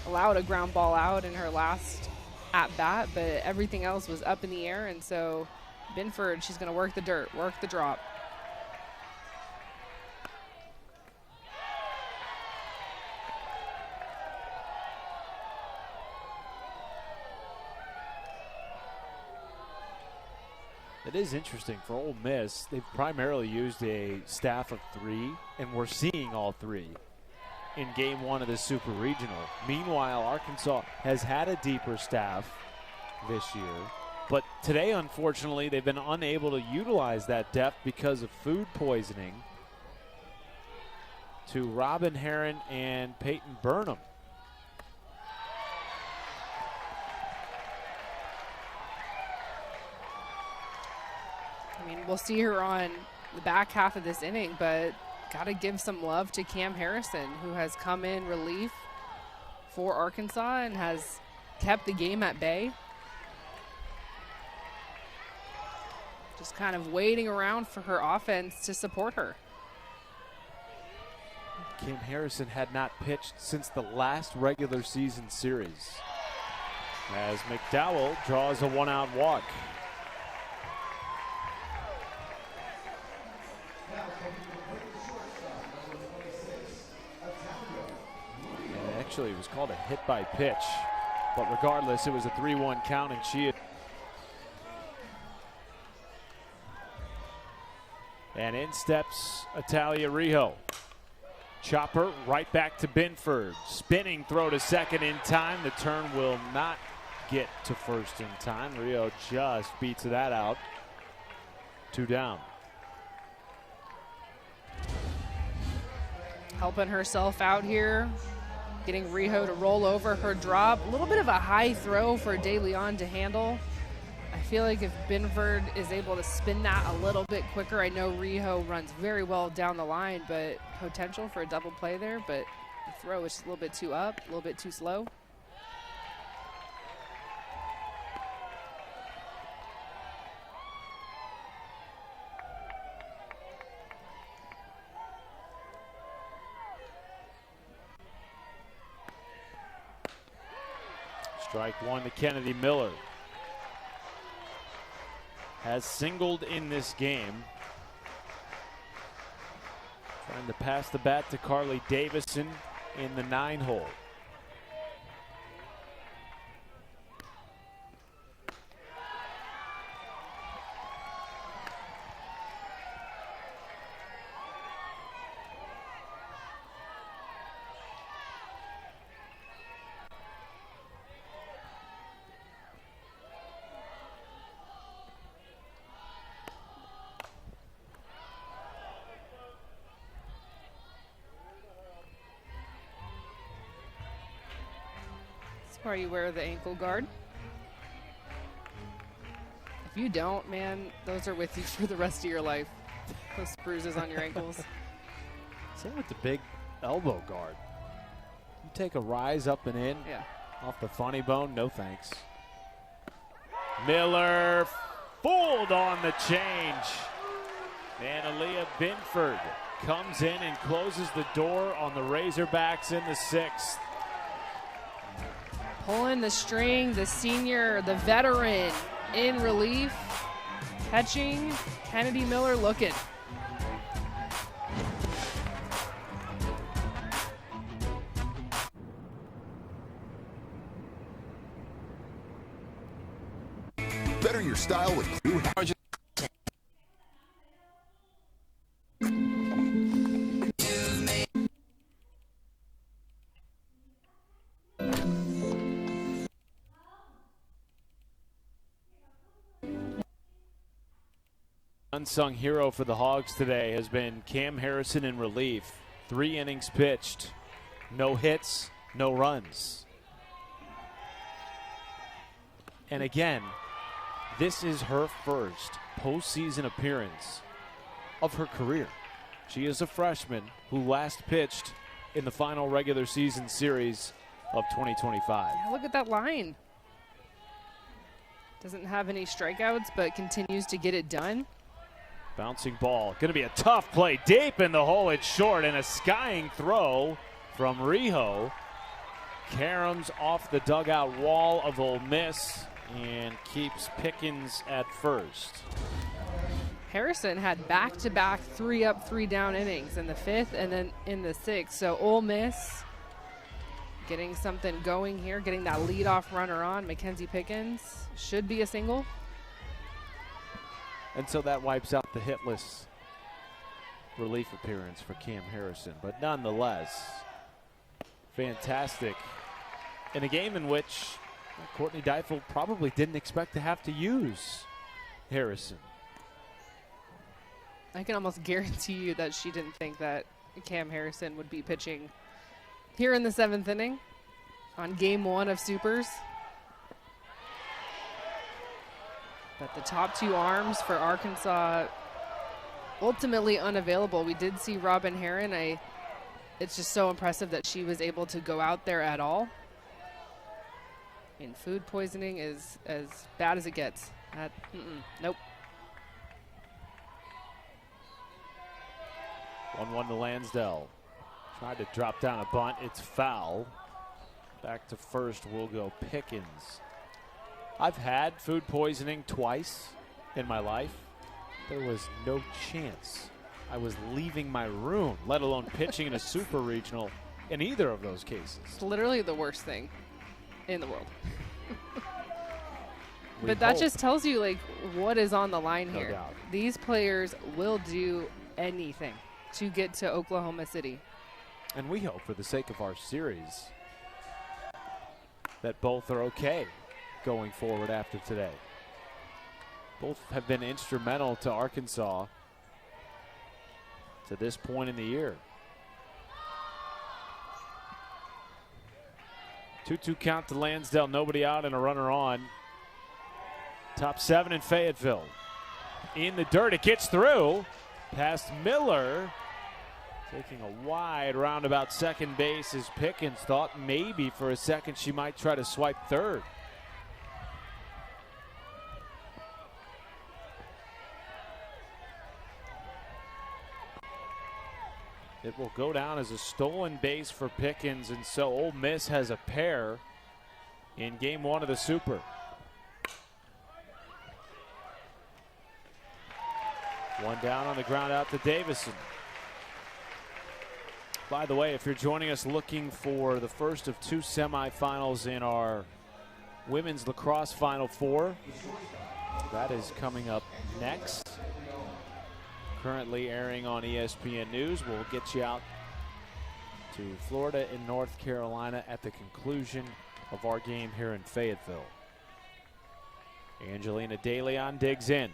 allowed a ground ball out in her last at bat, but everything else was up in the air. And so Binford, she's going to work the dirt, work the drop. It is interesting for Ole Miss. They've primarily used a staff of 3, and we're seeing all 3 in game 1 of the Super Regional. Meanwhile, Arkansas has had a deeper staff this year, but today, unfortunately, they've been unable to utilize that depth because of food poisoning to Robin Herron and Peyton Burnham. I mean, we'll see her on the back half of this inning, but got to give some love to Cam Harrison, who has come in relief for Arkansas and has kept the game at bay. Just kind of waiting around for her offense to support her. Cam Harrison had not pitched since the last regular season series, as McDowell draws a 1-out walk. Actually, it was called a hit by pitch, but regardless, it was a 3-1 count, and she had. And in steps Italia Rijo. Chopper right back to Binford. Spinning throw to second in time. The turn will not get to first in time. Rijo just beats that out. 2 down. Helping herself out here. Getting Rijo to roll over her drop. A little bit of a high throw for De Leon to handle. I feel like if Binford is able to spin that a little bit quicker, I know Rijo runs very well down the line, but potential for a double play there, but the throw is just a little bit too up, a little bit too slow. Strike 1 to Kennedy Miller. Has singled in this game. Trying to pass the bat to Carly Davison in the 9-hole. Where you wear the ankle guard. If you don't, man, those are with you for the rest of your life. Those bruises on your ankles. Same with the big elbow guard. You take a rise up and in. Yeah. Off the funny bone, no thanks. Miller fooled on the change. And Aaliyah Binford comes in and closes the door on the Razorbacks in the 6th. Pulling the string, the senior, the veteran in relief. Catching, Kennedy Miller looking. Better your style with Blue Hydrogen. Unsung hero for the Hogs today has been Cam Harrison in relief. 3 innings pitched, no hits, no runs. And again, this is her first postseason appearance of her career. She is a freshman who last pitched in the final regular season series of 2025. Yeah, look at that line. Doesn't have any strikeouts, but continues to get it done. Bouncing ball. Going to be a tough play. Deep in the hole. It's short, and a skying throw from Rijo. Caroms off the dugout wall of Ole Miss and keeps Pickens at first. Harrison had back-to-back 3-up, 3-down innings in the 5th and then in the 6th. So Ole Miss getting something going here, getting that leadoff runner on. Mackenzie Pickens should be a single. And so that wipes out the hitless relief appearance for Cam Harrison. But nonetheless, fantastic. In a game in which Courtney Deifel probably didn't expect to have to use Harrison. I can almost guarantee you that she didn't think that Cam Harrison would be pitching here in the 7th inning on game 1 of Supers. But the top 2 arms for Arkansas ultimately unavailable. We did see Robin Heron. It's just so impressive that she was able to go out there at all. And food poisoning is as bad as it gets. Nope. 1-1 to Lansdale. Tried to drop down a bunt. It's foul. Back to first will go Pickens. I've had food poisoning twice in my life. There was no chance I was leaving my room, let alone pitching in a super regional in either of those cases. It's literally the worst thing in the world. But that just tells you like what is on the line here. No doubt. These players will do anything to get to Oklahoma City. And we hope for the sake of our series that both are okay going forward after today. Both have been instrumental to Arkansas to this point in the year. 2-2 count to Lansdale, nobody out and a runner on. Top 7 in Fayetteville. In the dirt, it gets through. Past Miller. Taking a wide roundabout second base as Pickens thought maybe for a second she might try to swipe third. It will go down as a stolen base for Pickens, and so Ole Miss has a pair in game 1 of the Super. One down on the ground out to Davison. By the way, if you're joining us looking for the first of 2 semifinals in our women's lacrosse Final Four, that is coming up next. Currently airing on ESPN News. We'll get you out to Florida and North Carolina at the conclusion of our game here in Fayetteville. Angelina DeLeon digs in.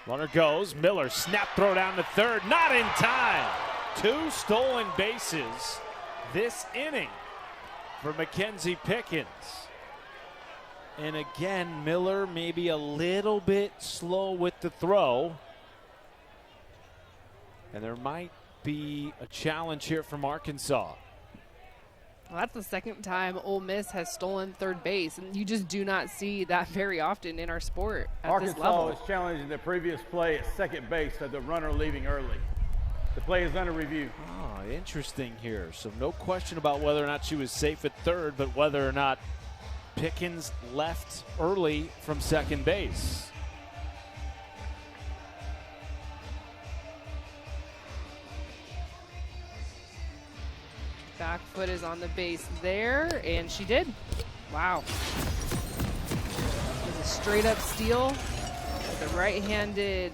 Runner goes. Miller snap throw down to third. Not in time. 2 stolen bases this inning for Mackenzie Pickens. And again, Miller maybe a little bit slow with the throw. And there might be a challenge here from Arkansas. Well, that's the second time Ole Miss has stolen third base, and you just do not see that very often in our sport at this level. Arkansas is challenging the previous play at second base of the runner leaving early. The play is under review. Oh, interesting here. So no question about whether or not she was safe at third, but whether or not Pickens left early from second base. Back foot is on the base there, and she did. Wow. It was a straight up steal. The right-handed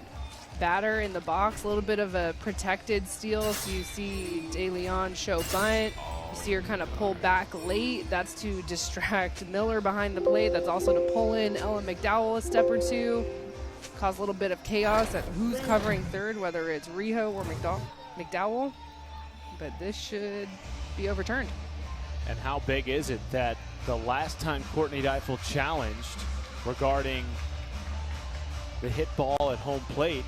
batter in the box, a little bit of a protected steal. So you see DeLeon show bunt. You see her kind of pull back late. That's to distract Miller behind the plate. That's also to pull in Ella McDowell a step or two. Cause a little bit of chaos at who's covering third, whether it's Rijo or McDowell. But this should be overturned. And how big is it that the last time Courtney Deifel challenged regarding the hit ball at home plate,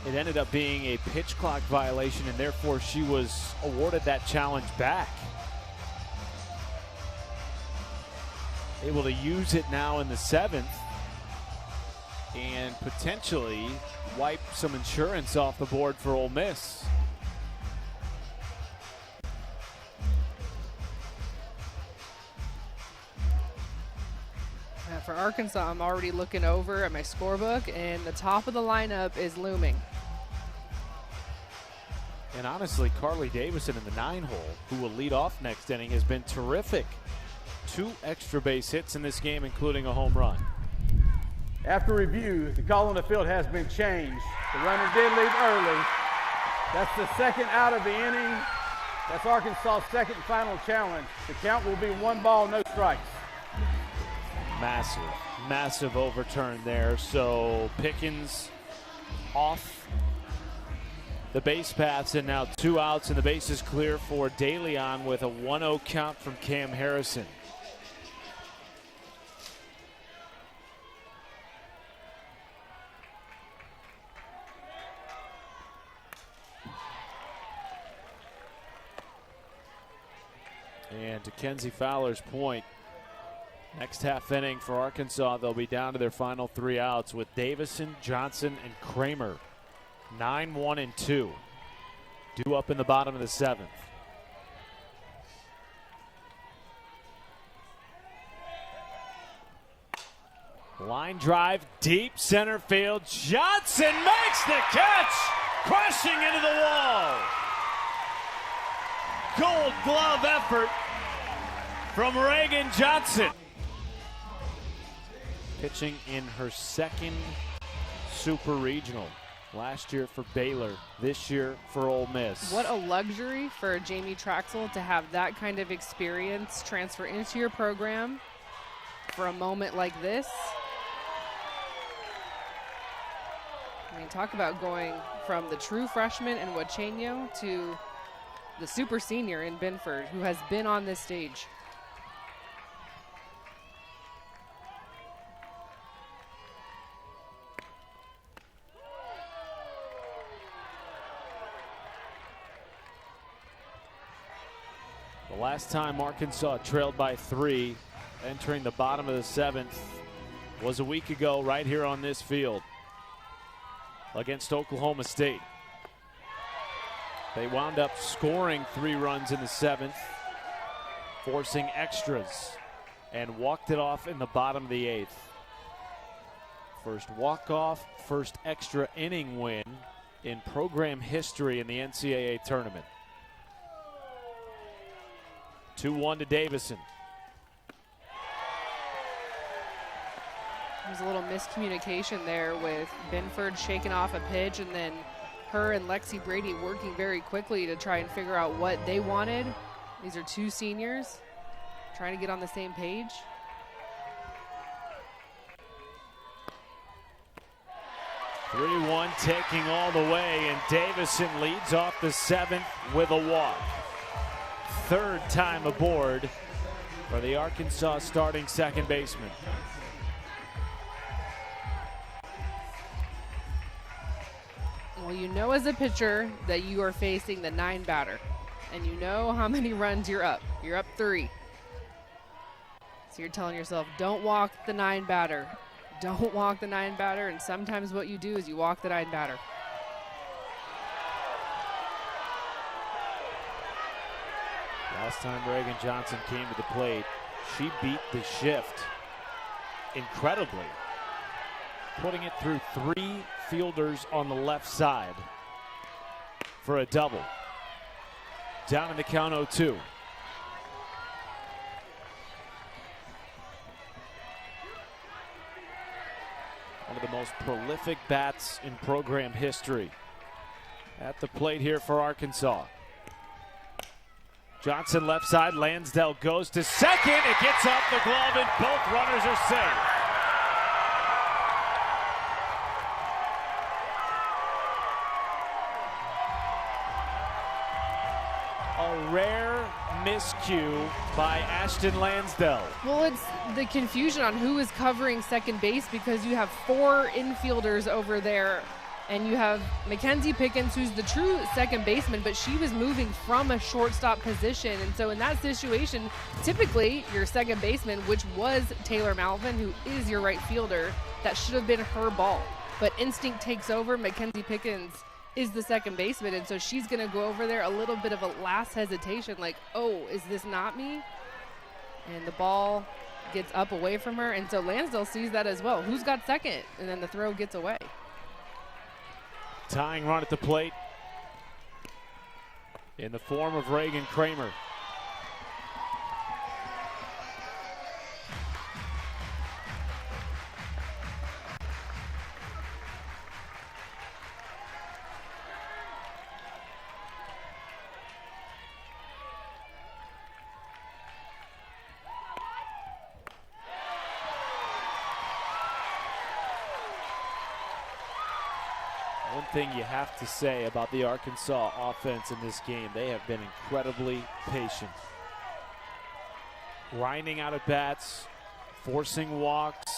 it ended up being a pitch clock violation, and therefore she was awarded that challenge back. Able to use it now in the 7th and potentially wipe some insurance off the board for Ole Miss. For Arkansas, I'm already looking over at my scorebook, and the top of the lineup is looming. And honestly, Carly Davison in the 9-hole, who will lead off next inning, has been terrific. 2 extra base hits in this game, including a home run. After review, the call on the field has been changed. The runner did leave early. That's the second out of the inning. That's Arkansas' second and final challenge. The count will be 1 ball, no strikes. Massive overturn there. So Pickens off the base paths, and now 2 outs, and the base is clear for DeLeon with a 1-0 count from Cam Harrison. And to Kenzie Fowler's point, next half inning for Arkansas, they'll be down to their final 3 outs with Davison, Johnson, and Kramer. 9-1 and 2. Due up in the bottom of the 7th. Line drive, deep center field. Johnson makes the catch, crashing into the wall. Gold glove effort from Reagan Johnson. Pitching in her 2nd Super Regional. Last year for Baylor, this year for Ole Miss. What a luxury for Jamie Traxel to have that kind of experience transfer into your program for a moment like this. I mean, talk about going from the true freshman in Huacheño to the super senior in Binford, who has been on this stage. The last time Arkansas trailed by 3, entering the bottom of the 7th, was a week ago right here on this field against Oklahoma State. They wound up scoring 3 runs in the 7th, forcing extras, and walked it off in the bottom of the 8th. First walk-off, first extra inning win in program history in the NCAA tournament. 2-1 to Davison. There's a little miscommunication there with Binford shaking off a pitch, and then her and Lexi Brady working very quickly to try and figure out what they wanted. These are 2 seniors trying to get on the same page. (3-1) taking all the way, and Davison leads off the 7th with a walk. 3rd time aboard for the Arkansas starting second baseman. Well, you know as a pitcher that you are facing the 9 batter, and you know how many runs you're up. You're up 3. So you're telling yourself, don't walk the 9 batter. Don't walk the 9 batter, and sometimes what you do is you walk the 9 batter. Last time Reagan Johnson came to the plate, she beat the shift incredibly, putting it through 3 fielders on the left side for a double. Down in the count 0-2. One of the most prolific bats in program history. At the plate here for Arkansas. Johnson left side, Lansdale goes to second. It gets off the glove and both runners are safe. A rare miscue by Ashton Lansdale. Well, it's the confusion on who is covering second base because you have 4 infielders over there, and you have Mackenzie Pickens, who's the true second baseman, but she was moving from a shortstop position. And so in that situation, typically your second baseman, which was Taylor Malvin, who is your right fielder, that should have been her ball. But instinct takes over. Mackenzie Pickens is the second baseman, and so she's going to go over there, a little bit of a last hesitation, like, oh, is this not me? And the ball gets up away from her, and so Lansdale sees that as well. Who's got second? And then the throw gets away. Tying run at the plate in the form of Reagan Kramer. One thing you have to say about the Arkansas offense in this game, they have been incredibly patient. Grinding out at bats, forcing walks.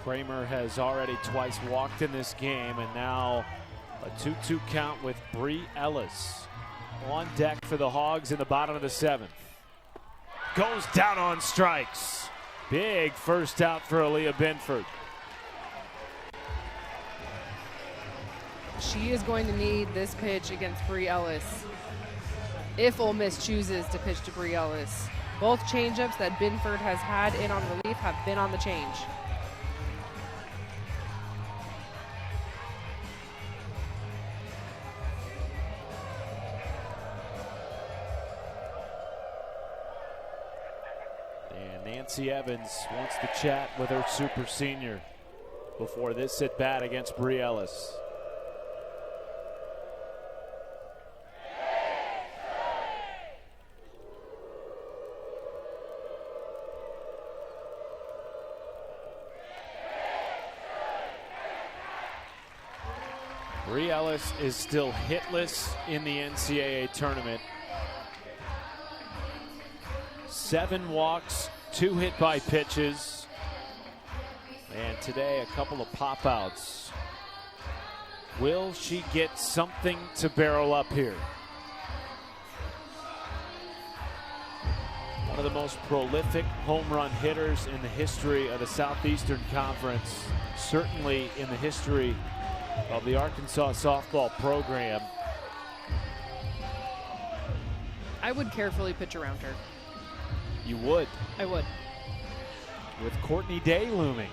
Kramer has already twice walked in this game, and now a 2-2 count with Bree Ellis on deck for the Hogs in the bottom of the 7th. Goes down on strikes. Big first out for Aaliyah Binford. She is going to need this pitch against Bree Ellis if Ole Miss chooses to pitch to Bree Ellis. Both changeups that Binford has had in on relief have been on the change. Nancy Evans wants to chat with her super senior before this at bat against Bree Ellis. Bree Ellis is still hitless in the NCAA tournament. 7 walks, 2 hit by pitches, and today a couple of pop outs. Will she get something to barrel up here? One of the most prolific home run hitters in the history of the Southeastern Conference, certainly in the history of the Arkansas softball program. I would carefully pitch around her. You would? I would. With Courtney Day looming.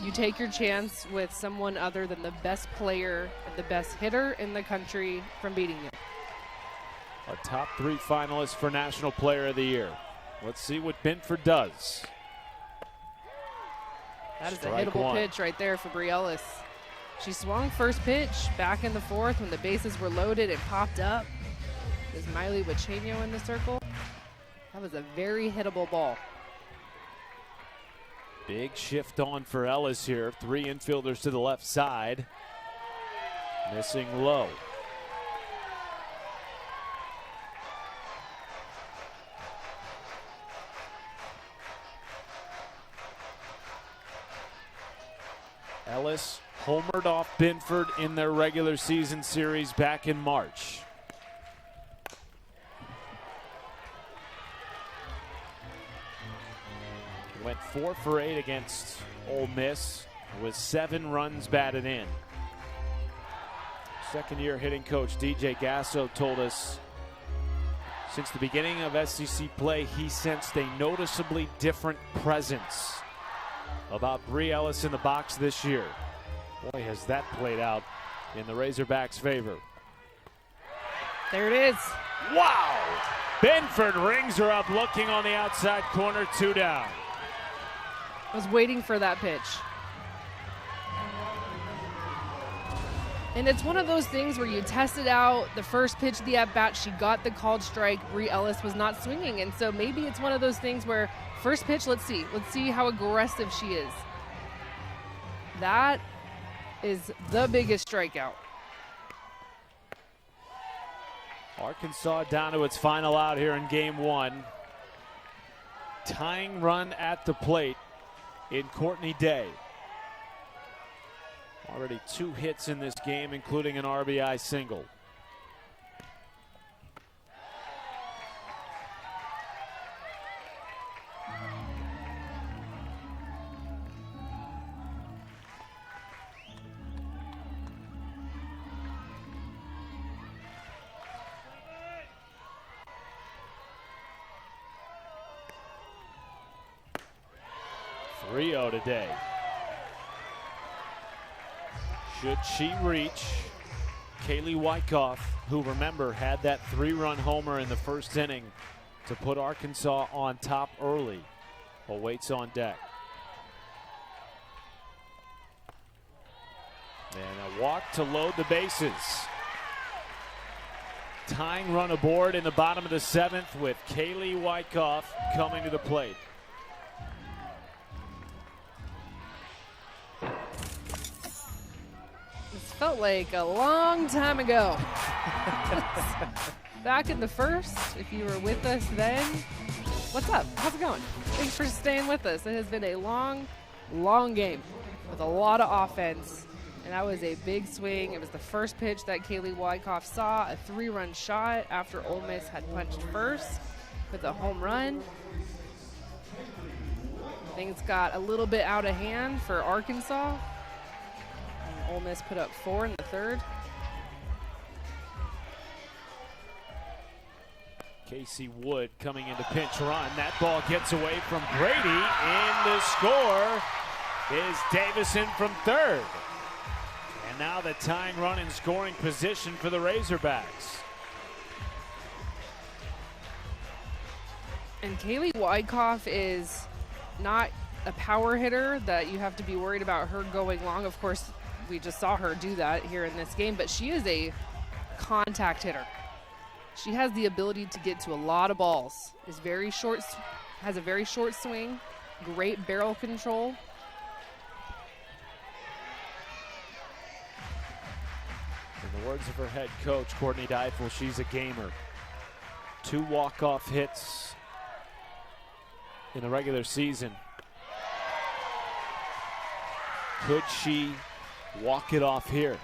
You take your chance with someone other than the best player and the best hitter in the country from beating you. A top 3 finalist for National Player of the Year. Let's see what Binford does. That is a hittable pitch right there for Bree Ellis. She swung first pitch back in the 4th when the bases were loaded. It popped up. There's Miley Wachenio in the circle. That was a very hittable ball. Big shift on for Ellis here. 3 infielders to the left side. Missing low. Ellis homered off Binford in their regular season series back in March. Went 4 for 8 against Ole Miss with 7 runs batted in. Second-year hitting coach DJ Gasso told us since the beginning of SEC play, he sensed a noticeably different presence about Bree Ellis in the box this year. Boy, has that played out in the Razorbacks' favor. There it is. Wow! Binford rings her up, looking on the outside corner, 2 down. I was waiting for that pitch. And it's one of those things where you test it out. The first pitch of the at-bat, she got the called strike. Bri Ellis was not swinging. And so maybe it's one of those things where first pitch, let's see how aggressive she is. That is the biggest strikeout. Arkansas down to its final out here in game one. Tying run at the plate in Courtney Day. Already 2 hits in this game, including an RBI single. Rio today. Should she reach, Kaylee Wyckoff, who, remember, had that 3-run homer in the first inning to put Arkansas on top early, awaits on deck. And a walk to load the bases. Tying run aboard in the bottom of the 7th with Kaylee Wyckoff coming to the plate. Felt like a long time ago. Back in the first, if you were with us then. What's up? How's it going? Thanks for staying with us. It has been a long, long game with a lot of offense. And that was a big swing. It was the first pitch that Kaylee Wyckoff saw, a 3-run shot after Ole Miss had punched first with a home run. Things got a little bit out of hand for Arkansas. Ole Miss put up 4 in the 3rd. Casey Wood coming into pinch run. That ball gets away from Brady, and the score is Davison from 3rd. And now the tying run in scoring position for the Razorbacks. And Kaylee Wyckoff is not a power hitter that you have to be worried about her going long. Of course, we just saw her do that here in this game, but she is a contact hitter. She has the ability to get to a lot of balls. Is very short, has a very short swing, great barrel control. In the words of her head coach, Courtney Deifel, she's a gamer. 2 walk-off hits in the regular season. Could she walk it off here?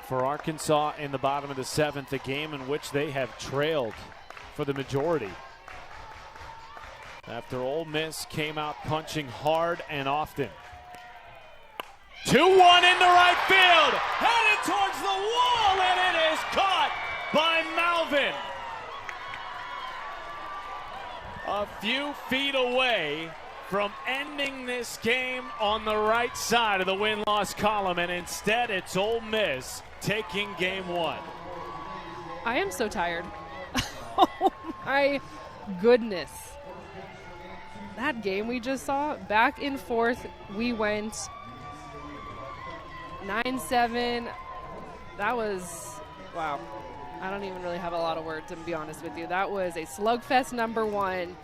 For Arkansas in the bottom of the 7th, a game in which they have trailed for the majority. After Ole Miss came out punching hard and often. 2-1 in the right field, headed towards the wall, and it is caught by Malvin. A few feet away from ending this game on the right side of the win-loss column, and instead it's Ole Miss taking game 1. I am so tired. Oh my goodness. That game we just saw, back and forth, we went 9-7. That was, wow. I don't even really have a lot of words, to be honest with you. That was a slugfest number 1.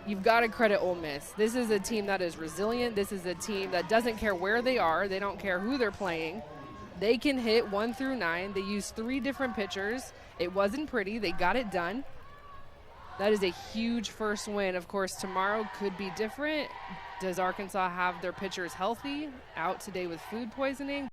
You've got to credit Ole Miss. This is a team that is resilient. This is a team that doesn't care where they are. They don't care who they're playing. They can hit 1 through 9. They used 3 different pitchers. It wasn't pretty. They got it done. That is a huge first win. Of course, tomorrow could be different. Does Arkansas have their pitchers healthy? Out today with food poisoning?